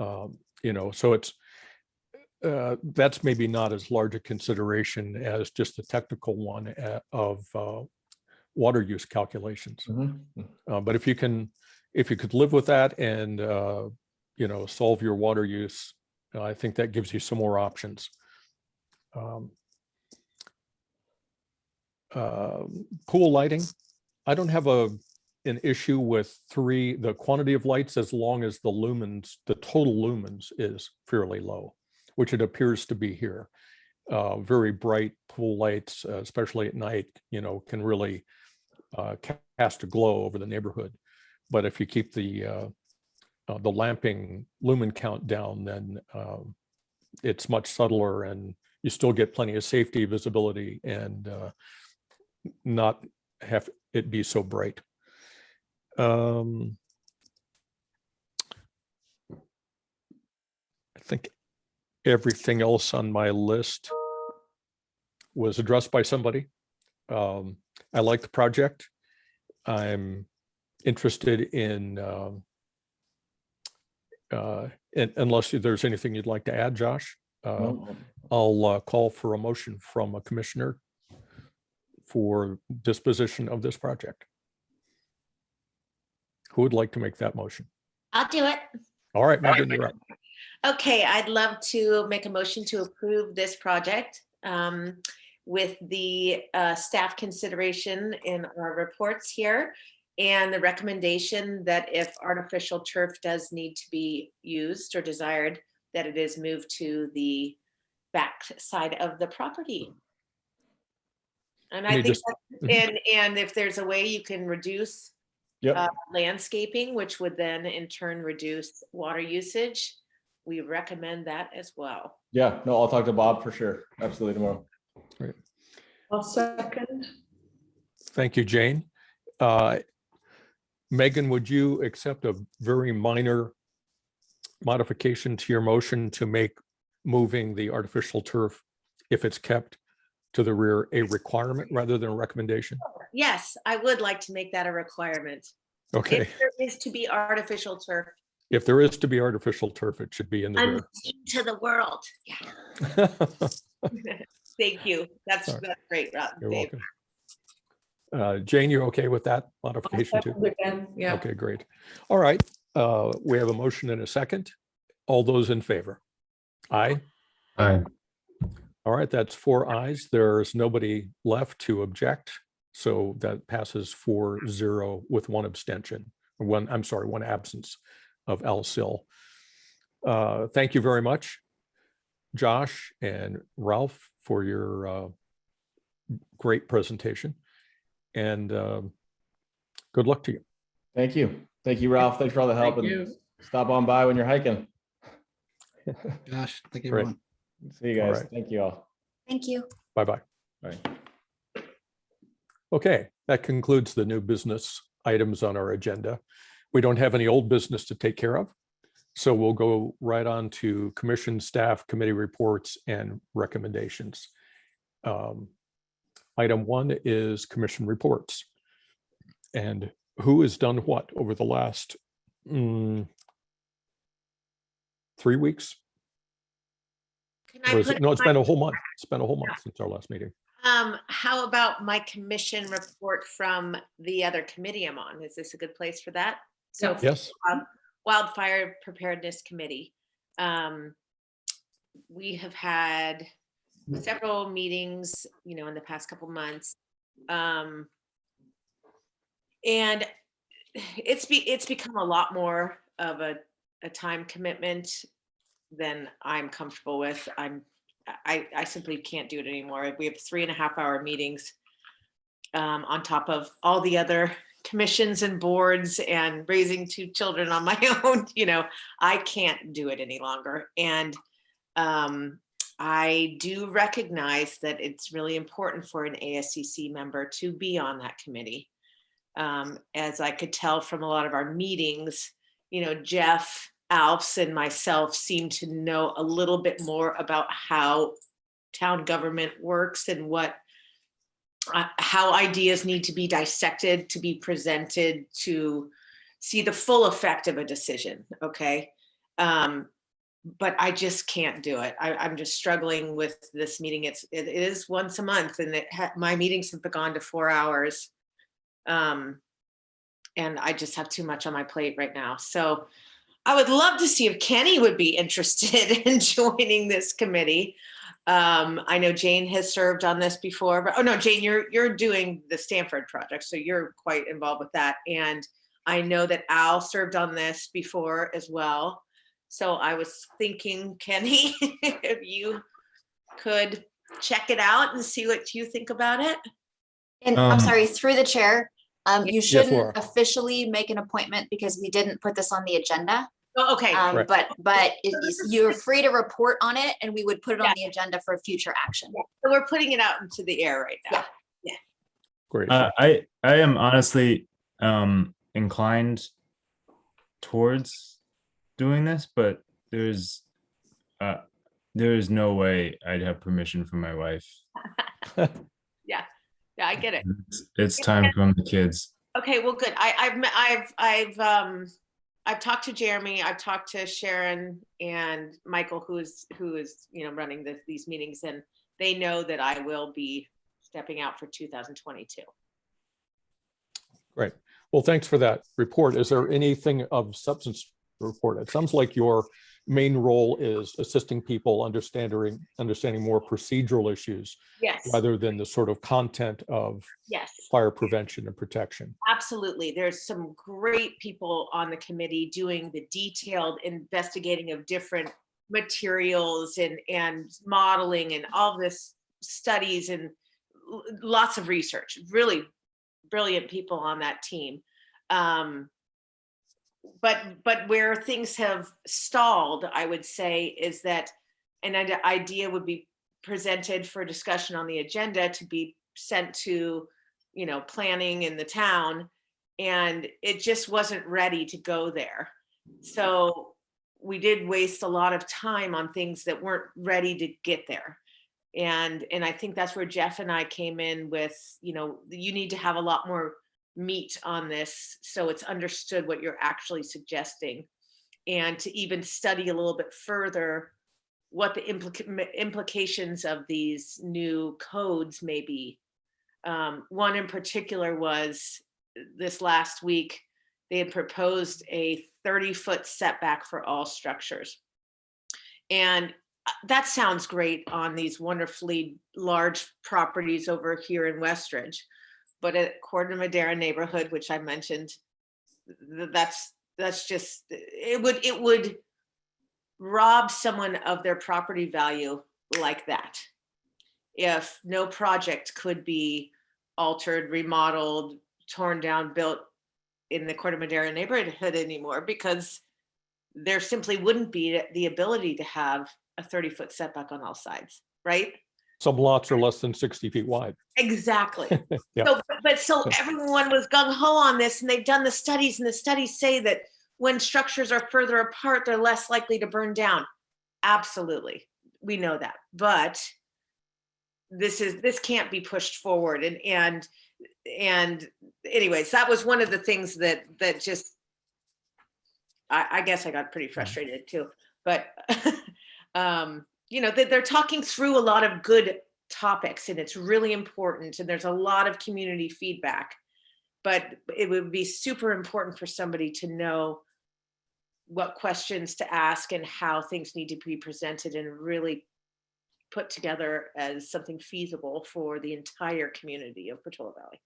So it's that's maybe not as large a consideration as just the technical one of water use calculations. But if you could live with that and solve your water use, I think that gives you some more options. Pool lighting, I don't have an issue with the quantity of lights, as long as the lumens, the total lumens, is fairly low, which it appears to be here. Very bright pool lights, especially at night, can really cast a glow over the neighborhood. But if you keep the lamping lumen count down, then it's much subtler, and you still get plenty of safety, visibility, and not have it be so bright. I think everything else on my list was addressed by somebody. I like the project. I'm interested in, unless there's anything you'd like to add, Josh, No. I'll call for a motion from a commissioner for disposition of this project. Who would like to make that motion? I'll do it. All right, Megan, you're up. Okay, I'd love to make a motion to approve this project with the staff consideration in our reports here, and the recommendation that if artificial turf does need to be used or desired, that it is moved to the back side of the property. And I think, and if there's a way you can reduce landscaping, which would then in turn reduce water usage, we recommend that as well. Yeah, no, I'll talk to Bob for sure. Absolutely tomorrow. Great. I'll second. Thank you, Jane. Megan, would you accept a very minor modification to your motion to make moving the artificial turf, if it's kept, to the rear a requirement rather than a recommendation? Yes, I would like to make that a requirement. Okay. If there is to be artificial turf. If there is to be artificial turf, it should be in the rear. To the world. Yeah. Thank you. That's great, Rob. You're welcome. Jane, you're okay with that modification too? Again, yeah. Okay, great. All right. We have a motion and a second. All those in favor? Aye. Aye. All right, that's 4 ayes. There's nobody left to object. So that passes 4-0 with one abstention. One absence of Al Sil. Thank you very much, Josh and Ralph, for your great presentation. And good luck to you. Thank you. Thank you, Ralph. Thanks for all the help. Thank and you. Stop on by when you're hiking. Josh, thank you, Great. everyone. See you guys. All right. Thank you all. Thank you. Bye-bye. Bye. Okay, that concludes the new business items on our agenda. We don't have any old business to take care of. So we'll go right on to commission staff committee reports and recommendations. Item 1 is commission reports. And who has done what over the last 3 weeks? Can I Or is put it, no, it's my- been a whole month. It's been a whole month since our last meeting. How about my commission report from the other committee I'm on? Is this a good place for that? So Yes. Wildfire Preparedness Committee. We have had several meetings, you know, in the past couple months. And it's become a lot more of a time commitment than I'm comfortable with. I simply can't do it anymore. We have 3.5-hour meetings on top of all the other commissions and boards and raising 2 children on my own. You know, I can't do it any longer. And I do recognize that it's really important for an ASCC member to be on that committee. As I could tell from a lot of our meetings, you know, Jeff, Alps, and myself seem to know a little bit more about how town government works and how ideas need to be dissected, to be presented, to see the full effect of a decision. Okay. But I just can't do it. I'm just struggling with this meeting. It is once a month, and my meetings have gone to 4 hours. And I just have too much on my plate right now. So I would love to see if Kenny would be interested in joining this committee. I know Jane has served on this before, but oh no, Jane, you're doing the Stanford project, so you're quite involved with that. And I know that Al served on this before as well. So I was thinking, Kenny, if you could check it out and see what you think about it. And I'm sorry, through the chair, you shouldn't Laura. officially make an appointment because we didn't put this on the agenda. Oh, okay. Right. But you're free to report on it, and we would put it on the agenda for future action. So we're putting it out into the air right now. Great. I am honestly inclined towards doing this, but there's no way I'd have permission from my wife. Yeah, I get it. It's time from the kids. Okay, well, good. I've talked to Jeremy, I've talked to Sharon and Michael, who is you know, running these meetings, and they know that I will be stepping out for 2022. Great. Well, thanks for that report. Is there anything of substance to report? It sounds like your main role is assisting people understanding more procedural issues Yes. rather than the sort of content of Yes. fire prevention and protection. Absolutely. There's some great people on the committee doing the detailed investigating of different materials and modeling and all this studies and lots of research. Really brilliant people on that team. But where things have stalled, I would say, is that an idea would be presented for discussion on the agenda to be sent to, you know, planning in the town, and it just wasn't ready to go there. So we did waste a lot of time on things that weren't ready to get there. And I think that's where Jeff and I came in with, you know, you need to have a lot more meat on this so it's understood what you're actually suggesting, and to even study a little bit further what the implications of these new codes may be. One in particular was this last week, they had proposed a 30-foot setback for all structures. And that sounds great on these wonderfully large properties over here in Westridge. But at Corte Madera neighborhood, which I mentioned, that's just, it would rob someone of their property value like that. If no project could be altered, remodeled, torn down, built in the Corte Madera neighborhood anymore, because there simply wouldn't be the ability to have a 30-foot setback on all sides, right? Some lots are less than 60 feet wide. Exactly. Yeah. So everyone was gung ho on this, and they've done the studies, and the studies say that when structures are further apart, they're less likely to burn down. Absolutely. We know that. But this can't be pushed forward. And anyways, that was one of the things that just, I guess I got pretty frustrated too. But you know, they're talking through a lot of good topics, and it's really important, and there's a lot of community feedback. But it would be super important for somebody to know what questions to ask and how things need to be presented and really put together as something feasible for the entire community of Portola Valley.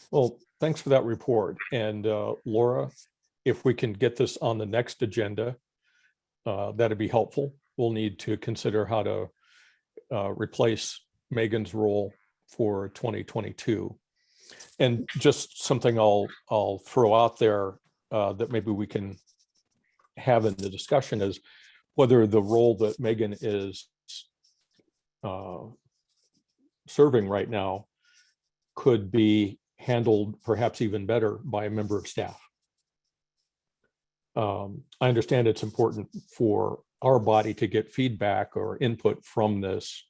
Well, thanks for that report. And Laura, if we can get this on the next agenda, that'd be helpful. We'll need to consider how to replace Megan's role for 2022. And just something I'll throw out there that maybe we can have in the discussion is whether the role that Megan is serving right now could be handled perhaps even better by a member of staff. I understand it's important for our body to get feedback or input from this,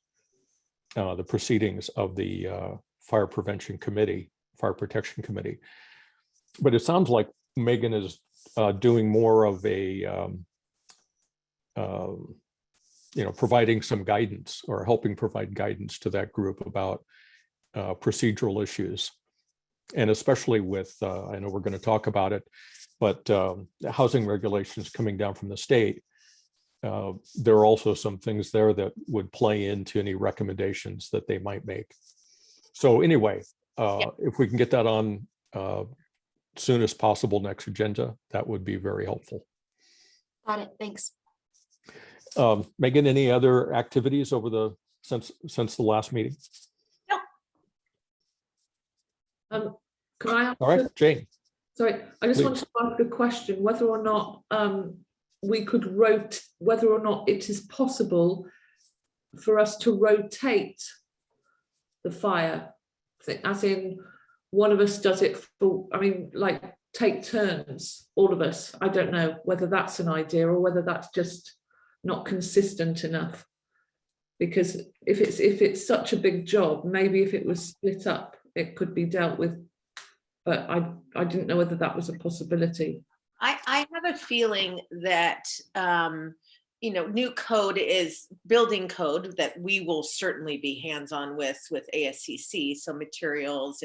the proceedings of the Fire Prevention Committee, Fire Protection Committee. But it sounds like Megan is doing more of a, providing some guidance or helping provide guidance to that group about procedural issues. And especially with, I know we're going to talk about it, but housing regulations coming down from the state, there are also some things there that would play into any recommendations that they might make. So anyway, if we can get that on soon as possible next agenda, that would be very helpful. Got it. Thanks. Megan, any other activities over since the last meeting? Can I ask? All right, Jane. Sorry, I just Please. wanted to ask a question, whether or not we could whether or not it is possible for us to rotate the fire, as in one of us does it for, I mean, like take turns, all of us. I don't know whether that's an idea or whether that's just not consistent enough. Because if it's such a big job, maybe if it was split up, it could be dealt with. But I didn't know whether that was a possibility. I have a feeling that new code is building code that we will certainly be hands-on with ASCC. So materials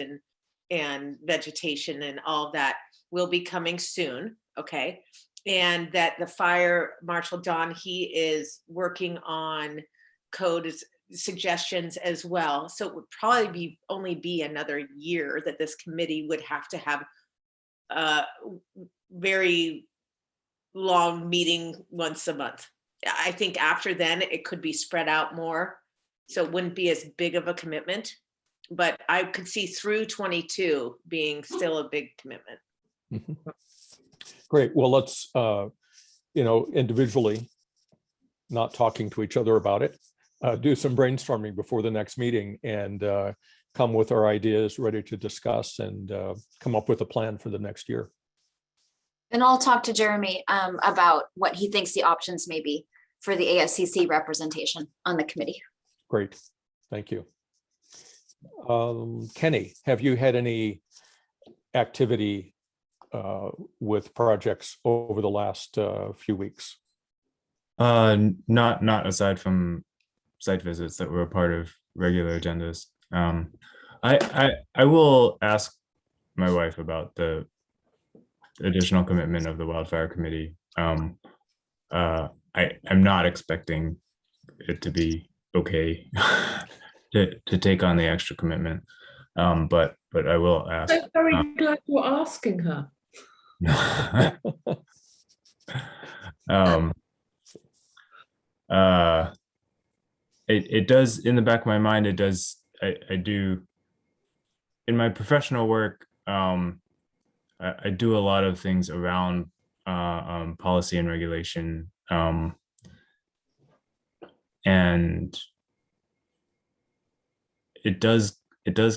and vegetation and all of that will be coming soon. Okay. And that the fire marshal Don, he is working on code suggestions as well. So it would probably only be another year that this committee would have to have a very long meeting once a month. I think after then it could be spread out more, so it wouldn't be as big of a commitment, but I could see through 22 being still a big commitment. Mm-hmm. Great. Well, let's individually, not talking to each other about it, do some brainstorming before the next meeting and come with our ideas ready to discuss and come up with a plan for the next year. And I'll talk to Jeremy about what he thinks the options may be for the ASCC representation on the committee. Great. Thank you. Kenny, have you had any activity with projects over the last few weeks? Not aside from site visits that were a part of regular agendas. I will ask my wife about the additional commitment of the wildfire committee. I'm not expecting it to be okay to take on the extra commitment, but I will ask. I'm very glad you're asking her. It does, in the back of my mind, it does, I do, in my professional work, I do a lot of things around policy and regulation, and it does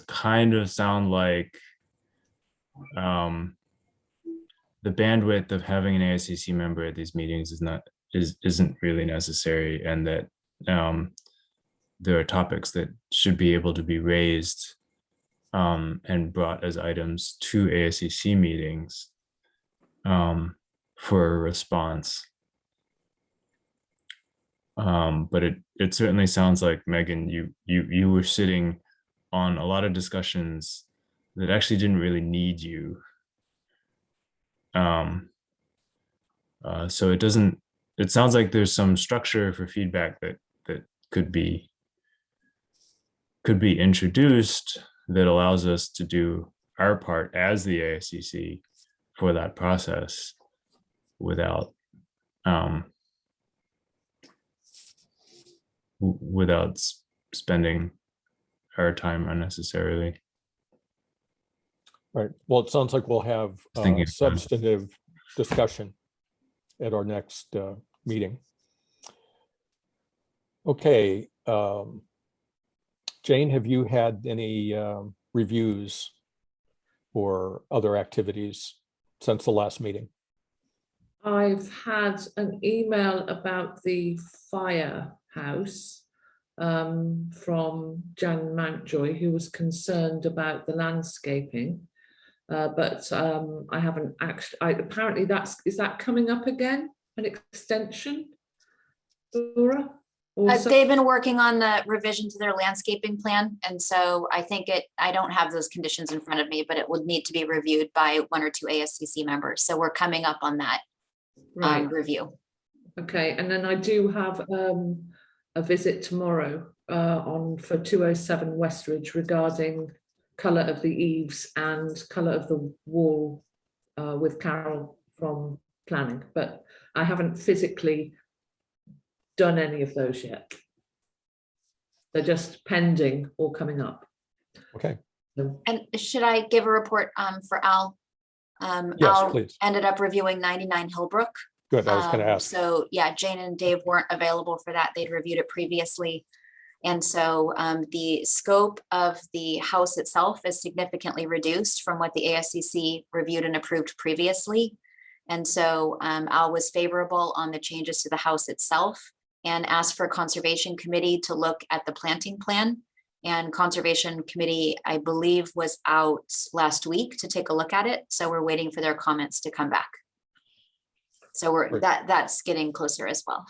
kind of sound like the bandwidth of having an ASCC member at these meetings isn't really necessary, and that there are topics that should be able to be raised and brought as items to ASCC meetings for a response. But it certainly sounds like, Megan, you were sitting on a lot of discussions that actually didn't really need you. So it sounds like there's some structure for feedback that could be introduced that allows us to do our part as the ASCC for that process without spending our time unnecessarily. Right. Well, it sounds like we'll have Thinking of that. substantive discussion at our next meeting. Okay. Jane, have you had any reviews or other activities since the last meeting? I've had an email about the firehouse from Jan Mountjoy, who was concerned about the landscaping. But I haven't actually, apparently is that coming up again, an extension, Laura? They've been working on the revision to their landscaping plan. And so I think I don't have those conditions in front of me, but it would need to be reviewed by 1 or 2 ASCC members. So we're coming up on that review. Okay, and then I do have a visit tomorrow for 207 Westridge regarding colour of the eaves and colour of the wall with Carol from planning, but I haven't physically done any of those yet. They're just pending or coming up. Okay. And should I give a report for Al? Yes, Al please. ended up reviewing 99 Hillbrook. Good, I was going to ask. So yeah, Jane and Dave weren't available for that. They'd reviewed it previously. And so the scope of the house itself is significantly reduced from what the ASCC reviewed and approved previously. And so Al was favorable on the changes to the house itself and asked for Conservation Committee to look at the planting plan. And Conservation Committee, I believe, was out last week to take a look at it. So we're waiting for their comments to come back. So that's getting closer as well.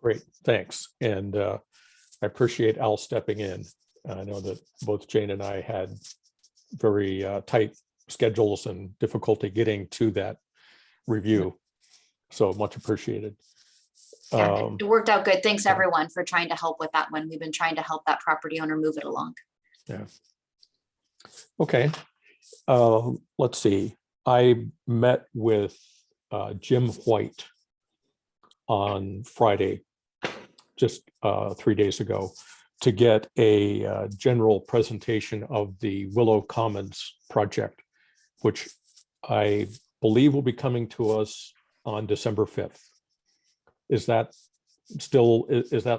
Great, thanks. And I appreciate Al stepping in. I know that both Jane and I had very tight schedules and difficulty getting to that review. So much appreciated. Yeah, it worked out good. Thanks everyone for trying to help with that one. We've been trying to help that property owner move it along. Yeah. Okay. Let's see. I met with Jim White on Friday, just 3 days ago, to get a general presentation of the Willow Commons project, which I believe will be coming to us on December 5th. Is that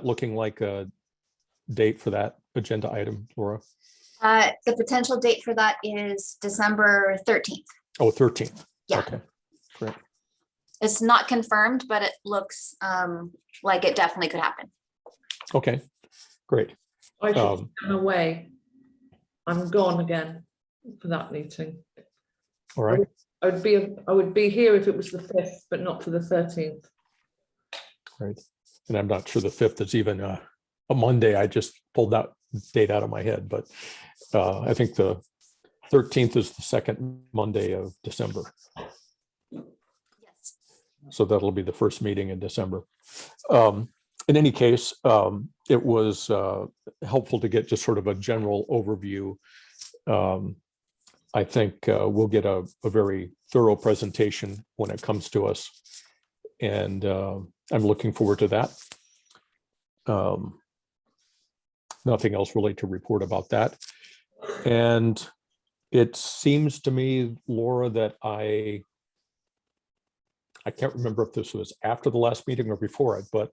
looking like a date for that agenda item, Laura? The potential date for that is December 13th. Oh, 13th. Yeah. Okay, great. It's not confirmed, but it looks like it definitely could happen. Okay, great. I should be away. I'm gone again for that meeting. All right. I would be here if it was the 5th, but not for the 13th. Right. And I'm not sure the 5th is even a Monday. I just pulled that date out of my head, but I think the 13th is the second Monday of December. Yes. So that'll be the first meeting in December. In any case, it was helpful to get just sort of a general overview. I think we'll get a very thorough presentation when it comes to us. And I'm looking forward to that. Nothing else really to report about that. And it seems to me, Laura, that I can't remember if this was after the last meeting or before it, but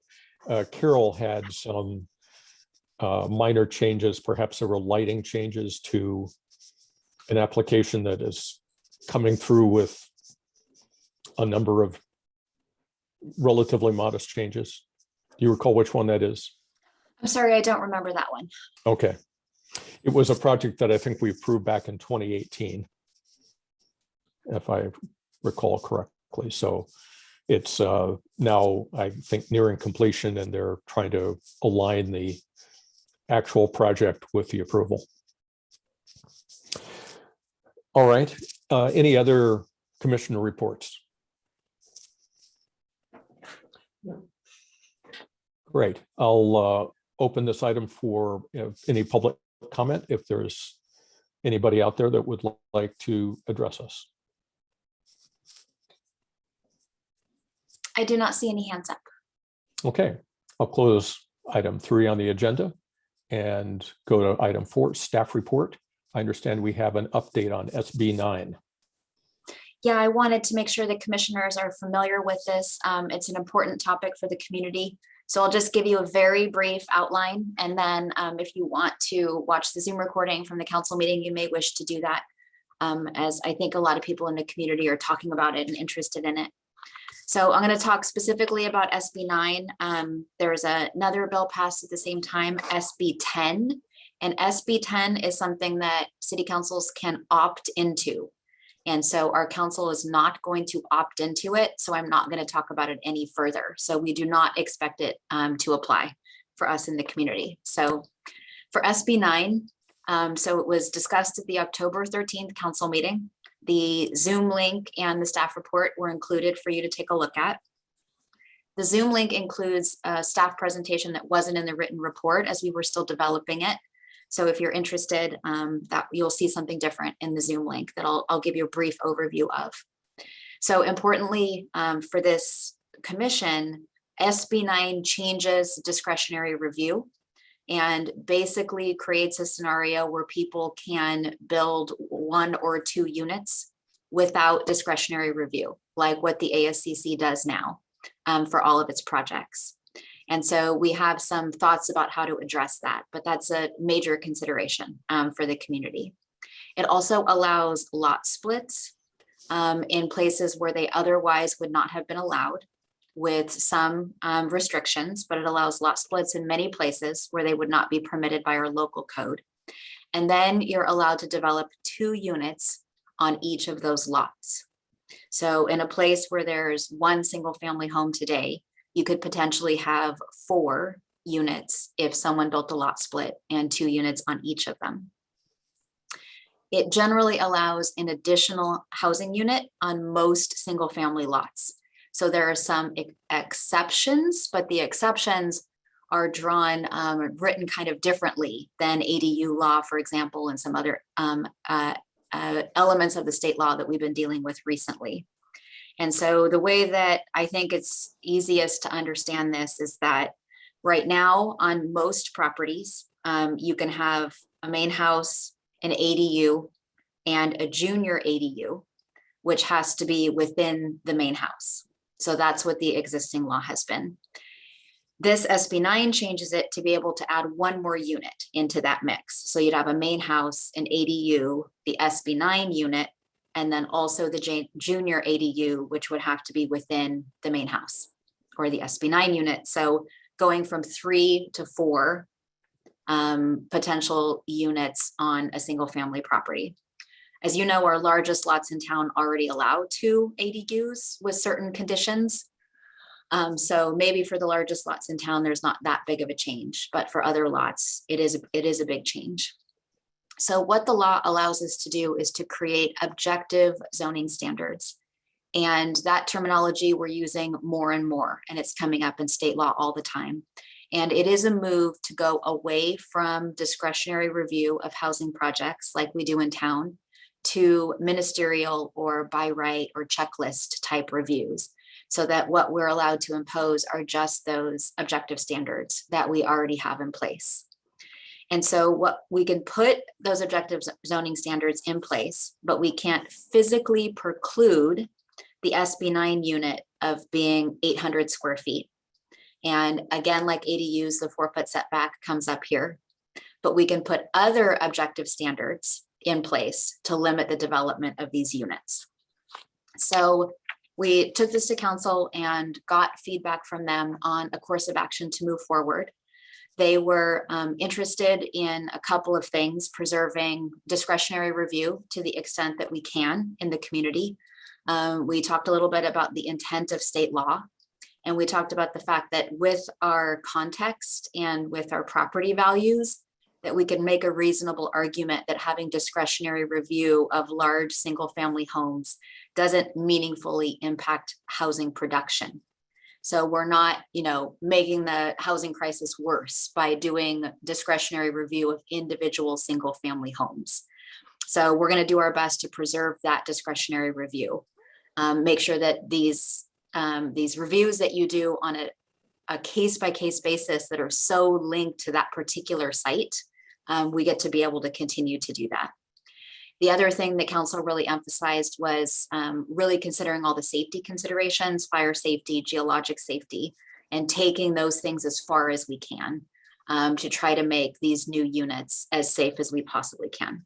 Carol had some minor changes. Perhaps there were lighting changes to an application that is coming through with a number of relatively modest changes. Do you recall which one that is? I'm sorry, I don't remember that one. Okay. It was a project that I think we approved back in 2018, if I recall correctly. So it's now, I think, nearing completion, and they're trying to align the actual project with the approval. All right. Any other commissioner reports? Great. I'll open this item for any public comment if there's anybody out there that would like to address us. I do not see any hands up. Okay, I'll close item 3 on the agenda and go to item 4, staff report. I understand we have an update on SB 9. Yeah, I wanted to make sure the commissioners are familiar with this. It's an important topic for the community. So I'll just give you a very brief outline. And then if you want to watch the Zoom recording from the council meeting, you may wish to do that, as I think a lot of people in the community are talking about it and interested in it. So I'm going to talk specifically about SB 9. There's another bill passed at the same time, SB 10. And SB 10 is something that city councils can opt into. And so our council is not going to opt into it. So I'm not going to talk about it any further. So we do not expect it to apply for us in the community. So for SB 9, so it was discussed at the October 13th council meeting. The Zoom link and the staff report were included for you to take a look at. The Zoom link includes a staff presentation that wasn't in the written report as we were still developing it. So if you're interested, that you'll see something different in the Zoom link that I'll give you a brief overview of. So importantly, for this commission, SB 9 changes discretionary review and basically creates a scenario where people can build 1 or 2 units without discretionary review, like what the ASCC does now for all of its projects. And so we have some thoughts about how to address that, but that's a major consideration for the community. It also allows lot splits in places where they otherwise would not have been allowed, with some restrictions, but it allows lot splits in many places where they would not be permitted by our local code. And then you're allowed to develop 2 units on each of those lots. So in a place where there's 1 single family home today, you could potentially have 4 units if someone built a lot split and 2 units on each of them. It generally allows an additional housing unit on most single family lots. So there are some exceptions, but the exceptions are drawn, written kind of differently than ADU law, for example, and some other elements of the state law that we've been dealing with recently. And so the way that I think it's easiest to understand this is that right now on most properties, you can have a main house, an ADU, and a junior ADU, which has to be within the main house. So that's what the existing law has been. This SB 9 changes it to be able to add 1 more unit into that mix. So you'd have a main house, an ADU, the SB 9 unit, and then also the junior ADU, which would have to be within the main house or the SB 9 unit. So going from 3 to 4 potential units on a single family property. As you know, our largest lots in town already allow 2 ADUs with certain conditions. So maybe for the largest lots in town, there's not that big of a change, but for other lots, it is a big change. So what the law allows us to do is to create objective zoning standards. And that terminology we're using more and more, and it's coming up in state law all the time. And it is a move to go away from discretionary review of housing projects like we do in town to ministerial or by right or checklist type reviews, so that what we're allowed to impose are just those objective standards that we already have in place. And so what we can put those objective zoning standards in place, but we can't physically preclude the SB 9 unit of being 800 square feet. And again, like ADUs, the 4-foot setback comes up here, but we can put other objective standards in place to limit the development of these units. So We took this to council and got feedback from them on a course of action to move forward. They were interested in a couple of things: preserving discretionary review to the extent that we can in the community. We talked a little bit about the intent of state law, and we talked about the fact that with our context and with our property values, that we can make a reasonable argument that having discretionary review of large single-family homes doesn't meaningfully impact housing production. So we're not, making the housing crisis worse by doing discretionary review of individual single-family homes. So we're going to do our best to preserve that discretionary review. Make sure that these reviews that you do on a case-by-case basis that are so linked to that particular site, we get to be able to continue to do that. The other thing that council really emphasized was really considering all the safety considerations, fire safety, geologic safety, and taking those things as far as we can to try to make these new units as safe as we possibly can.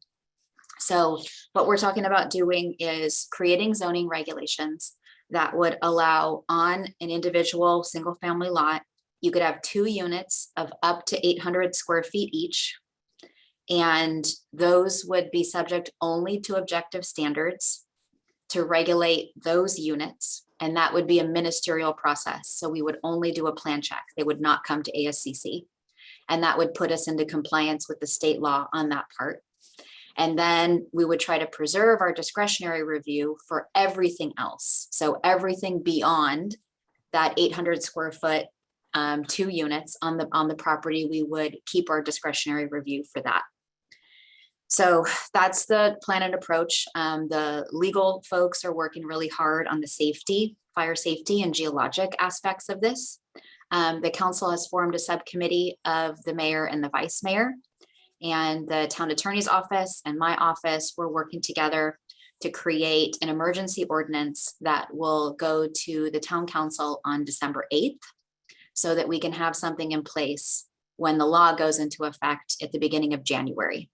So what we're talking about doing is creating zoning regulations that would allow on an individual single family lot, you could have 2 units of up to 800 square feet each. And those would be subject only to objective standards to regulate those units. And that would be a ministerial process. So we would only do a plan check. They would not come to ASCC. And that would put us into compliance with the state law on that part. And then we would try to preserve our discretionary review for everything else. So everything beyond that 800 square foot 2 units on the property, we would keep our discretionary review for that. So that's the plan and approach. The legal folks are working really hard on the safety, fire safety and geologic aspects of this. The council has formed a subcommittee of the mayor and the vice mayor, and the town attorney's office and my office. We're working together to create an emergency ordinance that will go to the town council on December 8th so that we can have something in place when the law goes into effect at the beginning of January.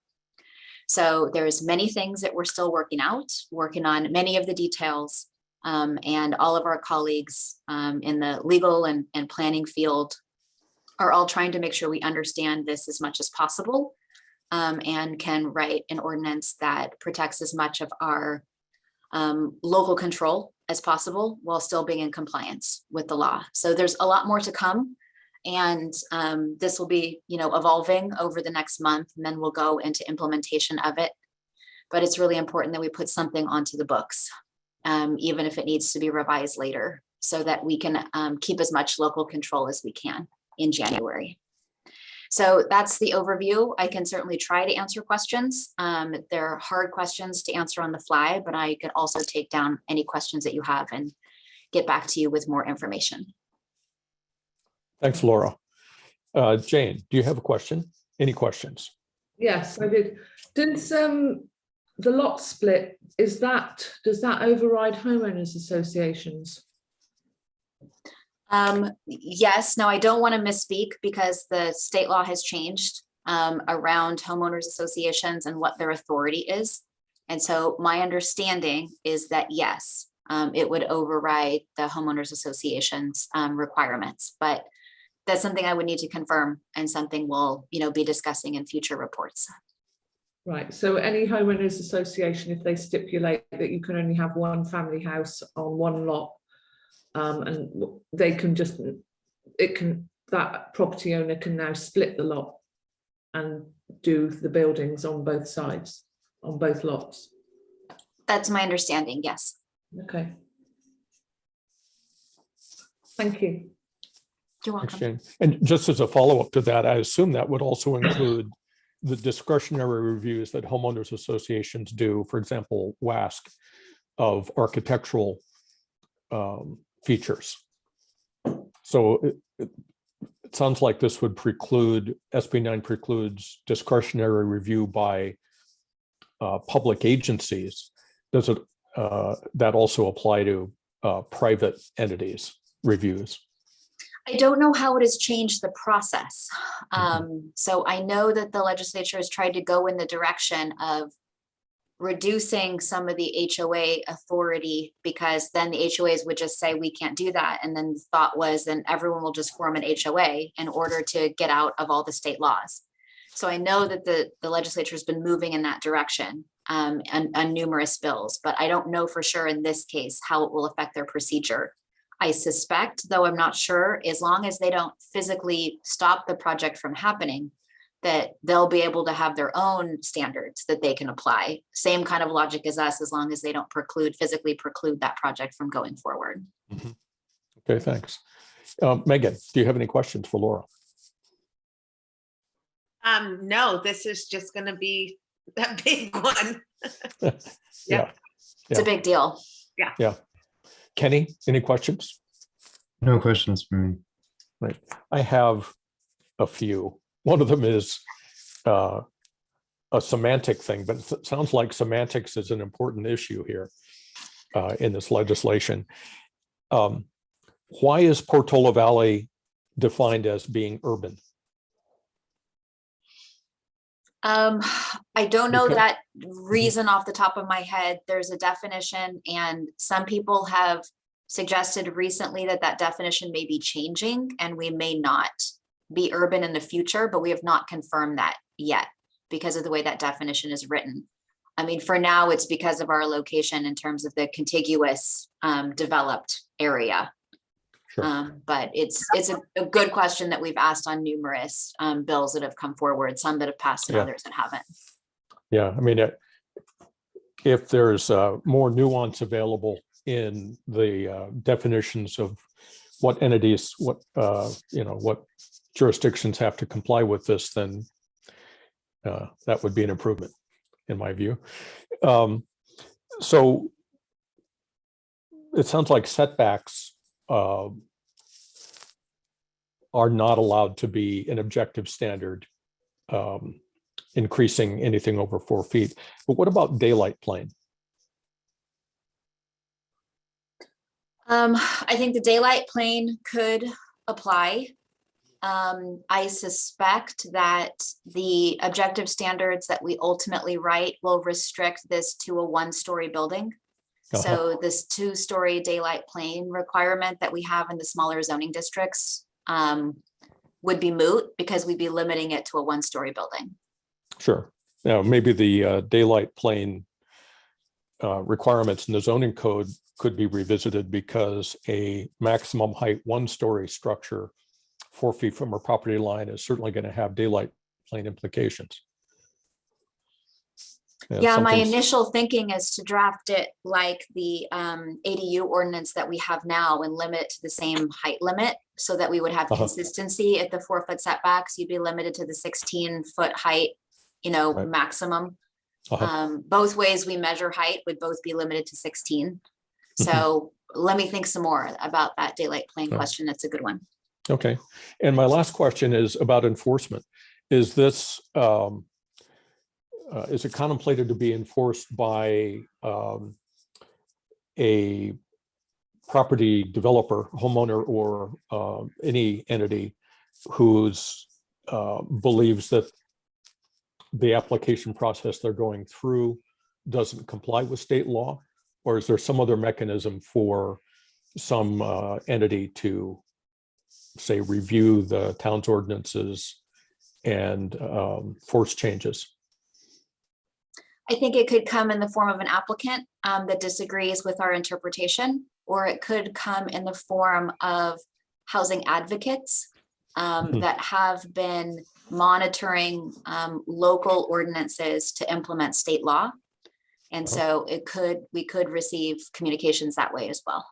So there's many things that we're still working on many of the details, and all of our colleagues in the legal and planning field are all trying to make sure we understand this as much as possible, and can write an ordinance that protects as much of our local control as possible while still being in compliance with the law. So there's a lot more to come. And this will be, evolving over the next month, and then we'll go into implementation of it. But it's really important that we put something onto the books, even if it needs to be revised later, so that we can keep as much local control as we can in January. So that's the overview. I can certainly try to answer questions. They're hard questions to answer on the fly, but I could also take down any questions that you have and get back to you with more information. Thanks, Laura. Jane, do you have a question? Any questions? Yes, I did. Does the lot split, does that override homeowners associations? Yes. Now, I don't want to misspeak because the state law has changed around homeowners associations and what their authority is. And so my understanding is that, yes, it would override the homeowners association's requirements, but that's something I would need to confirm and something we'll, be discussing in future reports. Right. So any homeowners association, if they stipulate that you can only have one family house on one lot, and they can that property owner can now split the lot and do the buildings on both sides, on both lots. That's my understanding. Yes. Okay. Thank you. You're welcome. Thanks, Jane. And just as a follow-up to that, I assume that would also include the discretionary reviews that homeowners associations do, for example, WASC, of architectural features. So it sounds like this would preclude, SB 9 precludes discretionary review by public agencies. Does it that also apply to private entities reviews? I don't know how it has changed the process. So I know that the legislature has tried to go in the direction of reducing some of the HOA authority, because then the HOAs would just say, we can't do that. And then the thought was, then everyone will just form an HOA in order to get out of all the state laws. So I know that the legislature has been moving in that direction on numerous bills, but I don't know for sure in this case how it will affect their procedure. I suspect, though I'm not sure, as long as they don't physically stop the project from happening, that they'll be able to have their own standards that they can apply. Same kind of logic as us, as long as they don't physically preclude that project from going forward. Mhm. Okay, thanks. Megan, do you have any questions for Laura? No, this is just gonna be a big one. Yeah. It's a big deal. Yeah. Kenny, any questions? No questions for me. Right. I have a few. One of them is a semantic thing, but it sounds like semantics is an important issue here in this legislation. Why is Portola Valley defined as being urban? I don't know Because- that reason off the top of my head. There's a definition, and some people have suggested recently that that definition may be changing and we may not be urban in the future, but we have not confirmed that yet because of the way that definition is written. I mean, for now, it's because of our location in terms of the contiguous developed area. Sure. But it's a good question that we've asked on numerous bills that have come forward, some that have passed and Yeah. others that haven't. Yeah, I mean, if there's more nuance available in the definitions of what entities, what jurisdictions have to comply with this, then that would be an improvement in my view. So it sounds like setbacks are not allowed to be an objective standard, increasing anything over 4 feet. But what about daylight plane? I think the daylight plane could apply. I suspect that the objective standards that we ultimately write will restrict this to a 1-story building. So this 2-story daylight plane requirement that we have in the smaller zoning districts would be moot because we'd be limiting it to a 1-story building. Sure. Now, maybe the daylight plane requirements in the zoning code could be revisited because a maximum height 1-story structure 4 feet from a property line is certainly going to have daylight plane implications. Yeah, my initial thinking is to draft it like the ADU ordinance that we have now and limit it to the same height limit so that we would have consistency at the 4-foot setbacks. You'd be limited to the 16-foot height, Right. maximum. Both ways we measure height would both be limited to 16. So let me think some more about that daylight plane question. That's a good one. Okay. And my last question is about enforcement. Is this, is it contemplated to be enforced by a property developer, homeowner, or any entity who's believes that the application process they're going through doesn't comply with state law? Or is there some other mechanism for some entity to, say, review the town's ordinances and force changes? I think it could come in the form of an applicant that disagrees with our interpretation, or it could come in the form of housing advocates that have been monitoring local ordinances to implement state law. And so we could receive communications that way as well.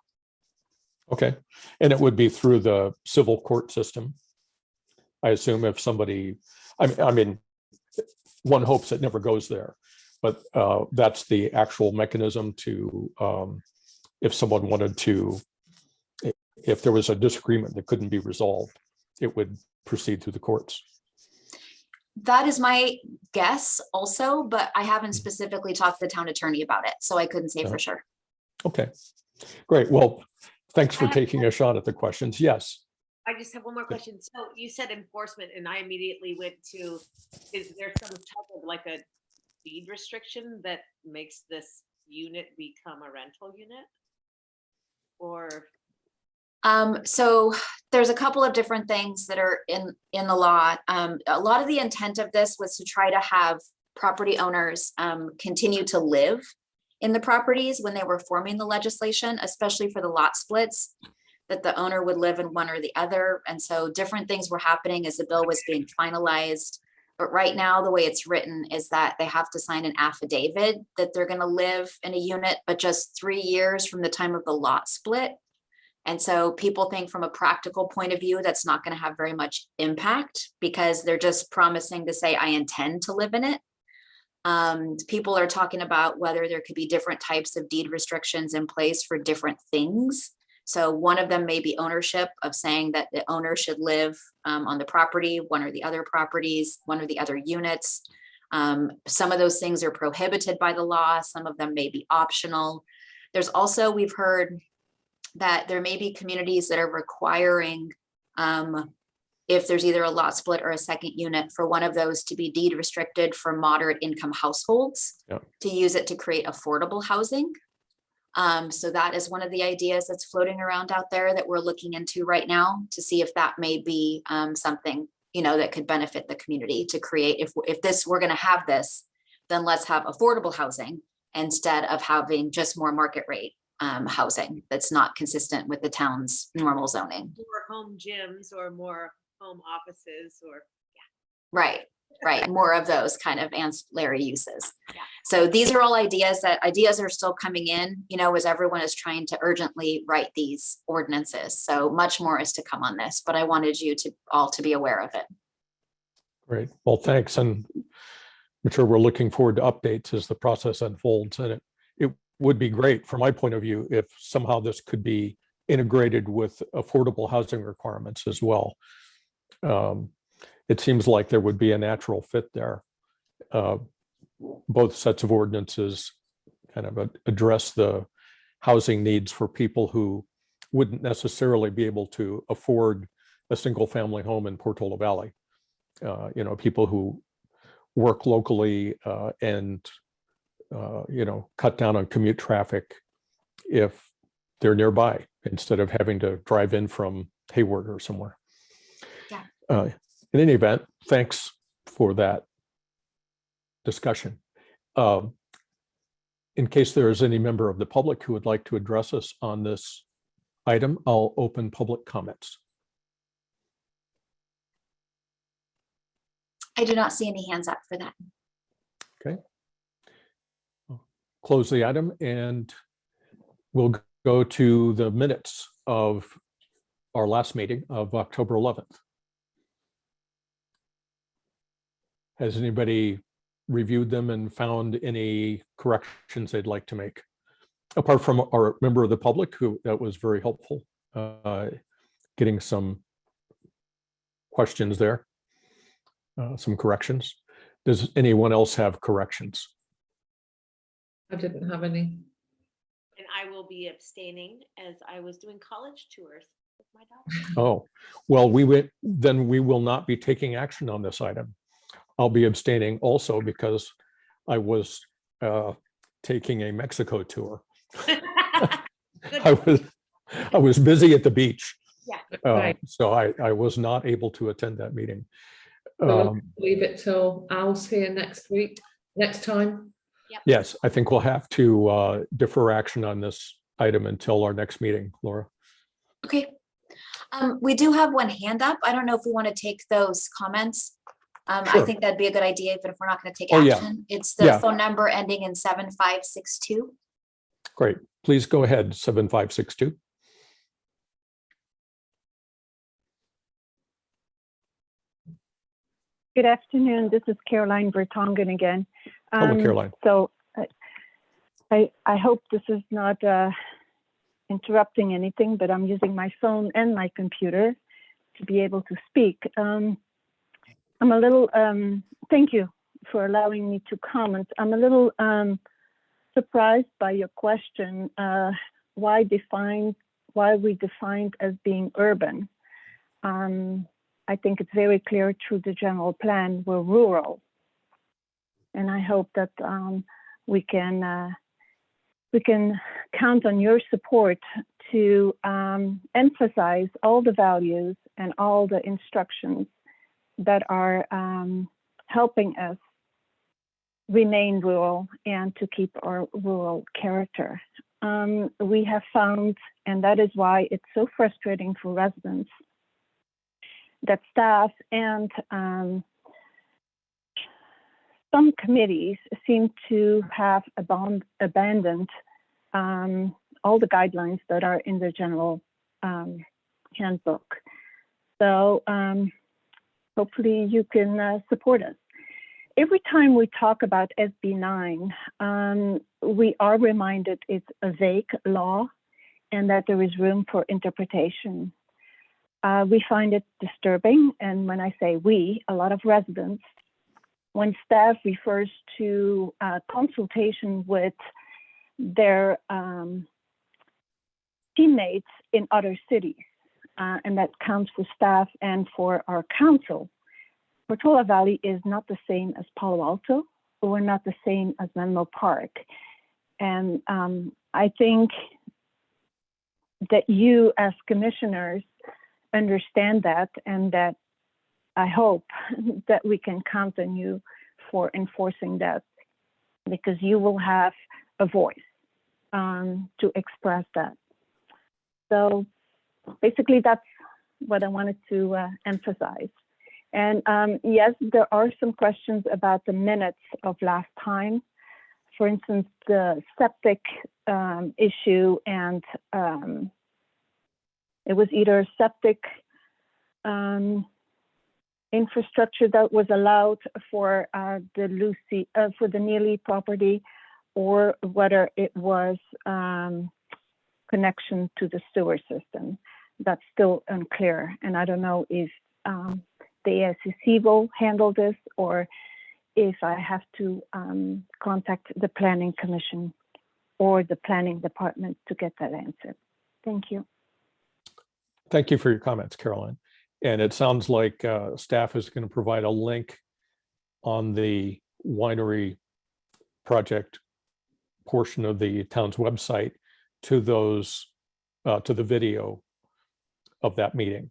Okay. And it would be through the civil court system, I assume. If somebody, I mean, one hopes it never goes there, but that's the actual mechanism to, if someone wanted to, if there was a disagreement that couldn't be resolved, it would proceed through the courts. That is my guess also, but I haven't specifically talked to the town attorney about it, so I couldn't say for sure. Okay, great. Well, thanks for taking a shot at the questions. Yes. I just have one more question. So you said enforcement, and I immediately went to, is there some type of like a deed restriction that makes this unit become a rental unit? Or, So there's a couple of different things that are in the law. A lot of the intent of this was to try to have property owners continue to live in the properties when they were forming the legislation, especially for the lot splits, that the owner would live in one or the other. And so different things were happening as the bill was being finalized. But right now, the way it's written is that they have to sign an affidavit that they're going to live in a unit, but just 3 years from the time of the lot split. And so people think from a practical point of view, that's not going to have very much impact because they're just promising to say, I intend to live in it. People are talking about whether there could be different types of deed restrictions in place for different things. So one of them may be ownership, of saying that the owner should live on the property, one or the other properties, one or the other units. Some of those things are prohibited by the law. Some of them may be optional. There's also, we've heard that there may be communities that are requiring, if there's either a lot split or a second unit, for one of those to be deed restricted for moderate income households, to use it to create affordable housing. So that is one of the ideas that's floating around out there that we're looking into right now to see if that may be something, that could benefit the community to create. If we're going to have this, then let's have affordable housing instead of having just more market rate housing that's not consistent with the town's normal zoning. more home gyms or more home offices or, Right. More of those kind of ancillary uses. Yeah. So these are all ideas are still coming in, as everyone is trying to urgently write these ordinances. So much more is to come on this, but I wanted you to all to be aware of it. Great. Well, thanks. And I'm sure we're looking forward to updates as the process unfolds. And it would be great from my point of view if somehow this could be integrated with affordable housing requirements as well. It seems like there would be a natural fit there. Both sets of ordinances kind of address the housing needs for people who wouldn't necessarily be able to afford a single family home in Portola Valley. People who work locally and cut down on commute traffic if they're nearby instead of having to drive in from Hayward or somewhere. Yeah. In any event, thanks for that discussion. In case there is any member of the public who would like to address us on this item, I'll open public comments. I do not see any hands up for that. Okay. I'll close the item and we'll go to the minutes of our last meeting of October 11th. Has anybody reviewed them and found any corrections they'd like to make? Apart from our member of the public, that was very helpful, getting some questions there, some corrections. Does anyone else have corrections? I didn't have any. and I will be abstaining as I was doing college tours with my daughter. Oh, well, then we will not be taking action on this item. I'll be abstaining also because I was taking a Mexico tour. I was busy at the beach. Yeah. Right. So I was not able to attend that meeting. We'll leave it till Al's here next time. Yes, I think we'll have to defer action on this item until our next meeting, Laura. Okay. We do have one hand up. I don't know if we want to take those comments. I Sure. think that'd be a good idea, even if we're not going to take Oh, yeah. action. It's the Yeah. phone number ending in 7562. Great. Please go ahead, 7562. Good afternoon. This is Caroline Vertonghen again. Hello, Caroline. So I hope this is not interrupting anything, but I'm using my phone and my computer to be able to speak. I'm a little, thank you for allowing me to comment. I'm a little surprised by your question, why we defined as being urban. I think it's very clear through the general plan, we're rural. And I hope that we can count on your support to emphasize all the values and all the instructions that are helping us remain rural and to keep our rural character. We have found, and that is why it's so frustrating for residents, that staff and some committees seem to have abandoned all the guidelines that are in the general handbook. So hopefully you can support us. Every time we talk about SB 9, we are reminded it's a vague law and that there is room for interpretation. We find it disturbing, and when I say we, a lot of residents, when staff refers to consultation with their teammates in other cities, and that counts for staff and for our council. Portola Valley is not the same as Palo Alto, or not the same as Menlo Park. And I think that you as commissioners understand that, and that I hope that we can count on you for enforcing that, because you will have a voice to express that. So basically that's what I wanted to emphasize. And yes, there are some questions about the minutes of last time. For instance, the septic issue, and it was either septic infrastructure that was allowed for the Neely property, or whether it was connection to the sewer system. That's still unclear, and I don't know if the ASCC will handle this, or if I have to contact the Planning Commission or the Planning Department to get that answered. Thank you. Thank you for your comments, Caroline. And it sounds like staff is going to provide a link on the winery project portion of the town's website to those, to the video of that meeting,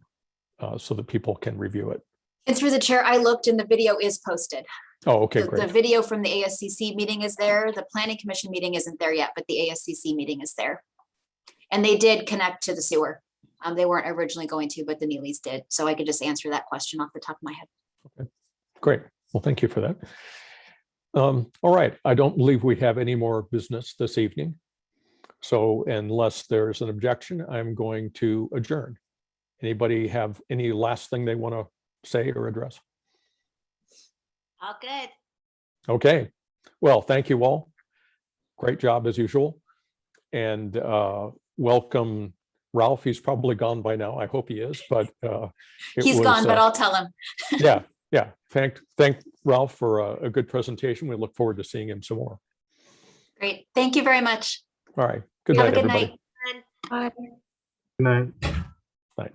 so that people can review it. And through the chair, I looked and the video is posted. Oh, okay, The great. video from the ASCC meeting is there. The Planning Commission meeting isn't there yet, but the ASCC meeting is there. And they did connect to the sewer. They weren't originally going to, but the Neelys did. So I could just answer that question off the top of my head. Okay, great. Well, thank you for that. All right, I don't believe we have any more business this evening. So unless there's an objection, I'm going to adjourn. Anybody have any last thing they want to say or address? All good. Okay, well, thank you all. Great job as usual. And welcome, Ralph. He's probably gone by now. I hope he is, but He's gone, but I'll tell him. Yeah. Thank Ralph for a good presentation. We look forward to seeing him some more. Great. Thank you very much. All right. Good Have night, a good everybody. night. Bye. Good night. Night.